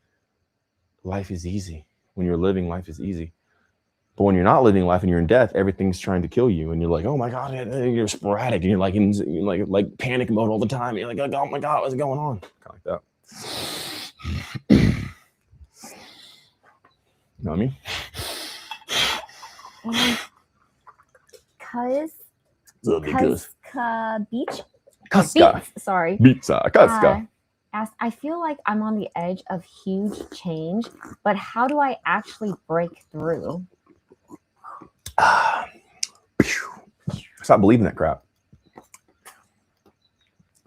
life is easy. When you're living, life is easy. But when you're not living life and you're in death, everything's trying to kill you, and you're like, oh my God, you're sporadic, and you're like in like panic mode all the time. You're like, oh my God, what's going on? Kind of like that. You know what I mean? Asked, I feel like I'm on the edge of huge change, but how do I actually break through? Stop believing that crap.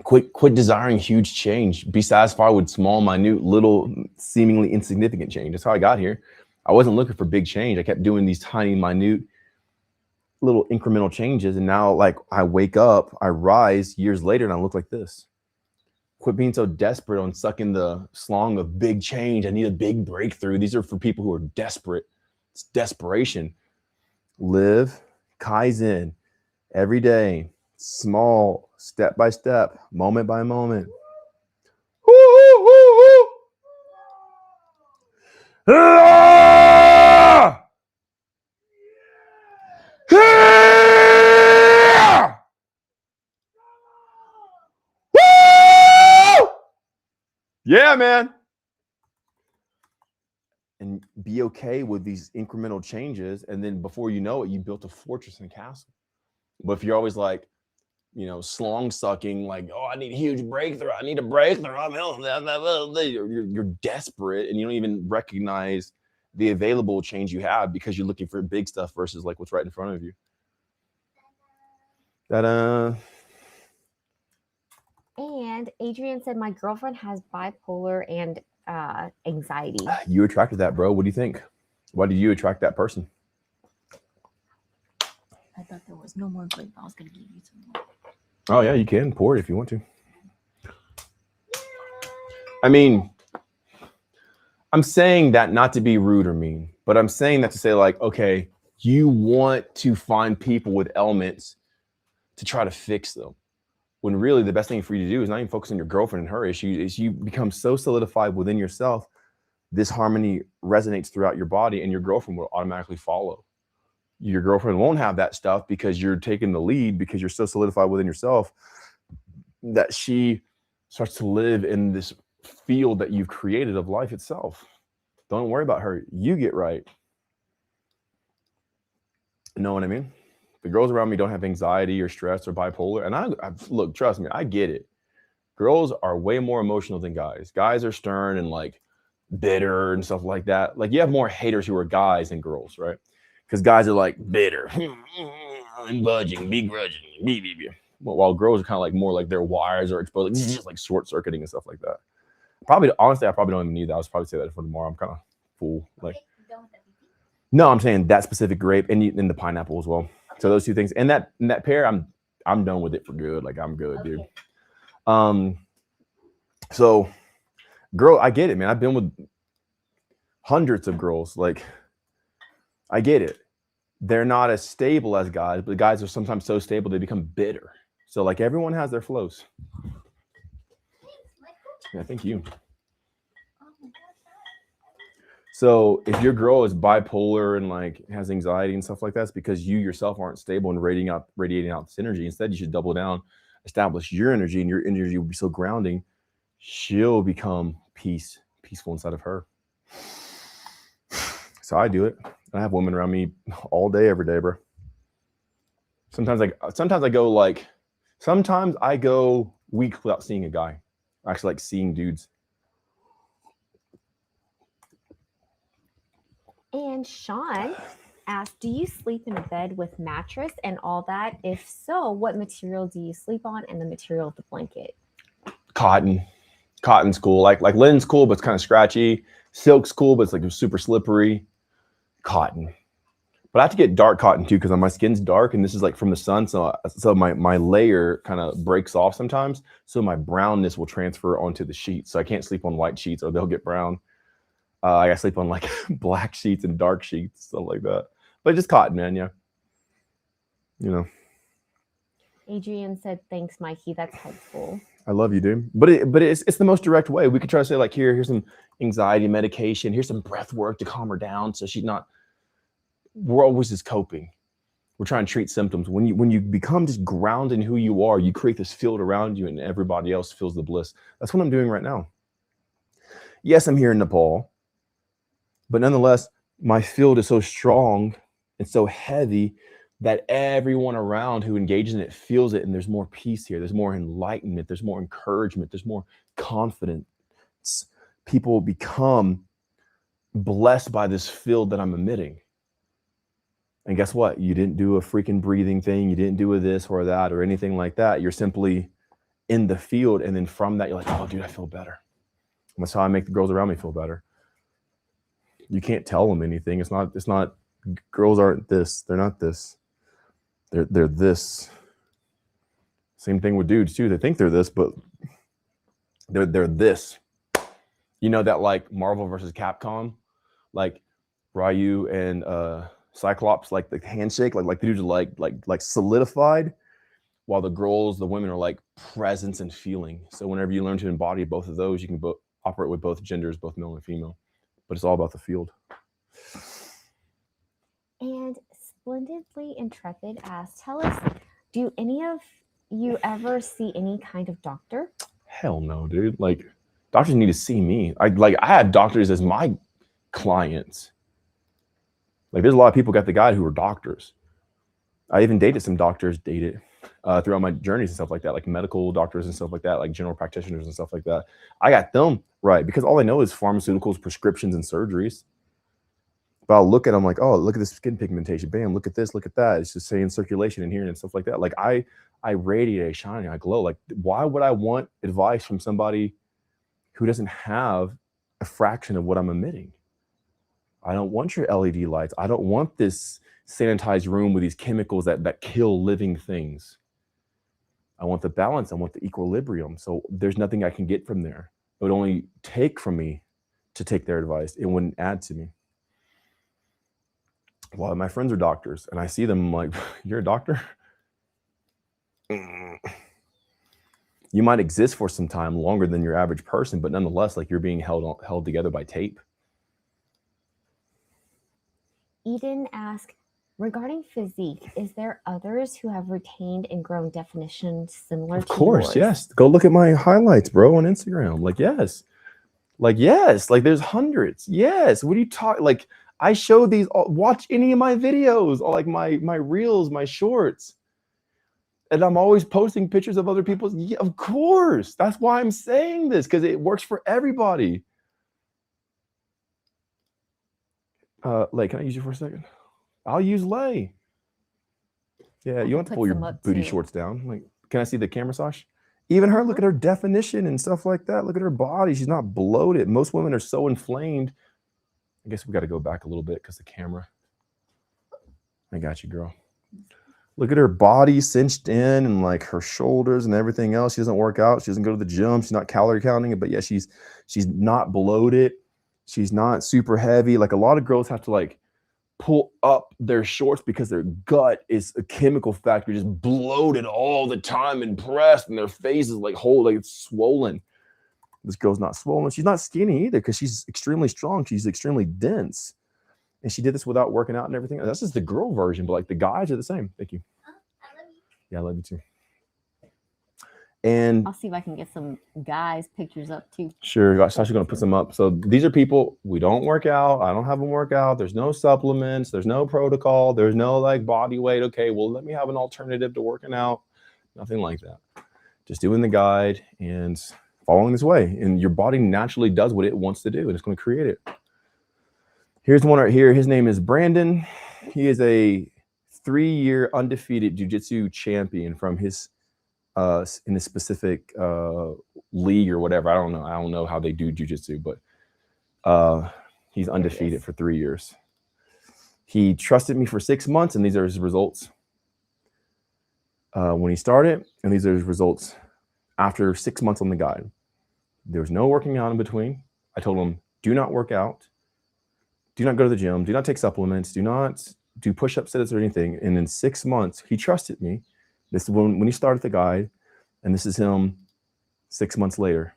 Quit desiring huge change. Be satisfied with small, minute, little, seemingly insignificant change. That's how I got here. I wasn't looking for big change. I kept doing these tiny, minute, little incremental changes. And now, like, I wake up, I rise years later, and I look like this. Quit being so desperate on sucking the slong of big change. I need a big breakthrough. These are for people who are desperate. It's desperation. Live Kaizen every day, small, step by step, moment by moment. Yeah, man. And be okay with these incremental changes. And then before you know it, you built a fortress and a castle. But if you're always like, slong sucking, like, oh, I need a huge breakthrough. I need a breakthrough. You're desperate, and you don't even recognize the available change you have because you're looking for big stuff versus like what's right in front of you. And Adrian said, my girlfriend has bipolar and anxiety. You attracted that, bro. What do you think? Why did you attract that person? I thought there was no more grape. I was going to give you some more. Oh, yeah, you can pour it if you want to. I mean, I'm saying that not to be rude or mean, but I'm saying that to say, like, okay, you want to find people with ailments to try to fix them. When really the best thing for you to do is not even focus on your girlfriend and her issues, is you become so solidified within yourself, this harmony resonates throughout your body, and your girlfriend will automatically follow. Your girlfriend won't have that stuff because you're taking the lead, because you're so solidified within yourself that she starts to live in this field that you've created of life itself. Don't worry about her. You get right. You know what I mean? The girls around me don't have anxiety or stress or bipolar. And I look, trust me, I get it. Girls are way more emotional than guys. Guys are stern and like bitter and stuff like that. Like you have more haters who are guys than girls, right? Because guys are like bitter, unbudging, begrudging, while girls are kind of like more like their wires are exposed, like, just like short circuiting and stuff like that. Probably, honestly, I probably don't even need that. I was probably say that for tomorrow. I'm kind of full. Like, no, I'm saying that specific grape and the pineapple as well. So those two things and that pear, I'm done with it for good. Like I'm good, dude. So, girl, I get it, man. I've been with hundreds of girls. Like, I get it. They're not as stable as guys, but guys are sometimes so stable they become bitter. So, like, everyone has their flows. Yeah, thank you. So, if your girl is bipolar and like has anxiety and stuff like that, it's because you yourself aren't stable and radiating out this energy. Instead, you should double down, establish your energy, and your energy will be so grounding. She'll become peaceful inside of her. So I do it. I have women around me all day, every day, bro. Sometimes I go weeks without seeing a guy. I actually like seeing dudes. And Sean asked, do you sleep in a bed with mattress and all that? If so, what material do you sleep on and the material of the blanket? Cotton's cool. Like linen's cool, but it's kind of scratchy. Silk's cool, but it's like super slippery. Cotton. But I have to get dark cotton too because my skin's dark and this is like from the sun. So my layer kind of breaks off sometimes. So my brownness will transfer onto the sheets. So I can't sleep on white sheets or they'll get brown. I gotta sleep on like black sheets and dark sheets, stuff like that. But just cotton, man, yeah. You know. Adrian said, thanks, Mikey. That's helpful. I love you, dude. But it's the most direct way. We could try to say like, here's some anxiety medication. Here's some breath work to calm her down. So she's not, we're always just coping. We're trying to treat symptoms. When you become just grounded in who you are, you create this field around you and everybody else feels the bliss. That's what I'm doing right now. Yes, I'm here in Nepal, but nonetheless, my field is so strong and so heavy that everyone around who engages in it feels it, and there's more peace here. There's more enlightenment. There's more encouragement. There's more confidence. People become blessed by this field that I'm emitting. And guess what? You didn't do a freaking breathing thing. You didn't do a this or that or anything like that. You're simply in the field, and then from that, you're like, oh, dude, I feel better. And that's how I make the girls around me feel better. You can't tell them anything. It's not. Girls aren't this. They're not this. They're this. Same thing with dudes too. They think they're this, but they're this. You know that like Marvel versus Capcom, like Ryu and Cyclops, like the handshake, like the dudes are like solidified, while the women are like presence and feeling. So whenever you learn to embody both of those, you can operate with both genders, both male and female. But it's all about the field. And Splendidly Intrepid asked, tell us, do any of you ever see any kind of doctor? Hell no, dude. Like, doctors need to see me. I had doctors as my clients. Like, there's a lot of people got the guide who are doctors. I even dated some doctors, throughout my journeys and stuff like that, like medical doctors and stuff like that, like general practitioners and stuff like that. I got them right because all I know is pharmaceuticals, prescriptions, and surgeries. But I'll look at them like, oh, look at this skin pigmentation. Bam, look at this, look at that. It's just saying circulation in here and stuff like that. Like I radiate, I shine, I glow. Like, why would I want advice from somebody who doesn't have a fraction of what I'm emitting? I don't want your LED lights. I don't want this sanitized room with these chemicals that kill living things. I want the balance. I want the equilibrium. So there's nothing I can get from there. It would only take from me to take their advice. It wouldn't add to me. A lot of my friends are doctors, and I see them like, you're a doctor? You might exist for some time longer than your average person, but nonetheless, like you're being held together by tape. Eden asked, regarding physique, is there others who have retained and grown definitions similar to yours? Of course, yes. Go look at my highlights, bro, on Instagram. Like, yes. Like there's hundreds. Yes. What are you talking? Like, I show these, watch any of my videos, or like my reels, my shorts. And I'm always posting pictures of other people's. Yeah, of course. That's why I'm saying this, because it works for everybody. Lay, can I use you for a second? I'll use Lay. Yeah, you want to pull your booty shorts down. Like, can I see the camera, Sash? Even her, look at her definition and stuff like that. Look at her body. She's not bloated. Most women are so inflamed. I guess we got to go back a little bit because the camera. I got you, girl. Look at her body cinched in and like her shoulders and everything else. She doesn't work out. She doesn't go to the gym. She's not calorie counting it, but yeah, she's not bloated. She's not super heavy. Like a lot of girls have to like pull up their shorts because their gut is a chemical factory, just bloated all the time and pressed, and their face is like whole, like it's swollen. This girl's not swollen. She's not skinny either because she's extremely strong. She's extremely dense. And she did this without working out and everything. That's just the girl version, but like the guys are the same. Thank you. I love you. Yeah, I love you too. And I'll see if I can get some guys' pictures up too. Sure, Sasha's gonna put some up. So these are people, we don't work out. I don't have them work out. There's no supplements. There's no protocol. There's no like body weight. Okay, well, let me have an alternative to working out. Nothing like that. Just doing the guide and following this way. And your body naturally does what it wants to do, and it's going to create it. Here's one right here. His name is Brandon. He is a 3-year undefeated jiu-jitsu champion from his in a specific league or whatever. I don't know how they do jiu-jitsu, but he's undefeated for 3 years. He trusted me for 6 months, and these are his results when he started, and these are his results after 6 months on the guide. There was no working out in between. I told him, do not work out. Do not go to the gym. Do not take supplements. Do not do push-up sets or anything. And in 6 months, he trusted me. This is when he started the guide, and this is him 6 months later.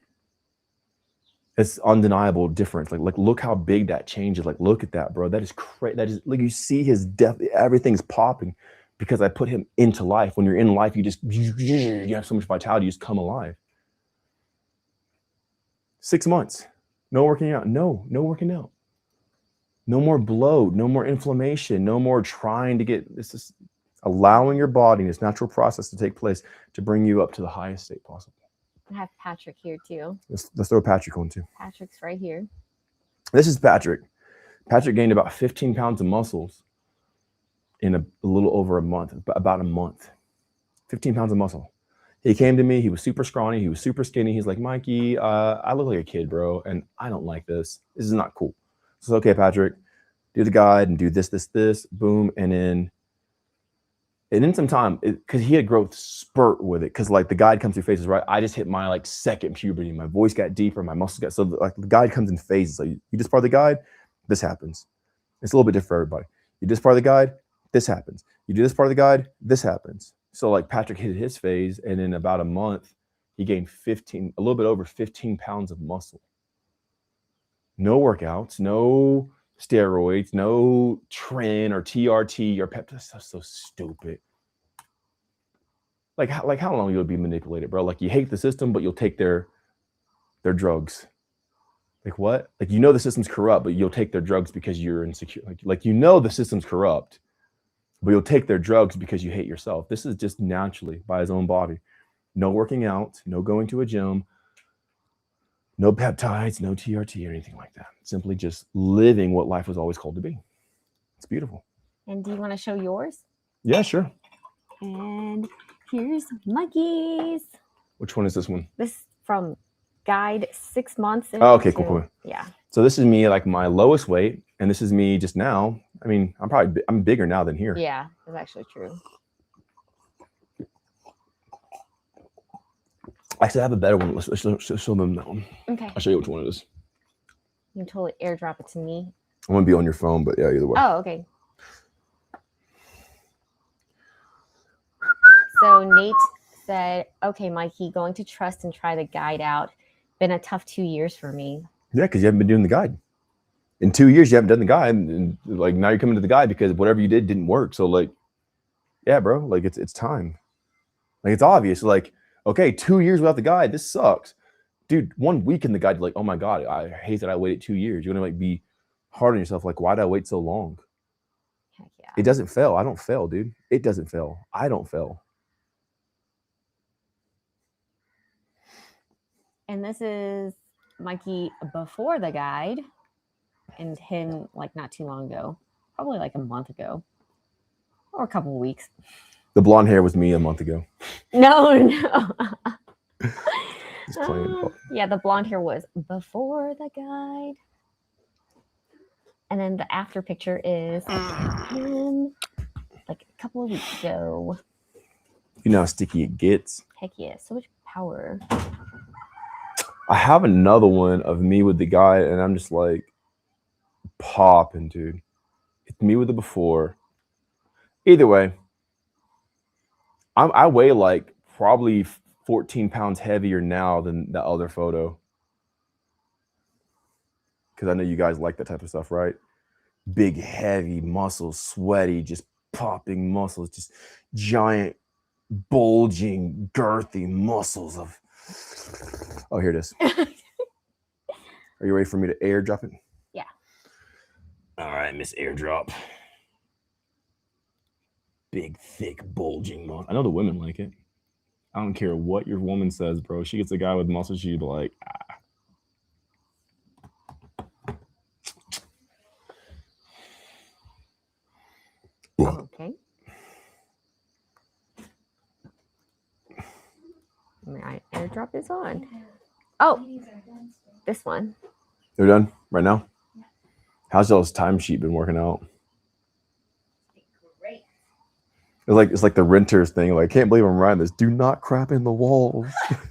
It's undeniable difference. Like look how big that change is. Like, look at that, bro. That is crazy. That is like, you see his depth. Everything's popping because I put him into life. When you're in life, you have so much vitality. You just come alive. 6 months, no working out. No working out. No more bloat, no more inflammation, no more trying to get, this is allowing your body, this natural process to take place to bring you up to the highest state possible. I have Patrick here too. Let's throw Patrick on too. Patrick's right here. This is Patrick. Patrick gained about 15 pounds of muscles in a little over a month, about a month. 15 pounds of muscle. He came to me, he was super scrawny, he was super skinny. He's like, Mikey, I look like a kid, bro, and I don't like this. This is not cool. So, okay, Patrick, do the guide and do this, boom. And then some time, because he had growth spurt with it, because like the guide comes through phases, right? I just hit my like second puberty. My voice got deeper, my muscles got, so like the guide comes in phases. Like you just part of the guide, this happens. It's a little bit different for everybody. You just part of the guide, this happens. You do this part of the guide, this happens. So like Patrick hit his phase, and in about a month, he gained a little bit over 15 pounds of muscle. No workouts, no steroids, no tren or TRT or peptides. That's so stupid. Like how long you'll be manipulated, bro? Like you hate the system, but you'll take their drugs. Like what? Like you know the system's corrupt, but you'll take their drugs because you're insecure. Like you know the system's corrupt, but you'll take their drugs because you hate yourself. This is just naturally by his own body. No working out, no going to a gym. No peptides, no TRT or anything like that. Simply just living what life was always called to be. It's beautiful. And do you want to show yours? Yeah, sure. And here's Mikey's. Which one is this one? This from guide 6 months. Oh, okay, cool. Yeah. So this is me like my lowest weight, and this is me just now. I mean, I'm bigger now than here. Yeah, that's actually true. Actually, I have a better one. Let's show them that one. Okay. I'll show you which one it is. You can totally airdrop it to me. I'm going to be on your phone, but yeah, either way. Oh, okay. So Nate said, okay, Mikey, going to trust and try the guide out. Been a tough 2 years for me. Yeah, because you haven't been doing the guide. In 2 years, you haven't done the guide. And like now you're coming to the guide because whatever you did didn't work. So like, yeah, bro, like it's time. Like it's obvious. Like, okay, 2 years without the guide, this sucks. Dude, 1 week in the guide, you're like, oh my God, I hate that I waited 2 years. You're gonna like be hard on yourself. Like, why did I wait so long? Heck yeah. It doesn't fail. I don't fail, dude. It doesn't fail. I don't fail. And this is Mikey before the guide and him like not too long ago, probably like a month ago or a couple of weeks. The blonde hair was me a month ago. No. Just playing. Yeah, the blonde hair was before the guide. And then the after picture is him like a couple of weeks ago. You know how sticky it gets. Heck yeah, so much power. I have another one of me with the guy, and I'm just like popping, dude. It's me with the before. Either way, I weigh like probably 14 pounds heavier now than the other photo. Because I know you guys like that type of stuff, right? Big, heavy muscles, sweaty, just popping muscles, just giant, bulging, girthy muscles of. Oh, here it is. Are you ready for me to airdrop it? Yeah. All right, Miss Airdrop. Big, thick, bulging muscle. I know the women like it. I don't care what your woman says, bro. She gets a guy with muscles, she'd be like, Okay. My airdrop is on. Oh, this one. They're done right now? How's y'all's timesheet been working out? Great. It's like the renters thing. Like, I can't believe I'm writing this. Do not crap in the walls. I thought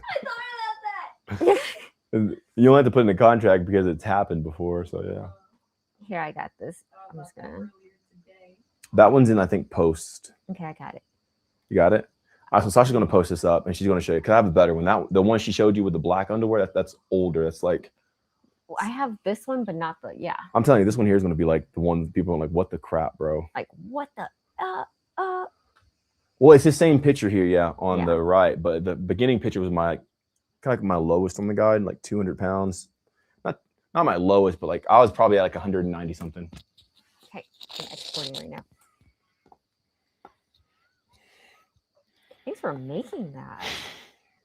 about that. And you only have to put in a contract because it's happened before. So yeah. Here, I got this. I'm just gonna. That one's in, I think, post. Okay, I got it. You got it? All right, so Sasha's gonna post this up and she's gonna show you. Cause I have a better one. The one she showed you with the black underwear, that's older. That's like, Well, I have this one, but not the I'm telling you, this one here is gonna be like the one people are like, what the crap, bro? like what the Well, it's the same picture here, yeah, on Yeah. the right. But the beginning picture was my kind of like my lowest on the guide, like 200 pounds. Not my lowest, but like I was probably at like 190 something. Okay, I'm exporting right now. Thanks for making that.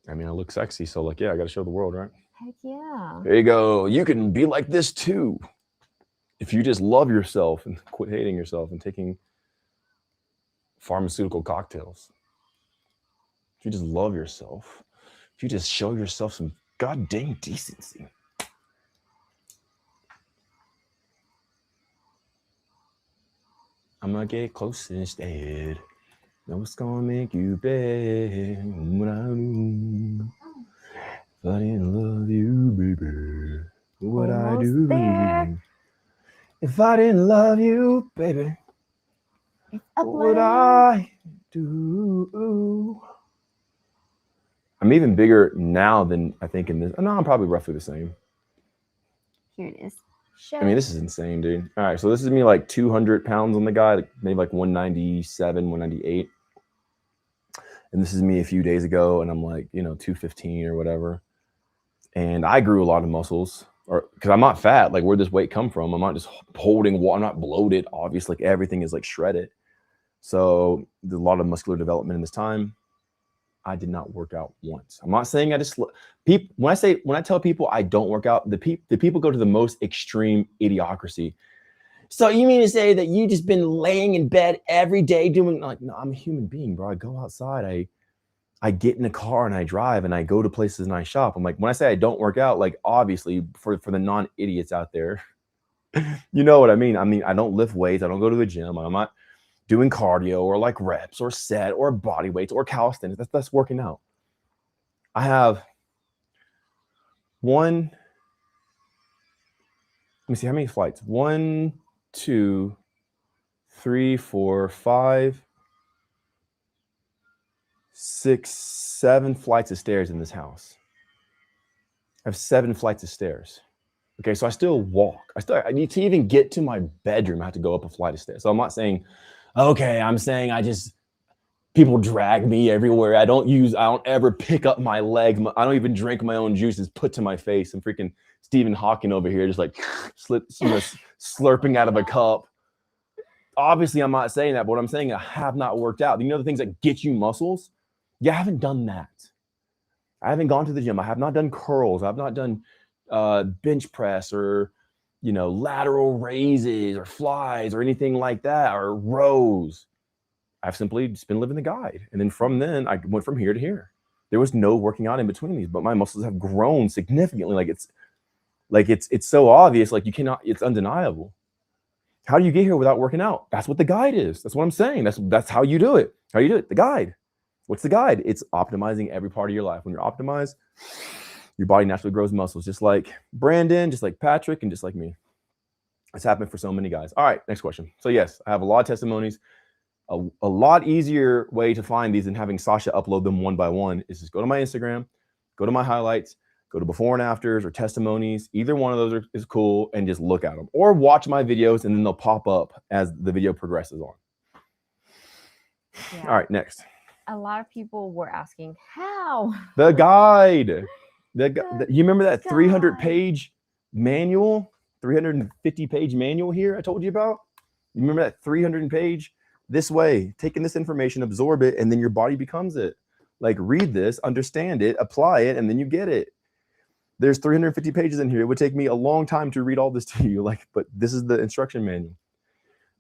I mean, I look sexy, so like, yeah, I got to show the world, right? Heck yeah. There you go. You can be like this too. If you just love yourself and quit hating yourself and taking pharmaceutical cocktails. If you just love yourself. If you just show yourself some goddamn decency. I'm gonna get close instead. Know what's gonna make you bad. What I do. If I didn't love you, baby. What I Almost do. there. If I didn't love you, baby. It's What would I do? I'm even bigger now than I think in this. No, I'm probably roughly the same. Here it is. Show. I mean, this is insane, dude. All right, so this is me like 200 pounds on the guy, like maybe like 197, 198. And this is me a few days ago, and I'm like, 215 or whatever. And I grew a lot of muscles, or because I'm not fat. Like, where'd this weight come from? I'm not just holding water. I'm not bloated. Obviously, like everything is like shredded. So there's a lot of muscular development in this time. I did not work out once. I'm not saying I just people. When I tell people I don't work out, the people go to the most extreme idiocracy. So you mean to say that you just been laying in bed every day doing like? No, I'm a human being, bro. I go outside. I get in a car and I drive and I go to places and I shop. I'm like, when I say I don't work out, like obviously for the non-idiots out there, you know what I mean. I mean, I don't lift weights. I don't go to the gym. I'm not doing cardio or like reps or set or body weights or calisthenics. That's working out. I have let me see how many flights. 1, 2, 3, 4, 5, 6, 7 flights of stairs in this house. I have 7 flights of stairs. Okay, so I still walk. I need to even get to my bedroom. I have to go up a flight of stairs. So I'm not saying, okay, I'm saying people drag me everywhere. I don't ever pick up my leg. I don't even drink my own juices put to my face. I'm freaking Stephen Hawking over here, just like slurping out of a cup. Obviously, I'm not saying that, but what I'm saying, I have not worked out. You know the things that get you muscles? Yeah, I haven't done that. I haven't gone to the gym. I have not done curls. I've not done bench press or, lateral raises or flies or anything like that, or rows. I've simply just been living the guide. And then from then I went from here to here. There was no working out in between these, but my muscles have grown significantly. It's so obvious. Like it's undeniable. How do you get here without working out? That's what the guide is. That's what I'm saying. That's how you do it. How you do it. The guide. What's the guide? It's optimizing every part of your life. When you're optimized, your body naturally grows muscles, just like Brandon, just like Patrick, and just like me. It's happened for so many guys. All right, next question. So yes, I have a lot of testimonies. A lot easier way to find these than having Sasha upload them one by one is just go to my Instagram, go to my highlights, go to before and afters or testimonies. Either one of those is cool, and just look at them, or watch my videos and then they'll pop up as the video progresses on. Yeah. All right, next. A lot of people were asking how. The guide. You remember that guide. 300-page manual, 350-page manual here I told you about? You remember that 300-page? This way, taking this information, absorb it, and then your body becomes it. Like, read this, understand it, apply it, and then you get it. There's 350 pages in here. It would take me a long time to read all this to you, but this is the instruction manual.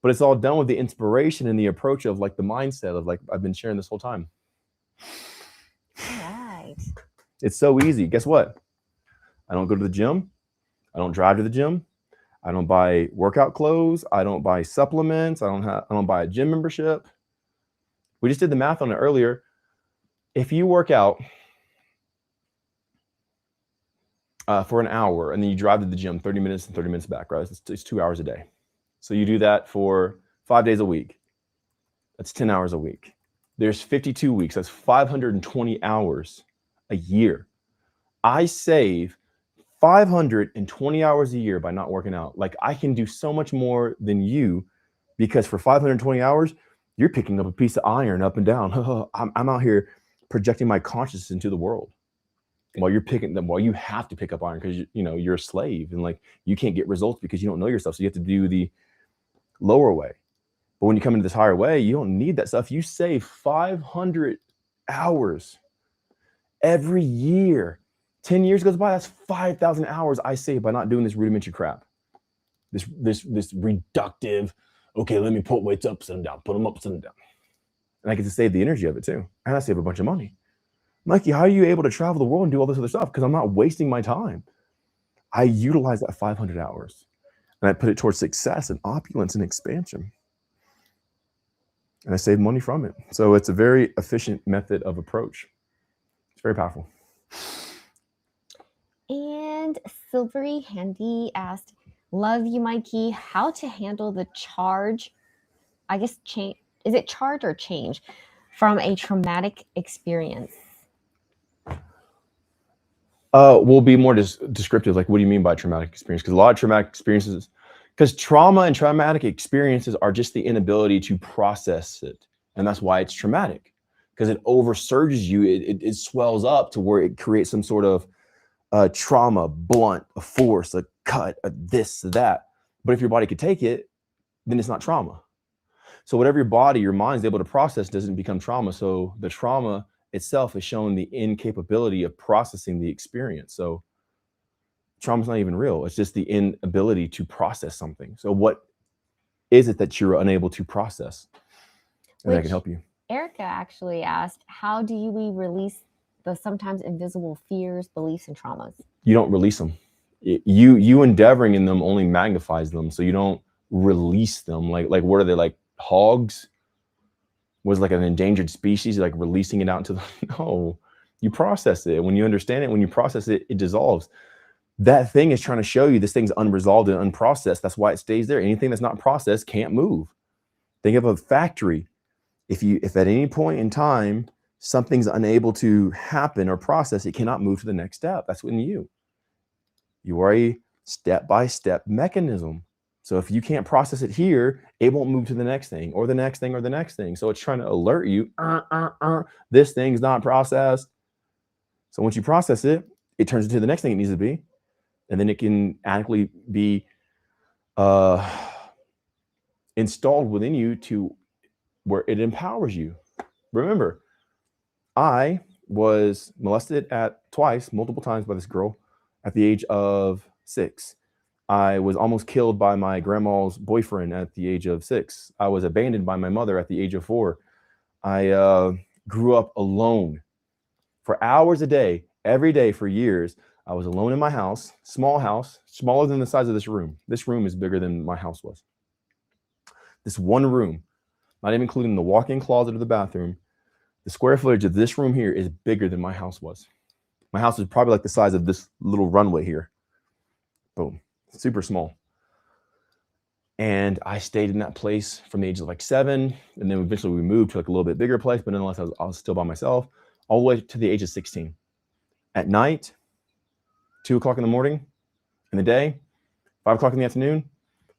But it's all done with the inspiration and the approach of the mindset of I've been sharing this whole time. All right. It's so easy. Guess what? I don't go to the gym. I don't drive to the gym. I don't buy workout clothes. I don't buy supplements. I don't buy a gym membership. We just did the math on it earlier. If you work out for an hour and then you drive to the gym 30 minutes and 30 minutes back, right? It's 2 hours a day. So you do that for 5 days a week. That's 10 hours a week. There's 52 weeks. That's 520 hours a year. I save 520 hours a year by not working out. I can do so much more than you, because for 520 hours, you're picking up a piece of iron up and down. I'm out here projecting my consciousness into the world while you have to pick up iron because you're a slave, and you can't get results because you don't know yourself. So you have to do the lower way. But when you come into this higher way, you don't need that stuff. You save 500 hours every year. 10 years goes by, that's 5,000 hours I save by not doing this rudimentary crap. This reductive, okay, let me put weights up and down, put them up and down. And I get to save the energy of it too. And I save a bunch of money. Mikey, how are you able to travel the world and do all this other stuff? Because I'm not wasting my time. I utilize that 500 hours and I put it towards success and opulence and expansion. And I save money from it. So it's a very efficient method of approach. It's very powerful. And Silvery Handy asked, love you, Mikey, how to handle the charge, I guess, change. Is it charge or change from a traumatic experience? We'll be more descriptive. What do you mean by traumatic experience? Because a lot of traumatic experiences, because trauma and traumatic experiences are just the inability to process it. And that's why it's traumatic, because it oversurges you. It swells up to where it creates some sort of trauma, blunt, a force, a cut, a this, that. But if your body could take it, then it's not trauma. So whatever your mind's able to process doesn't become trauma. So the trauma itself is showing the incapability of processing the experience. So trauma's not even real. It's just the inability to process something. So what is it that you're unable to process? And I can help you. Erica actually asked, how do we release the sometimes invisible fears, beliefs, and traumas? You don't release them. You endeavoring in them only magnifies them. So you don't release them. Like what are they, like hogs? Was like an endangered species, like releasing it out into the, no, you process it. When you understand it, when you process it, it dissolves. That thing is trying to show you this thing's unresolved and unprocessed. That's why it stays there. Anything that's not processed can't move. Think of a factory. If at any point in time, something's unable to happen or process, it cannot move to the next step. That's when you are a step-by-step mechanism. So if you can't process it here, it won't move to the next thing or the next thing or the next thing. So it's trying to alert you, this thing's not processed. So once you process it, it turns into the next thing it needs to be. And then it can adequately be installed within you to where it empowers you. Remember, I was molested multiple times by this girl at the age of 6. I was almost killed by my grandma's boyfriend at the age of 6. I was abandoned by my mother at the age of 4. I grew up alone for hours a day, every day for years. I was alone in my house, smaller than the size of this room. This room is bigger than my house was. This one room, not even including the walk-in closet or the bathroom, the square footage of this room here is bigger than my house was. My house is probably like the size of this little runway here. Boom, super small. And I stayed in that place from the age of like 7. And then eventually we moved to like a little bit bigger place, but nonetheless, I was still by myself all the way to the age of 16. At night, 2 o'clock in the morning, in the day, 5 o'clock in the afternoon,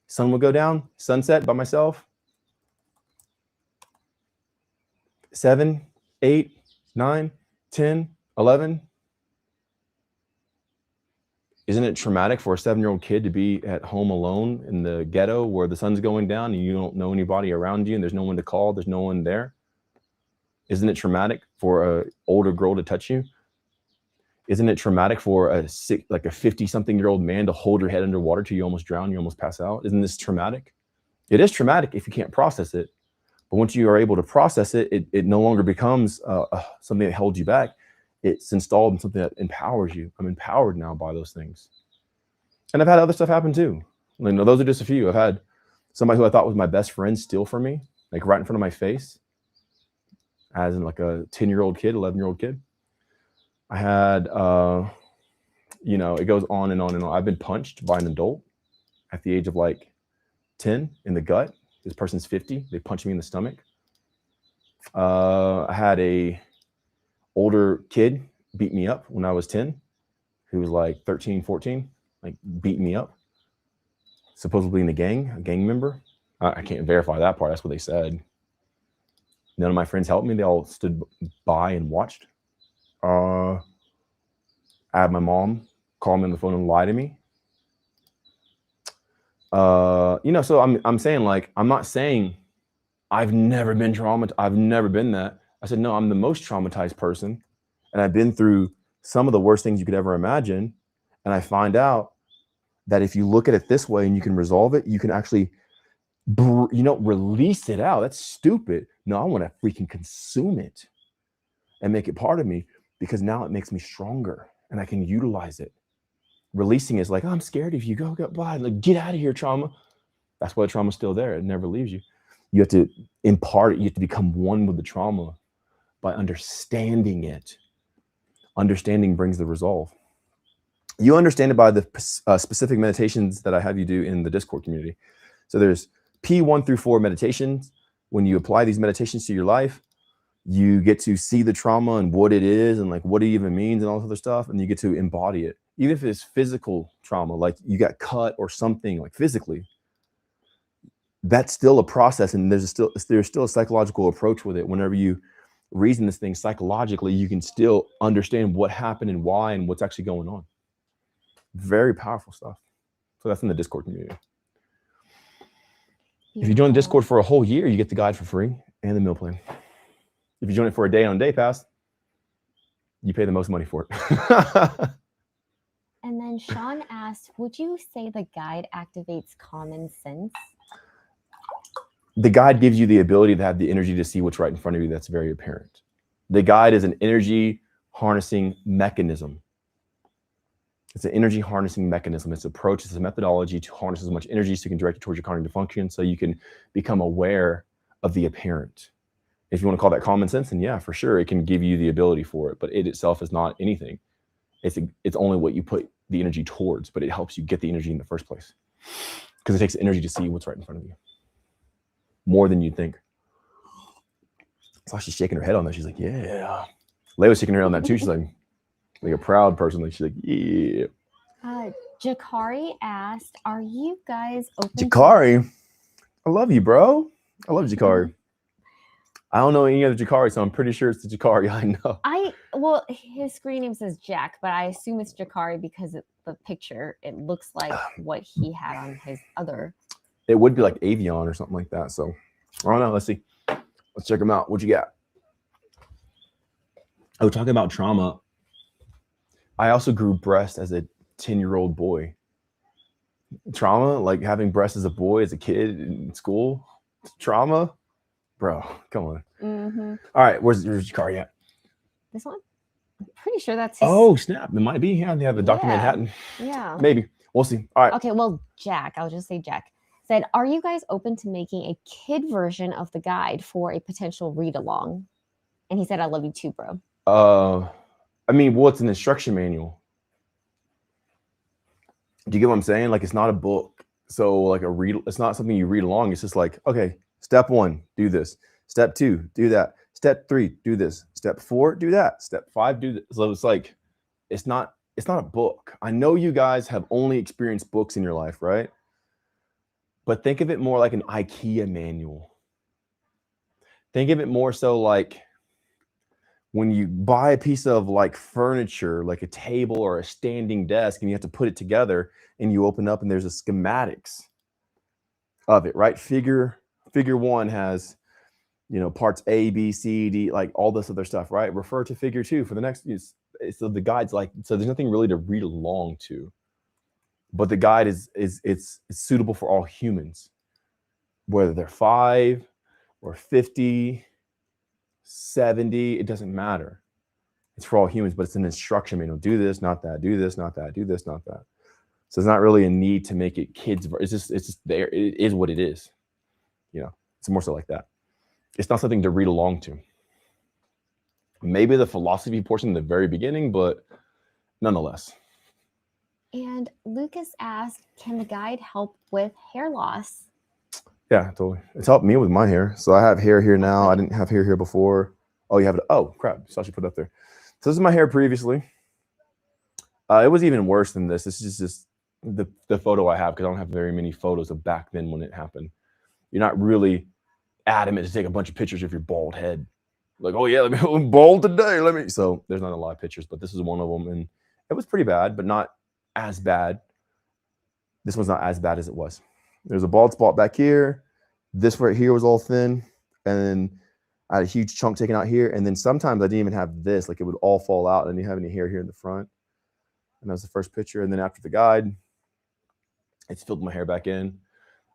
sun would go down, sunset by myself. 7, 8, 9, 10, 11. Isn't it traumatic for a 7-year-old kid to be at home alone in the ghetto where the sun's going down and you don't know anybody around you and there's no one to call, there's no one there? Isn't it traumatic for an older girl to touch you? Isn't it traumatic for a 50-something-year-old man to hold your head underwater till you almost drown, you almost pass out? Isn't this traumatic? It is traumatic if you can't process it. But once you are able to process it, it no longer becomes something that holds you back. It's installed in something that empowers you. I'm empowered now by those things. And I've had other stuff happen too. Those are just a few. I've had somebody who I thought was my best friend steal from me, like right in front of my face, as in like a 10-year-old kid, 11-year-old kid. I had, it goes on and on and on. I've been punched by an adult at the age of like 10 in the gut. This person's 50. They punched me in the stomach. I had a older kid beat me up when I was 10, who was like 13, 14, like beat me up, supposedly in a gang member. I can't verify that part. That's what they said. None of my friends helped me. They all stood by and watched. I had my mom call me on the phone and lie to me. So I'm saying, like, I'm not saying I've never been traumatized. I've never been that. I said, no, I'm the most traumatized person. And I've been through some of the worst things you could ever imagine. And I find out that if you look at it this way and you can resolve it, you can actually, release it out. That's stupid. No, I want to freaking consume it and make it part of me, because now it makes me stronger and I can utilize it. Releasing is like, oh, I'm scared of you. Go, blah. Like, get out of here, trauma. That's why the trauma's still there. It never leaves you. You have to impart it. You have to become one with the trauma by understanding it. Understanding brings the resolve. You understand it by the specific meditations that I have you do in the Discord community. So there's P1 through 4 meditations. When you apply these meditations to your life, you get to see the trauma and what it is and like what it even means and all this other stuff. And you get to embody it. Even if it's physical trauma, like you got cut or something like physically, that's still a process. And there's still a psychological approach with it. Whenever you reason this thing psychologically, you can still understand what happened and why and what's actually going on. Very powerful stuff. So that's in the Discord community. If you join the Discord for a whole year, you get the guide for free and the meal plan. If you join it for a day on day pass, you pay the most money for it. And then Sean asked, would you say the guide activates common sense? The guide gives you the ability to have the energy to see what's right in front of you. That's very apparent. The guide is an energy harnessing mechanism. It's an energy harnessing mechanism. Its approach is a methodology to harness as much energy so you can direct it towards your cognitive function, so you can become aware of the apparent. If you want to call that common sense, then yeah, for sure, it can give you the ability for it, but it itself is not anything. It's only what you put the energy towards, but it helps you get the energy in the first place, because it takes energy to see what's right in front of you, more than you'd think. So she's shaking her head on that. She's like, yeah. Leia's shaking her head on that too. She's like a proud person. Like, she's like, yeah. Jakari asked, are you guys open? Jakari, I love you, bro. I love Jakari. I don't know any other Jakari, so I'm pretty sure it's the Jakari I know. Well, his screen name says Jack, but I assume it's Jakari because the picture, it looks like what he had on his other. It would be like Avion or something like that. So I don't know. Let's see. Let's check him out. What you got? Oh, talking about trauma. I also grew breast as a 10-year-old boy. Trauma, like having breasts as a boy, as a kid in school. Trauma, bro. Come on. Mm-hmm. All right, where's your car at? This one? I'm pretty sure that's his. Oh snap! It might be. Yeah, they have a Dr. Yeah. Manhattan. Yeah. Maybe. We'll see. All right. Okay, well, Jack, I'll just say Jack, said, are you guys open to making a kid version of the guide for a potential read along? And he said, I love you too, bro. I mean, what's an instruction manual? Do you get what I'm saying? Like, it's not a book. So like it's not something you read along. It's just like, okay, step 1, do this. Step 2, do that. Step 3, do this. Step 4, do that. Step 5, do this. So it's like, it's not a book. I know you guys have only experienced books in your life, right? But think of it more like an IKEA manual. Think of it more so like when you buy a piece of like furniture, like a table or a standing desk, and you have to put it together, and you open up and there's a schematics of it, right? Figure 1 has, parts A, B, C, D, like all this other stuff, right? Refer to figure 2 for the next use. So the guide's like, so there's nothing really to read along to, but the guide it's suitable for all humans, whether they're 5 or 50, 70, it doesn't matter. It's for all humans, but it's an instruction manual. Do this, not that. Do this, not that. Do this, not that. So there's not really a need to make it kids. It's just there. It is what it is. It's more so like that. It's not something to read along to. Maybe the philosophy portion in the very beginning, but nonetheless. And Lucas asked, can the guide help with hair loss? Yeah, totally. It's helped me with my hair. So I have hair here now. I didn't have hair here before. Oh, you have it. Oh, crap. Sasha put it up there. So this is my hair previously. It was even worse than this. This is just the photo I have because I don't have very many photos of back then when it happened. You're not really adamant to take a bunch of pictures of your bald head. Like, oh yeah, let me go bald today. So there's not a lot of pictures, but this is one of them. And it was pretty bad, but not as bad. This one's not as bad as it was. There's a bald spot back here. This right here was all thin. And then I had a huge chunk taken out here. And then sometimes I didn't even have this. Like it would all fall out. And you have any hair here in the front. And that was the first picture. And then after the guide, it's filled my hair back in.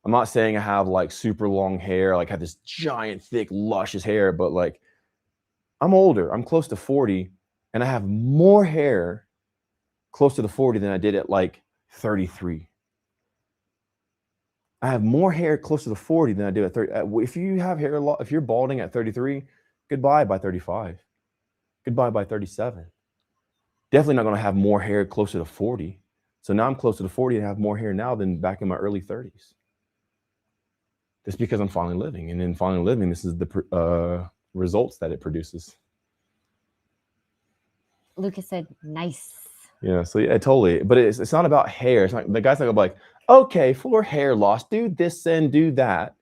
I'm not saying I have like super long hair, like have this giant, thick, luscious hair, but like I'm older. I'm close to 40. And I have more hair close to the 40 than I did at like 33. I have more hair close to the 40 than I do at 30. If you have hair, if you're balding at 33, goodbye by 35. Goodbye by 37. Definitely not going to have more hair closer to 40. So now I'm closer to 40 and have more hair now than back in my early 30s. That's because I'm finally living. And in finally living, this is the results that it produces. Lucas said, nice. Yeah, so yeah, totally. But it's not about hair. It's not, the guy's not gonna be like, okay, for hair loss, do this and do that.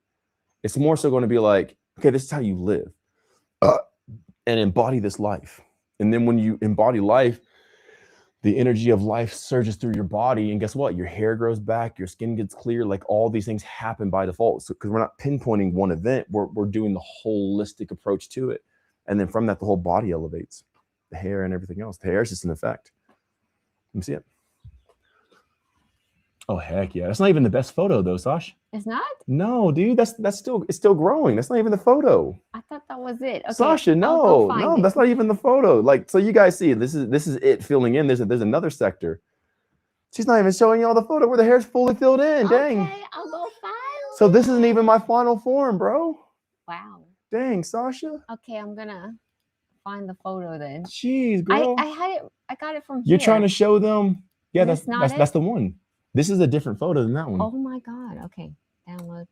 It's more so going to be like, okay, this is how you live and embody this life. And then when you embody life, the energy of life surges through your body. And guess what? Your hair grows back, your skin gets clear. Like all these things happen by default. So because we're not pinpointing one event, we're doing the holistic approach to it. And then from that, the whole body elevates. The hair and everything else. The hair is just an effect. Let me see it. Oh heck yeah! That's not even the best photo though, Sash. It's not? No, dude. It's still growing. That's not even the photo. I thought that was it. Okay, Sasha, no, that's not even the photo. Like, so you guys see, this is it filling in. There's another sector. She's not even showing you all the photo where the hair's fully filled in. Dang. Okay, I'll go find. So this isn't even my final form, bro. Wow. Dang, Sasha. Okay, I'm gonna find the photo then. Jeez, girl. I had it. I got it from You're here. trying to show them. Yeah, That's that's the one. This is a different photo than that one. Oh my god. Okay, download.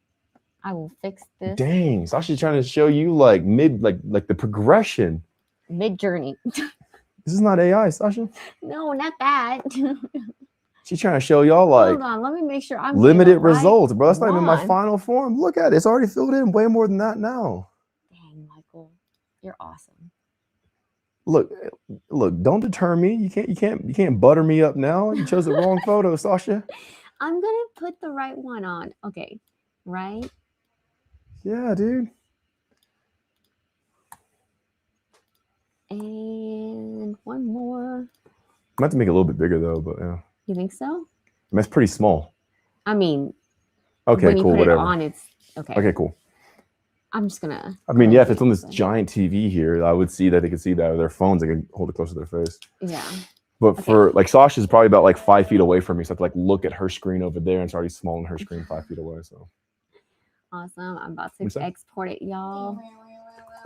I will fix this. Dang, Sasha's trying to show you like the progression. Mid journey. This is not AI, Sasha. No, not that. She's trying to show y'all like Hold on, let me make sure I'm limited results, bro. That's not even my one. final form. Look at it. It's already filled in way more than that now. Dang, Michael, you're awesome. Look, don't deter me. You can't butter me up now. You chose the wrong photo, Sasha. I'm gonna put the right one on. Okay, right? Yeah, dude. And one more. I'm about to make it a little bit bigger though, but yeah. You think so? I mean, it's pretty small. I mean, Okay, when you cool, put whatever. it on, it's okay. Okay, cool. I'm just gonna. I mean, yeah, if it's on this quickly- giant TV here, I would see that they could see that with their phones. They can hold it close to their face. Yeah. But Okay. for like Sasha's probably about like 5 feet away from me, so I have to like look at her screen over there, and it's already small on her screen 5 feet away. So Awesome. I'm about What's to that? export it, y'all.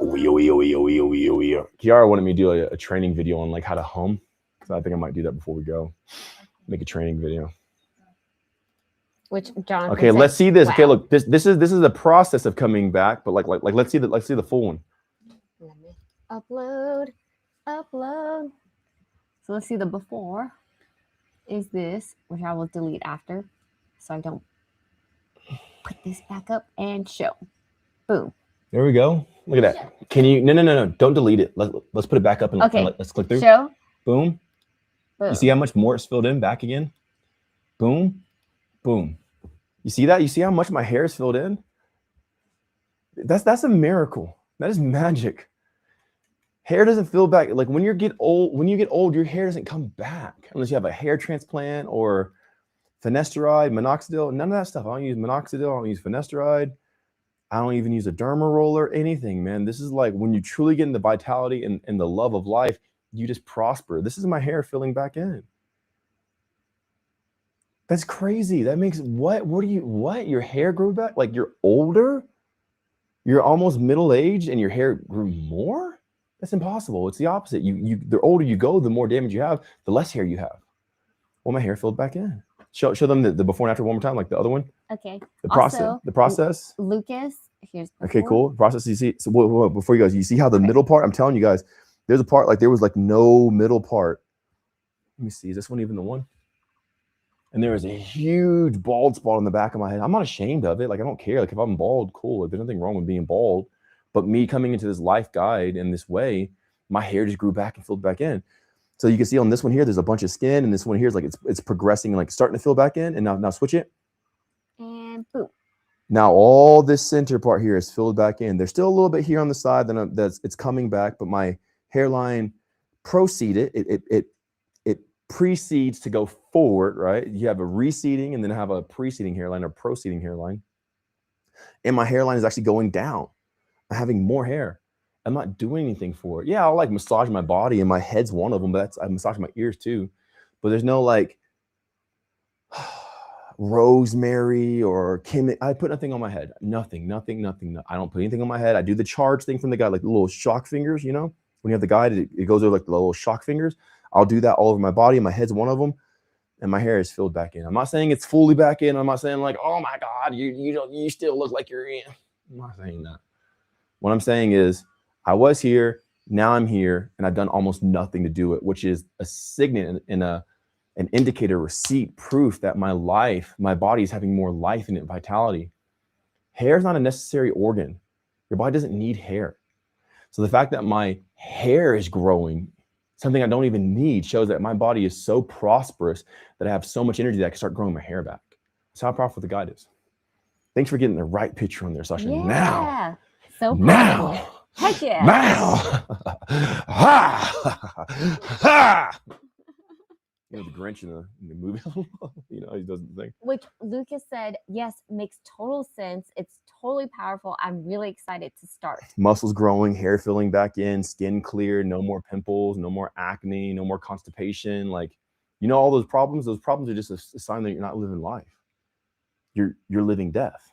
Kiara wanted me to do a training video on like how to hum, so I think I might do that before we go. Make a training video. Which Jonathan Okay, said, let's see this. Okay, wow. look, this is the process of coming back, but like let's see the full one. Let me upload. So let's see the before is this, which I will delete after, so I don't put this back up and show. Boom. There we go. Look at that. Can you? No. Don't delete it. Let's put it back up and Okay. let's click through. Show. Boom. Boom. You see how much more it's filled in back again? Boom. Boom. You see that? You see how much my hair is filled in? That's a miracle. That is magic. Hair doesn't fill back. Like when you get old, your hair doesn't come back unless you have a hair transplant or finasteride, minoxidil, none of that stuff. I don't use minoxidil. I don't use finasteride. I don't even use a derma roller, anything, man. This is like when you truly get in the vitality and the love of life, you just prosper. This is my hair filling back in. That's crazy. That makes what your hair grew back? Like you're older? You're almost middle-aged and your hair grew more? That's impossible. It's the opposite. The older you go, the more damage you have, the less hair you have. Well, my hair filled back in. Show them the before and after one more time, like the other one. Okay. The Also, process. Lucas, here's Okay, before. cool. The process. You see. So whoa, before you guys, you see how the middle part? I'm telling you guys, there's a part like there was like no middle part. Let me see. Is this one even the one? And there was a huge bald spot on the back of my head. I'm not ashamed of it. Like I don't care. Like if I'm bald, cool. Like, there's nothing wrong with being bald. But me coming into this life guide in this way, my hair just grew back and filled back in. So you can see on this one here, there's a bunch of skin, and this one here is like it's progressing and like starting to fill back in. And now switch it. And boom. Now all this center part here is filled back in. There's still a little bit here on the side it's coming back, but my hairline proceeded. It precedes to go forward, right? You have a receding and then have a preceding hairline or proceeding hairline. And my hairline is actually going down. I'm having more hair. I'm not doing anything for it. Yeah, I'll like massage my body and my head's one of them, but I massage my ears too. But there's no like rosemary or I put nothing on my head. Nothing. I don't put anything on my head. I do the charge thing from the guy, like the little shock fingers, you know? When you have the guide, it goes over like the little shock fingers. I'll do that all over my body. My head's one of them. And my hair is filled back in. I'm not saying it's fully back in. I'm not saying like, oh my God, you still look like you're in. I'm not saying that. What I'm saying is I was here, now I'm here, and I've done almost nothing to do it, which is a signet and an indicator, receipt, proof that my body is having more life in it, vitality. Hair is not a necessary organ. Your body doesn't need hair. So the fact that my hair is growing, something I don't even need, shows that my body is so prosperous that I have so much energy that I can start growing my hair back. That's how powerful the guide is. Thanks for getting the right picture on there, Sasha. Yeah. Now. So Now. powerful. Heck yeah. Now. Ha. Ha. You know, the Grinch in the movie, you know, he does the thing. Which Lucas said, yes, makes total sense. It's totally powerful. I'm really excited to start. Muscles growing, hair filling back in, skin clear, no more pimples, no more acne, no more constipation. Like, you know, all those problems are just a sign that you're not living life. You're living death.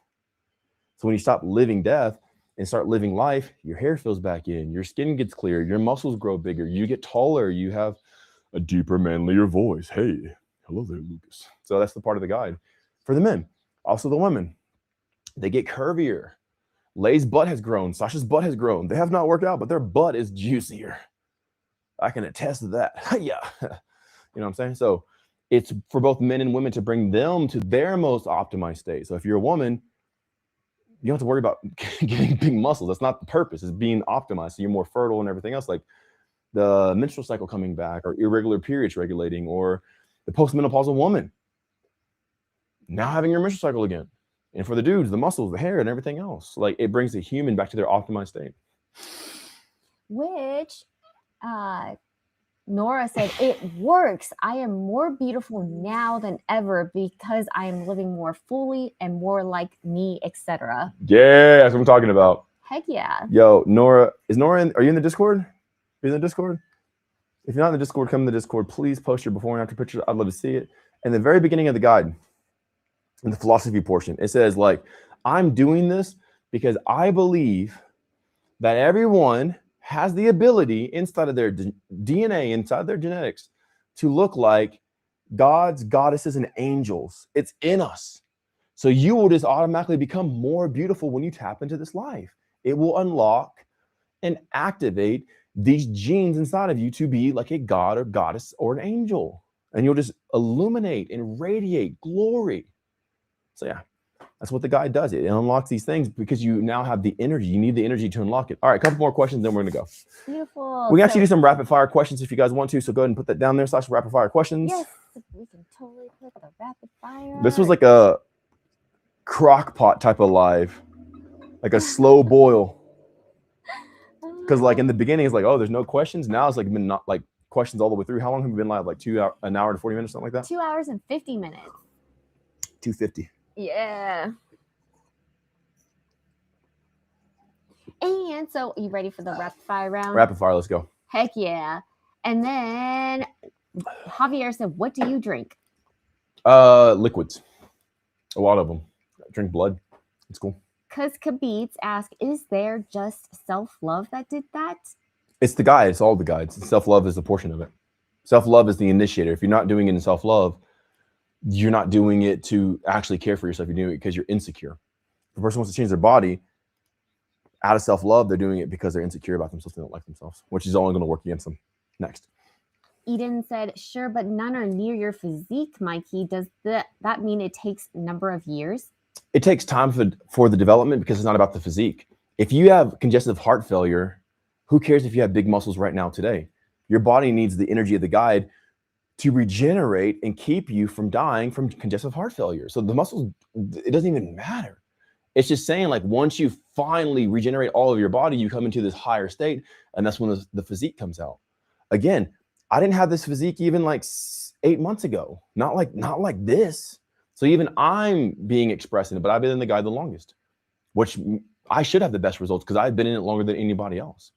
So when you stop living death and start living life, your hair fills back in, your skin gets clear, your muscles grow bigger, you get taller, you have a deeper, manlier voice. Hey, hello there, Lucas. So that's the part of the guide for the men. Also the women, they get curvier. Lay's butt has grown. Sasha's butt has grown. They have not worked out, but their butt is juicier. I can attest to that. Yeah. You know what I'm saying? So it's for both men and women to bring them to their most optimized state. So if you're a woman, you don't have to worry about getting big muscles. That's not the purpose. It's being optimized. So you're more fertile and everything else. Like the menstrual cycle coming back, or irregular periods regulating, or the postmenopausal woman now having your menstrual cycle again. And for the dudes, the muscles, the hair, and everything else. Like it brings the human back to their optimized state. Which Nora said, it works. I am more beautiful now than ever because I am living more fully and more like me, etc. Yeah, that's what I'm talking about. Heck yeah. Yo, Nora, are you in the Discord? Are you in the Discord? If you're not in the Discord, come in the Discord. Please post your before and after pictures. I'd love to see it. In the very beginning of the guide, in the philosophy portion, it says like, I'm doing this because I believe that everyone has the ability inside of their DNA, inside their genetics, to look like gods, goddesses, and angels. It's in us. So you will just automatically become more beautiful when you tap into this life. It will unlock and activate these genes inside of you to be like a god or goddess or an angel. And you'll just illuminate and radiate glory. So yeah, that's what the guide does. It unlocks these things because you now have the energy. You need the energy to unlock it. All right, a couple more questions, then we're going to go. Beautiful. We can actually do some rapid fire questions if you guys want to. So go ahead and put that down there, / rapid fire questions. Yes, we can totally put the rapid fire. This was like a crock pot type of live, like a slow boil. Because like in the beginning, it's like, oh, there's no questions. Now it's like been not like questions all the way through. How long have we been live? Like an hour and 40 minutes, something like that? 2 hours and 50 minutes. 250. Yeah. And so, you ready for the rapid fire round? Rapid fire, let's go. Heck yeah. And then Javier said, what do you drink? Liquids. A lot of them. I drink blood. It's cool. Because Khabibs asked, is there just self-love that did that? It's the guide. It's all the guides. Self-love is a portion of it. Self-love is the initiator. If you're not doing it in self-love, you're not doing it to actually care for yourself. You're doing it because you're insecure. If a person wants to change their body out of self-love, they're doing it because they're insecure about themselves. They don't like themselves, which is only going to work against them. Next. Eden said, sure, but none are near your physique, Mikey. Does that mean it takes a number of years? It takes time for the development because it's not about the physique. If you have congestive heart failure, who cares if you have big muscles right now today? Your body needs the energy of the guide to regenerate and keep you from dying from congestive heart failure. So the muscles, it doesn't even matter. It's just saying like once you finally regenerate all of your body, you come into this higher state, and that's when the physique comes out. Again, I didn't have this physique even like 8 months ago. Not like this. So even I'm being expressed in it, but I've been in the guide the longest, which I should have the best results because I've been in it longer than anybody else.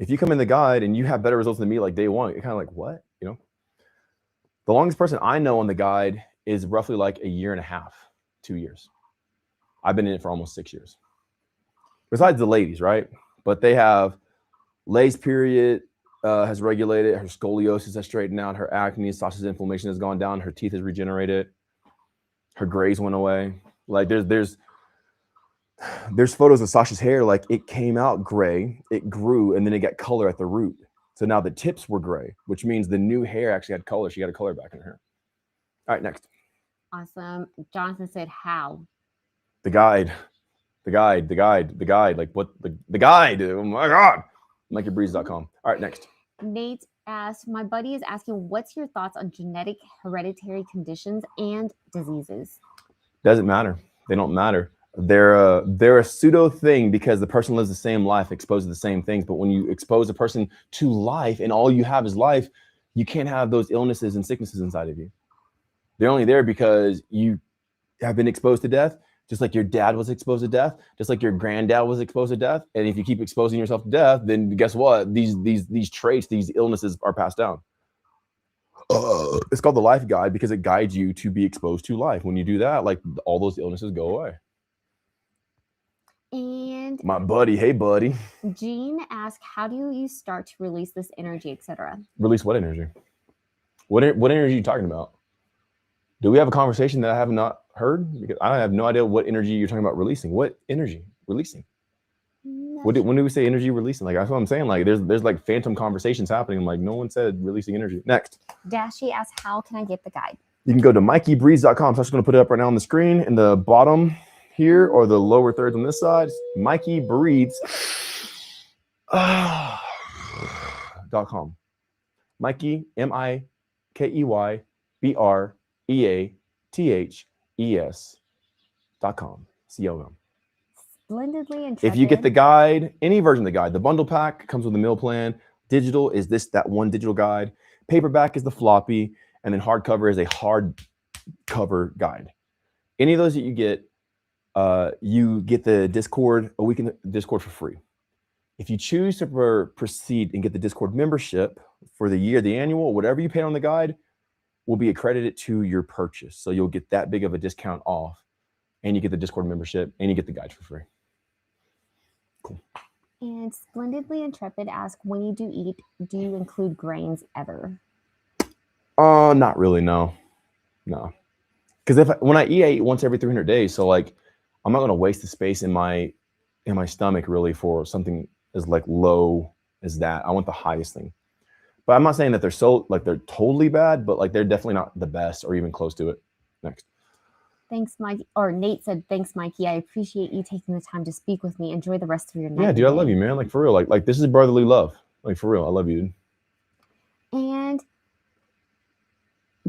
If you come in the guide and you have better results than me like day one, you're kind of like, what? You know? The longest person I know on the guide is roughly like 1.5 years, 2 years. I've been in it for almost 6 years. Besides the ladies, right? But they have Lay's period has regulated, her scoliosis has straightened out, her acne, Sasha's inflammation has gone down, her teeth has regenerated, her grays went away. Like there's photos of Sasha's hair, like it came out gray, it grew, and then it got color at the root. So now the tips were gray, which means the new hair actually had color. She got a color back in her hair. All right, next. Awesome. Jonathan said, how? The guide. Like what? The guide. Oh my God. MikeyBreathes.com. All right, next. Nate asked, my buddy is asking, what's your thoughts on genetic hereditary conditions and diseases? Doesn't matter. They don't matter. They're a pseudo thing because the person lives the same life, exposed to the same things. But when you expose a person to life and all you have is life, you can't have those illnesses and sicknesses inside of you. They're only there because you have been exposed to death, just like your dad was exposed to death, just like your granddad was exposed to death. And if you keep exposing yourself to death, then guess what? These traits, these illnesses are passed down. It's called the life guide because it guides you to be exposed to life. When you do that, like all those illnesses go away. And my buddy, hey buddy. Jean asked, how do you start to release this energy, etc.? Release what energy? What energy are you talking about? Do we have a conversation that I have not heard? Because I have no idea what energy you're talking about releasing. What energy releasing? When do we say energy releasing? Like that's what I'm saying. Like there's like phantom conversations happening. Like no one said releasing energy. Next. Dashi asked, how can I get the guide? You can go to MikeyBreathes.com. So I'm just going to put it up right now on the screen in the bottom here or the lower thirds on this side. MikeyBreathes.com. Mikey, MikeyBreathes.com. C-O-M. Splendidly and if you get the guide, any version of the guide, the bundle pack comes with a meal plan. Digital is that one digital guide. Paperback is the floppy, and then hardcover is a hard cover guide. Any of those that you get the Discord, a week in the Discord for free. If you choose to proceed and get the Discord membership for the year, the annual, whatever you pay on the guide will be accredited to your purchase. So you'll get that big of a discount off, and you get the Discord membership, and you get the guide for free. Cool. And Splendidly Intrepid asks, when you do eat, do you include grains ever? Not really, no. Because when I eat once every 300 days. So like, I'm not going to waste the space in my stomach really for something as like low as that. I want the highest thing. But I'm not saying that they're totally bad, but like they're definitely not the best or even close to it. Next. Thanks, Mikey. Or Nate said, thanks, Mikey. I appreciate you taking the time to speak with me. Enjoy the rest of your night. Yeah, dude, I love you, man. Like for real. Like this is brotherly love. Like for real. I love you, dude. And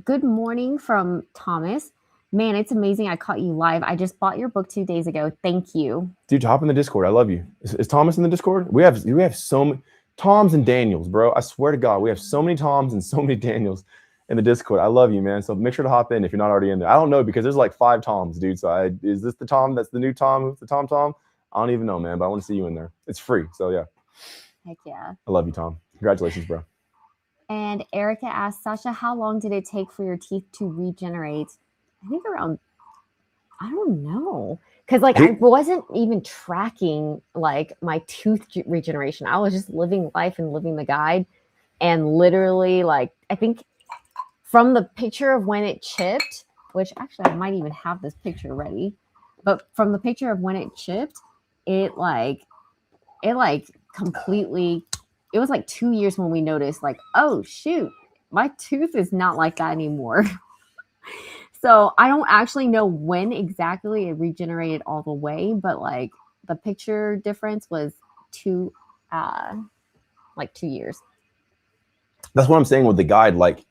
good morning from Thomas. Man, it's amazing I caught you live. I just bought your book 2 days ago. Thank you. Dude, hop in the Discord. I love you. Is Thomas in the Discord? We have so many Toms and Daniels, bro. I swear to God, we have so many Toms and so many Daniels in the Discord. I love you, man. So make sure to hop in if you're not already in there. I don't know because there's like 5 Toms, dude. So is this the Tom that's the new Tom? Who's the Tom? I don't even know, man, but I want to see you in there. It's free. So yeah. Heck yeah. I love you, Tom. Congratulations, bro. And Erica asked, Sasha, how long did it take for your teeth to regenerate? I think around, I don't know. Because like I wasn't even tracking like my tooth regeneration. I was just living life and living the guide. And literally like, I think from the picture of when it chipped, which actually I might even have this picture ready. But from the picture of when it chipped, it completely, it was like 2 years when we noticed like, oh shoot, my tooth is not like that anymore. So I don't actually know when exactly it regenerated all the way, but like the picture difference was 2 years. That's what I'm saying with the guide. Like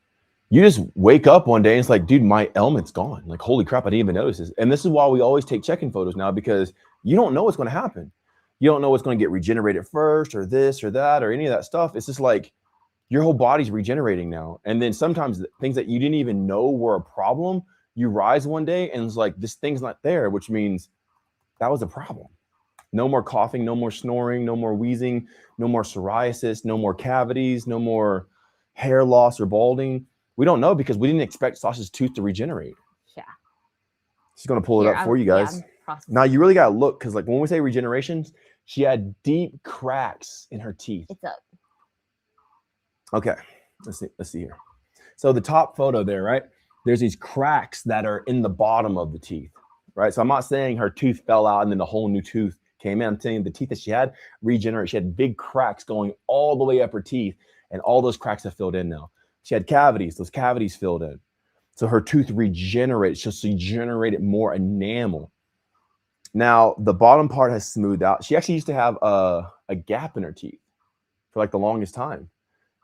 you just wake up one day and it's like, dude, my ailment's gone. Like, holy crap, I didn't even notice this. And this is why we always take check-in photos now, because you don't know what's going to happen. You don't know what's going to get regenerated first or this or that or any of that stuff. It's just like your whole body's regenerating now. And then sometimes things that you didn't even know were a problem, you rise one day and it's like, this thing's not there, which means that was a problem. No more coughing, no more snoring, no more wheezing, no more psoriasis, no more cavities, no more hair loss or balding. We don't know because we didn't expect Sasha's tooth to regenerate. Yeah. She's going to pull it up for you guys. Now you really got to look, because like when we say regenerations, she had deep cracks in her teeth. It's up. Okay. Let's see here. So the top photo there, right? There's these cracks that are in the bottom of the teeth, right? So I'm not saying her tooth fell out and then the whole new tooth came in. I'm telling you the teeth that she had regenerated. She had big cracks going all the way up her teeth, and all those cracks have filled in now. She had cavities. Those cavities filled in. So her tooth regenerates. She generated more enamel. Now, the bottom part has smoothed out. She actually used to have a gap in her teeth for like the longest time.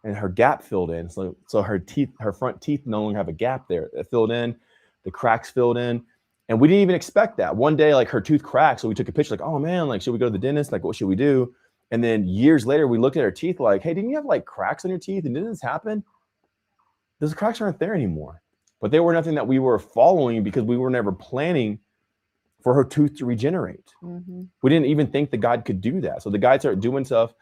And her gap filled in. So her teeth, her front teeth no longer have a gap there. It filled in. The cracks filled in. And we didn't even expect that. One day, like her tooth cracked. So we took a picture like, oh man, like, should we go to the dentist? Like, what should we do? And then years later, we looked at her teeth like, hey, didn't you have like cracks in your teeth? And didn't this happen? Those cracks aren't there anymore. But they were nothing that we were following because we were never planning for her tooth to regenerate. Mm-hmm. We didn't even think the guide could do that. So the guide started doing stuff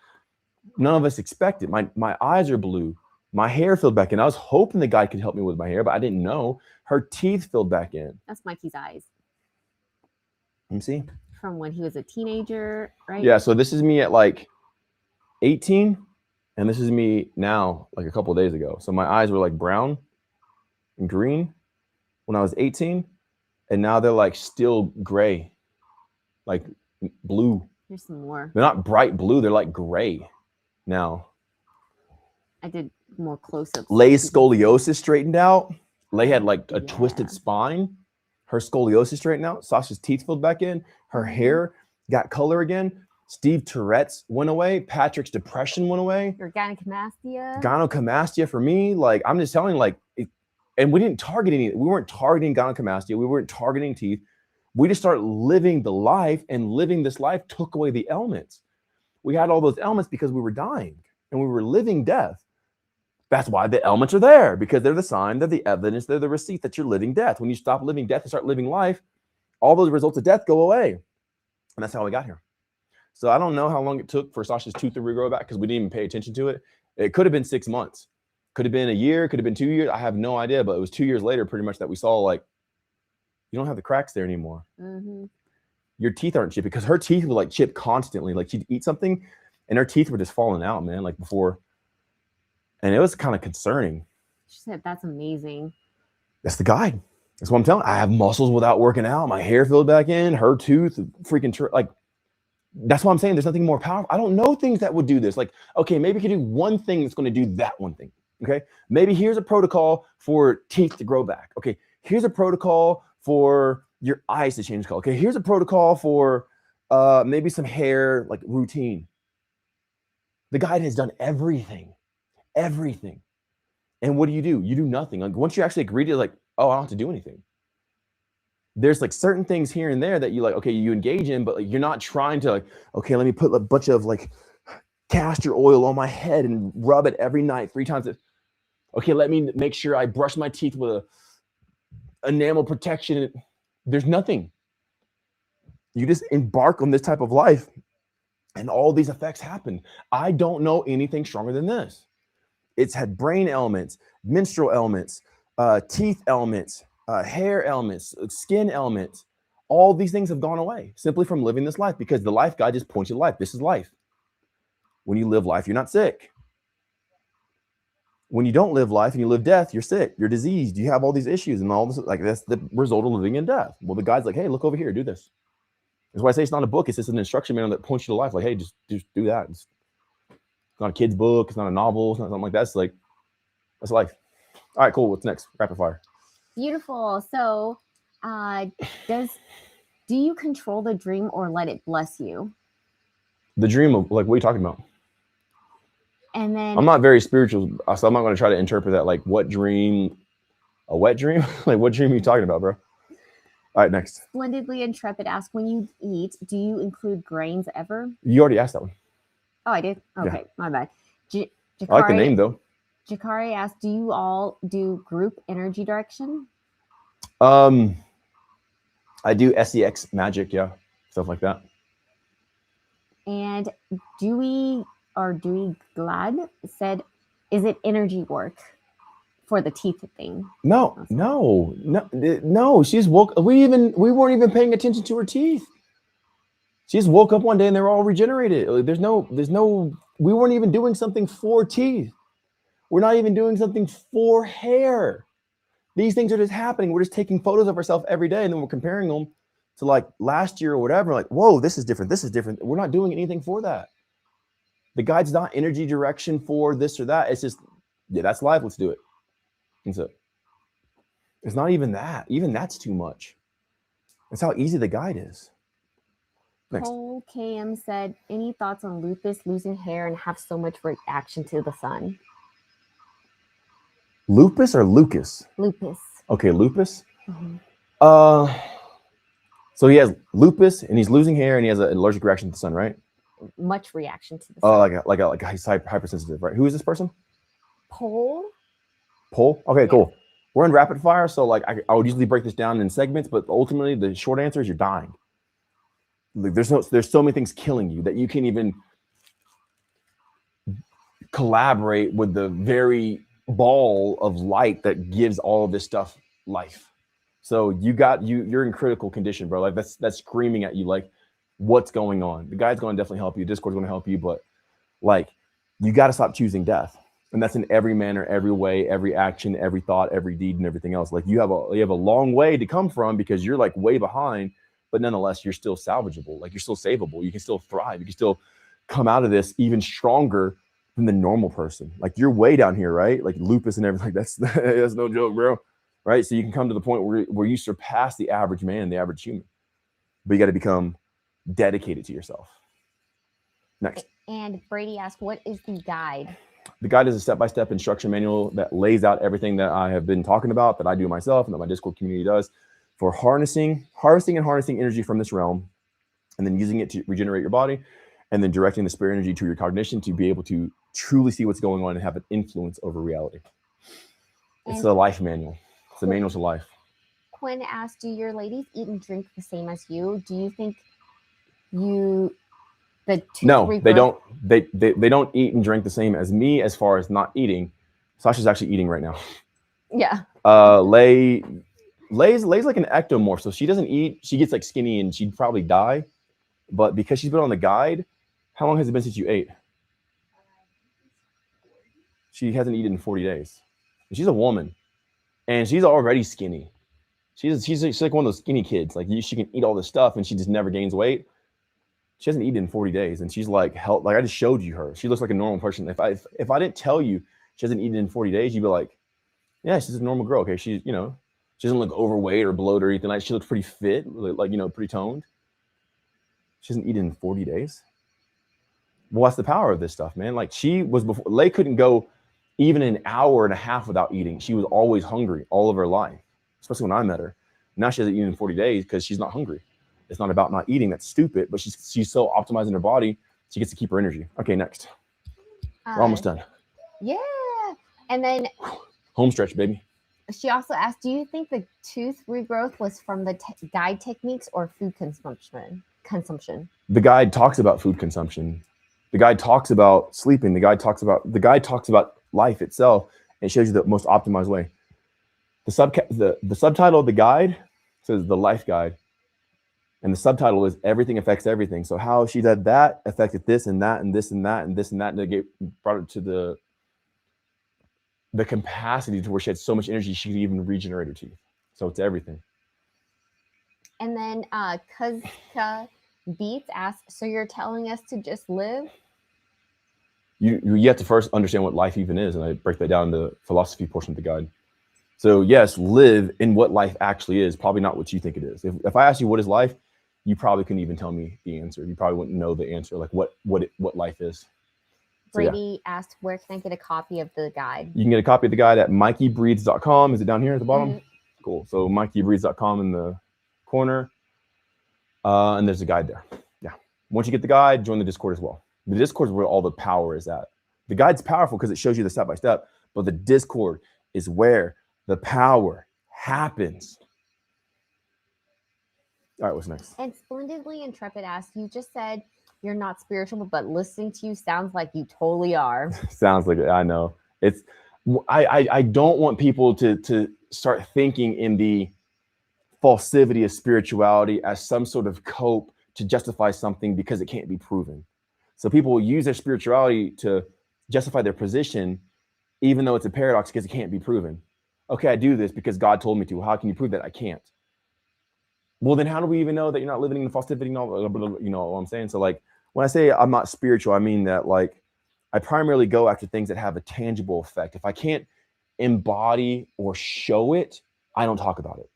none of us expected. My eyes are blue. My hair filled back in. I was hoping the guide could help me with my hair, but I didn't know. Her teeth filled back in. That's Mikey's eyes. Let me see. From when he was a teenager, right? Yeah, so this is me at like 18, and this is me now, like a couple of days ago. So my eyes were like brown and green when I was 18, and now they're like still gray, like blue. Here's some more. They're not bright blue. They're like gray now. I did more close-ups. Lay's scoliosis straightened out. Lay had like a twisted spine. Her scoliosis straightened out. Sasha's teeth filled back in. Her hair got color again. Steve Tourette's went away. Patrick's depression went away. Your gynecomastia. Gynecomastia for me. Like, I'm just telling you, like, and we didn't target any. We weren't targeting gynecomastia. We weren't targeting teeth. We just started living the life, and living this life took away the ailments. We had all those ailments because we were dying. and we were living death. That's why the elements are there, because they're the sign, they're the evidence, they're the receipt that you're living death. When you stop living death and start living life, all those results of death go away. And that's how we got here. So I don't know how long it took for Sasha's tooth to regrow back, because we didn't even pay attention to it. It could have been 6 months. Could have been a year, could have been 2 years. I have no idea, but it was 2 years later pretty much that we saw, like, you don't have the cracks there anymore. Mm-hmm. Your teeth aren't chipped, because her teeth would like chip constantly. Like she'd eat something and her teeth were just falling out, man, like before. And it was kind of concerning. She said, that's amazing. That's the guide. That's what I'm telling you. I have muscles without working out. My hair filled back in. Her tooth, freaking, like, that's what I'm saying. There's nothing more powerful. I don't know things that would do this. Like, okay, maybe you can do one thing that's going to do that one thing. Okay, maybe here's a protocol for teeth to grow back. Okay, here's a protocol for your eyes to change color. Okay, here's a protocol for maybe some hair, like routine. The guide has done everything. And what do? You do nothing. Like once you actually agree to, like, oh, I don't have to do anything. There's like certain things here and there that you like, okay, you engage in, but like, you're not trying to like, okay, let me put a bunch of like castor oil on my head and rub it every night 3 times. Okay, let me make sure I brush my teeth with a enamel protection. There's nothing. You just embark on this type of life and all these effects happen. I don't know anything stronger than this. It's had brain elements, menstrual elements, teeth elements, hair elements, skin elements. All these things have gone away simply from living this life, because the life guide just points you to life. This is life. When you live life, you're not sick. When you don't live life and you live death, you're sick, you're diseased, you have all these issues and all this. Like that's the result of living in death. Well, the guide's like, hey, look over here, do this. That's why I say it's not a book. It's just an instruction manual that points you to life. Like, hey, just do that. It's not a kid's book. It's not a novel. It's not something like that. It's like, that's life. All right, cool. What's next? Rapid fire. Beautiful. So do you control the dream or let it bless you? The dream of, like, what are you talking about? And then I'm not very spiritual, so I'm not going to try to interpret that. Like, what dream? A wet dream? Like, what dream are you talking about, bro? All right, next. Splendidly Intrepid asks, when you eat, do you include grains ever? You already asked that one. Oh, I did? Okay, Yeah. My bad. I like the name, though. Jakari asked, do you all do group energy direction? I do SEX magic, yeah. Stuff like that. And Dewey Glad said, is it energy work for the teeth thing? No. She just woke. We weren't even paying attention to her teeth. She just woke up one day and they're all regenerated. There's no. We weren't even doing something for teeth. We're not even doing something for hair. These things are just happening. We're just taking photos of ourselves every day and then we're comparing them to like last year or whatever. Like, whoa, this is different. This is different. We're not doing anything for that. The guide's not energy direction for this or that. It's just, yeah, that's life. Let's do it. And so it's not even that. Even that's too much. That's how easy the guide is. Next. Cole KM said, any thoughts on lupus, losing hair, and have so much reaction to the sun? Lupus or Lucas? Lupus. Okay, lupus. Mm-hmm. So he has lupus and he's losing hair and he has an allergic reaction to the sun, right? Much reaction to the sun. Oh, like he's hypersensitive, right? Who is this person? Pole. Okay, Yeah. cool. We're in rapid fire, so like I would usually break this down in segments, but ultimately the short answer is you're dying. Like there's so many things killing you that you can't even collaborate with the very ball of light that gives all of this stuff life. So you're in critical condition, bro. Like that's screaming at you, like, what's going on? The guide's going to definitely help you. Discord's going to help you, but like you got to stop choosing death. And that's in every manner, every way, every action, every thought, every deed, and everything else. Like you have a long way to come from because you're like way behind, but nonetheless, you're still salvageable. Like you're still savable. You can still thrive. You can still come out of this even stronger than the normal person. Like you're way down here, right? Like lupus and everything. That's no joke, bro. Right? So you can come to the point where you surpass the average man, the average human. But you got to become dedicated to yourself. Next. And Brady asked, what is the guide? The guide is a step-by-step instruction manual that lays out everything that I have been talking about, that I do myself and that my Discord community does for harnessing energy from this realm and then using it to regenerate your body and then directing the spirit energy to your cognition to be able to truly see what's going on and have an influence over reality. It's And the life manual. It's the manual to life. Quinn asked, do your ladies eat and drink the same as you? Do you think the tooth No, regrowth? they don't. They don't eat and drink the same as me as far as not eating. Sasha's actually eating right now. Yeah. Lay's like an ectomorph, so she doesn't eat. She gets like skinny and she'd probably die. But because she's been on the guide, how long has it been since you ate? She hasn't eaten in 40 days. And she's a woman, and she's already skinny. She's like one of those skinny kids. Like she can eat all this stuff, and she just never gains weight. She hasn't eaten in 40 days, and she's like health. Like I just showed you her. She looks like a normal person. If I didn't tell you she hasn't eaten in 40 days, you'd be like, yeah, she's a normal girl. Okay, she's, you know, she doesn't look overweight or bloated or anything like. She looks pretty fit, like, you know, pretty toned. She hasn't eaten in 40 days. Well, that's the power of this stuff, man. Like she was before. Lay couldn't go even an hour and a half without eating. She was always hungry all of her life, especially when I met her. Now she hasn't eaten in 40 days because she's not hungry. It's not about not eating. That's stupid. But she's so optimizing her body, she gets to keep her energy. Okay, next. We're almost done. Yeah. And then Home stretch, baby. she also asked, do you think the tooth regrowth was from the guide techniques or food consumption? The guide talks about food consumption. The guide talks about sleeping. The guide talks about life itself, and shows you the most optimized way. The subtitle of the guide says the life guide, and the subtitle is everything affects everything. So how she did that affected this and that and this and that and this and that, and it brought it to the capacity to where she had so much energy she could even regenerate her teeth. So it's everything. And then Kuzka Beats asks, so you're telling us to just live? You have to first understand what life even is, and I break that down in the philosophy portion of the guide. So yes, live in what life actually is, probably not what you think it is. If I ask you what is life, you probably couldn't even tell me the answer. You probably wouldn't know the answer, like what life is. So, Brady asked, where can I get a copy of the guide? you can get a copy of the guide at MikeyBreathes.com. Is it down here at the bottom? Mm-hmm. Cool. So MikeyBreathes.com in the corner, and there's a guide there. Yeah. Once you get the guide, join the Discord as well. The Discord is where all the power is at. The guide's powerful because it shows you the step by step, but the Discord is where the power happens. All right, what's next? And Splendidly Intrepid asked, you just said you're not spiritual, but listening to you sounds like you totally are. Sounds like it. I know. It's I don't want people to start thinking in the falsivity of spirituality as some sort of cope to justify something because it can't be proven. So people will use their spirituality to justify their position, even though it's a paradox because it can't be proven. Okay, I do this because God told me to. How can you prove that? I can't. Well, then how do we even know that you're not living in the falsivity? You know what I'm saying? So like when I say I'm not spiritual, I mean that like I primarily go after things that have a tangible effect. If I can't embody or show it, I don't talk about it.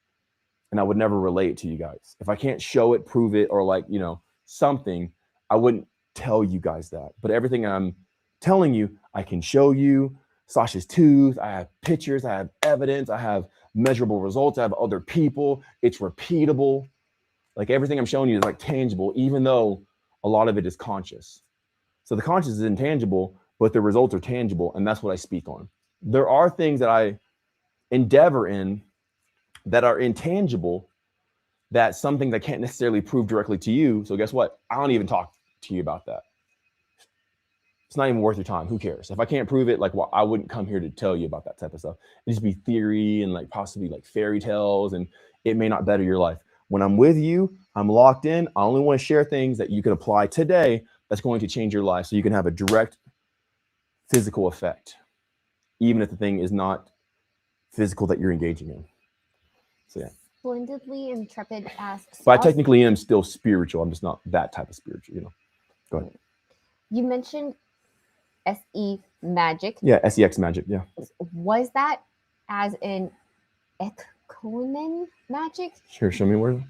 And I would never relate to you guys. If I can't show it, prove it, or like, you know, something, I wouldn't tell you guys that. But everything I'm telling you, I can show you. Sasha's tooth, I have pictures, I have evidence, I have measurable results, I have other people, it's repeatable. Like everything I'm showing you is like tangible, even though a lot of it is conscious. So the conscious is intangible, but the results are tangible, and that's what I speak on. There are things that I endeavor in that are intangible, that's something that can't necessarily prove directly to you. So guess what? I don't even talk to you about that. It's not even worth your time. Who cares? If I can't prove it, like, well, I wouldn't come here to tell you about that type of stuff. It'd just be theory and like possibly like fairy tales, and it may not better your life. When I'm with you, I'm locked in. I only want to share things that you can apply today that's going to change your life so you can have a direct physical effect, even if the thing is not physical that you're engaging in. So yeah. Splendidly Intrepid asks, But I technically am still spiritual. I'm just not that type of spiritual, you know. Go ahead. You mentioned SE magic. Yeah, SEX magic. Yeah. Was that as in Ekumen magic? Sure. Show me where.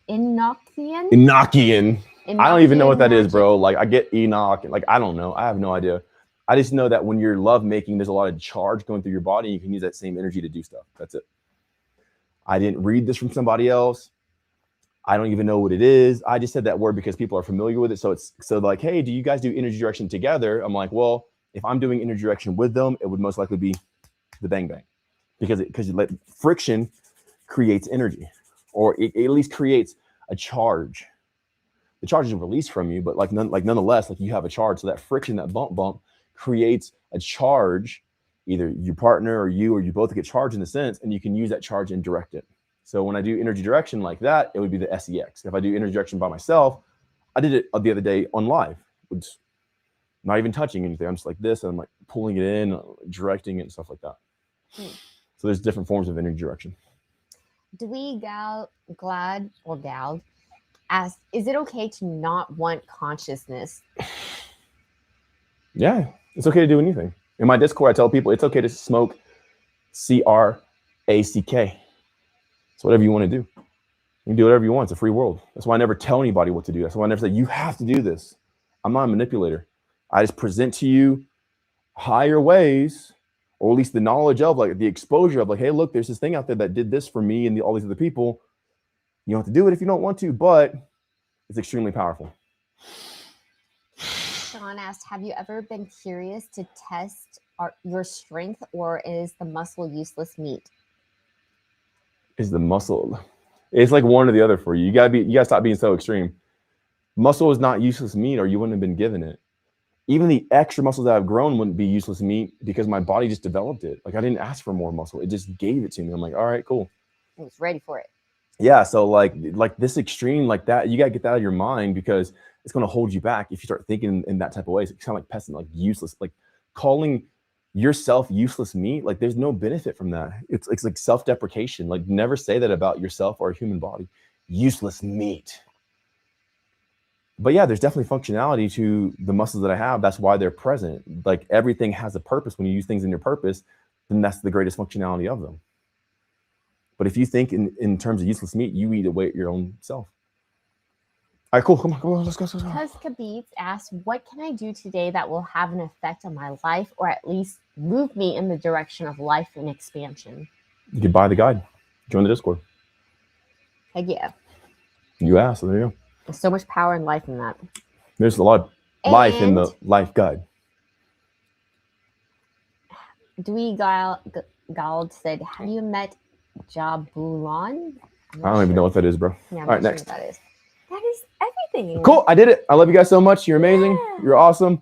Enochian? Enochian. I don't even know what that is, magic? bro. Like I get Enoch. Like I don't know. I have no idea. I just know that when you're love making, there's a lot of charge going through your body. And you can use that same energy to do stuff. That's it. I didn't read this from somebody else. I don't even know what it is. I just said that word because people are familiar with it. So it's so like, hey, do you guys do energy direction together? I'm like, well, if I'm doing energy direction with them, it would most likely be the bang bang, because like friction creates energy, or it at least creates a charge. The charge is released from you, but nonetheless, like you have a charge. So that friction, that bump creates a charge. Either your partner or you both get charged in a sense, and you can use that charge and direct it. So when I do energy direction like that, it would be the SEX. If I do energy direction by myself, I did it the other day on live, which not even touching anything. I'm just like this, and I'm like pulling it in, directing it, and stuff like that. So there's different forms of energy direction. Dwee Glad asked, is it okay to not want consciousness? Yeah, it's okay to do anything. In my Discord, I tell people it's okay to smoke CRACK. It's whatever you want to do. You can do whatever you want. It's a free world. That's why I never tell anybody what to do. That's why I never say, you have to do this. I'm not a manipulator. I just present to you higher ways, or at least the knowledge of, like the exposure of, like, hey, look, there's this thing out there that did this for me and all these other people. You don't have to do it if you don't want to, but it's extremely powerful. Sean asked, have you ever been curious to test your strength, or is the muscle useless meat? Is the muscle? It's like one or the other for you. You gotta stop being so extreme. Muscle is not useless meat, or you wouldn't have been given it. Even the extra muscles that I've grown wouldn't be useless meat, because my body just developed it. Like I didn't ask for more muscle. It just gave it to me. I'm like, all right, cool. I was ready for it. Yeah. So like this extreme, like that, you gotta get that out of your mind, because it's going to hold you back if you start thinking in that type of way. It's kind of like pessimist, like useless, like calling yourself useless meat. Like there's no benefit from that. It's like self-deprecation. Like never say that about yourself or a human body. Useless meat. But yeah, there's definitely functionality to the muscles that I have. That's why they're present. Like everything has a purpose. When you use things in your purpose, then that's the greatest functionality of them. But if you think in terms of useless meat, you eat away at your own self. All right, cool. Come on, let's go. Khabib asked, what can I do today that will have an effect on my life, or at least move me in the direction of life and expansion? You can buy the guide. Join the Discord. Heck yeah. You asked, so there you go. There's so much power and life in that. There's a lot of life in the life guide. Dwee Gald said, have you met Jabulan? I don't even know what that is, bro. Yeah, all right, next. What that is. That is everything. Cool. I did it. I love you guys so much. You're amazing. Yeah. You're awesome.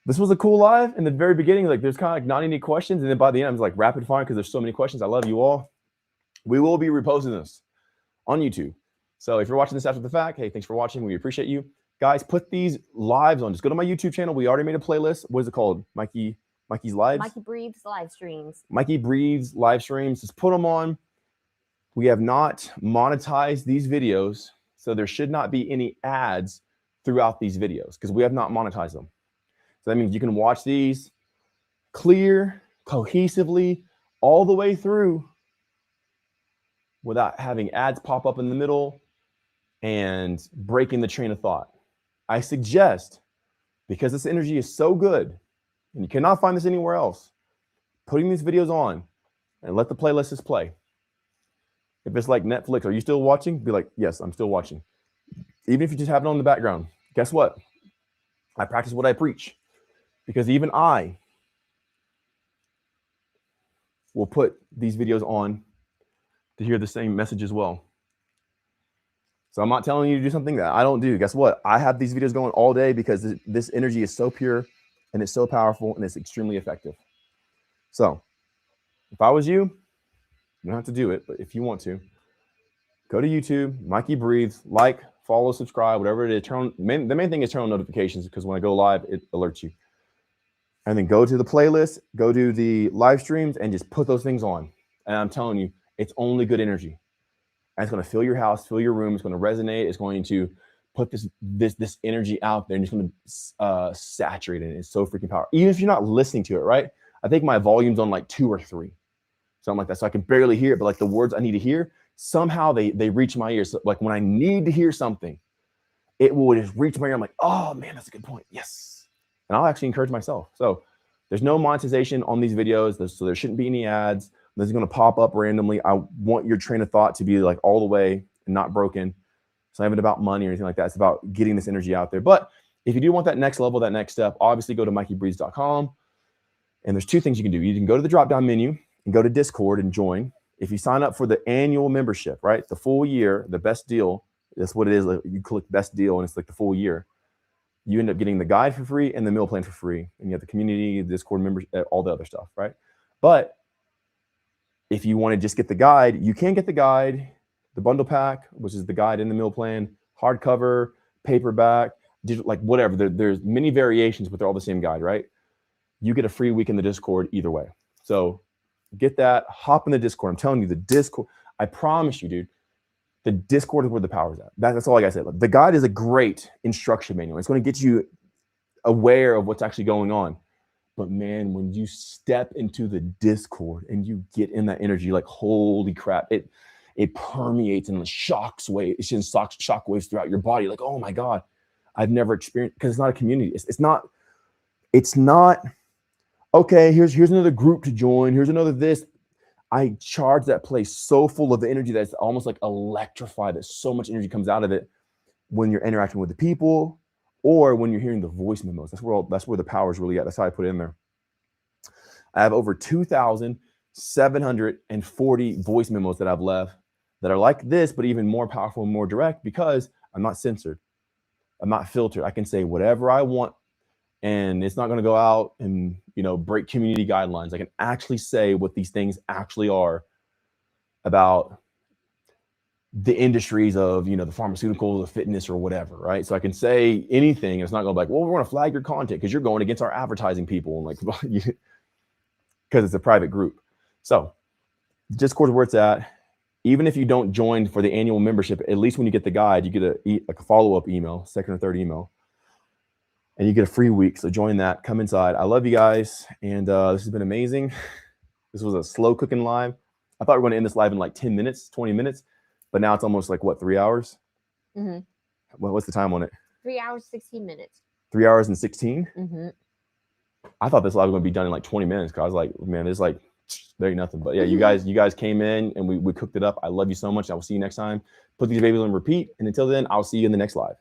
This was a cool live. In the very beginning, like there's kind of like not any questions, and then by the end, I was like rapid fire because there's so many questions. I love you all. We will be reposting this on YouTube. So if you're watching this after the fact, hey, thanks for watching. We appreciate you guys. Put these lives on. Just go to my YouTube channel. We already made a playlist. What is it called? Mikey's Lives. MikeyBreathes live streams. MikeyBreathes live streams. Just put them on. We have not monetized these videos, so there should not be any ads throughout these videos because we have not monetized them. So that means you can watch these clear, cohesively, all the way through without having ads pop up in the middle and breaking the train of thought. I suggest, because this energy is so good and you cannot find this anywhere else, putting these videos on and let the playlist just play. If it's like Netflix, are you still watching? Be like, yes, I'm still watching. Even if you just have it on in the background, guess what? I practice what I preach, because even I will put these videos on to hear the same message as well. So I'm not telling you to do something that I don't do. Guess what? I have these videos going all day because this energy is so pure and it's so powerful and it's extremely effective. So if I was you, you don't have to do it, but if you want to, go to YouTube, MikeyBreathes, like, follow, subscribe, whatever it is. The main thing is turn on notifications, because when I go live, it alerts you. And then go to the playlist, go to the live streams, and just put those things on. And I'm telling you, it's only good energy. And it's going to fill your house, fill your room. It's going to resonate. It's going to put this energy out there, and it's going to saturate it. It's so freaking powerful. Even if you're not listening to it, right? I think my volume's on like 2 or 3. Something like that. So I can barely hear it, but like the words I need to hear, somehow they reach my ears. So like when I need to hear something, it will just reach my ear. I'm like, oh man, that's a good point. Yes. And I'll actually encourage myself. So there's no monetization on these videos. So there shouldn't be any ads. This is going to pop up randomly. I want your train of thought to be like all the way and not broken. It's not even about money or anything like that. It's about getting this energy out there. But if you do want that next level, that next step, obviously go to MikeyBreathes.com. And there's two things you can do. You can go to the drop-down menu and go to Discord and join. If you sign up for the annual membership, right, the full year, the best deal, that's what it is. Like, you click best deal and it's like the full year. You end up getting the guide for free and the meal plan for free. And you have the community, Discord members, all the other stuff, right? But if you want to just get the guide, you can get the guide, the bundle pack, which is the guide in the meal plan, hardcover, paperback, digital, like whatever. There's many variations, but they're all the same guide, right? You get a free week in the Discord either way. So get that, hop in the Discord. I'm telling you, the Discord, I promise you, dude, the Discord is where the power's at. That's all I gotta say. The guide is a great instruction manual. It's going to get you aware of what's actually going on. But man, when you step into the Discord and you get in that energy, like, holy crap, it permeates and shocks waves. It sends shock waves throughout your body. Like, oh my God, I've never experienced, because it's not a community. It's not, okay, here's another group to join. Here's another this. I charge that place so full of energy that's almost like electrified. That so much energy comes out of it when you're interacting with the people, or when you're hearing the voice memos. That's where the power is really at. That's how I put it in there. I have over 2,740 voice memos that I've left that are like this, but even more powerful and more direct, because I'm not censored. I'm not filtered. I can say whatever I want, and it's not going to go out and, break community guidelines. I can actually say what these things actually are about the industries of, the pharmaceuticals, the fitness, or whatever, right? So I can say anything. And it's not going to be like, well, we're going to flag your content because you're going against our advertising people, and like, because it's a private group. So Discord is where it's at. Even if you don't join for the annual membership, at least when you get the guide, you get a follow-up email, second or third email, and you get a free week. So join that, come inside. I love you guys. And this has been amazing. This was a slow cooking live. I thought we were going to end this live in like 10 minutes, 20 minutes. But now it's almost like, what, 3 hours? Mm-hmm. What's the time on it? 3 hours, 16 minutes. 3 hours and 16? Mm-hmm. I thought this live was going to be done in like 20 minutes, because I was like, man, it's like, there ain't nothing. But yeah, you guys came in and we cooked it up. I love you so much. I will see you next time. Put these babies on repeat. And until then, I'll see you in the next live.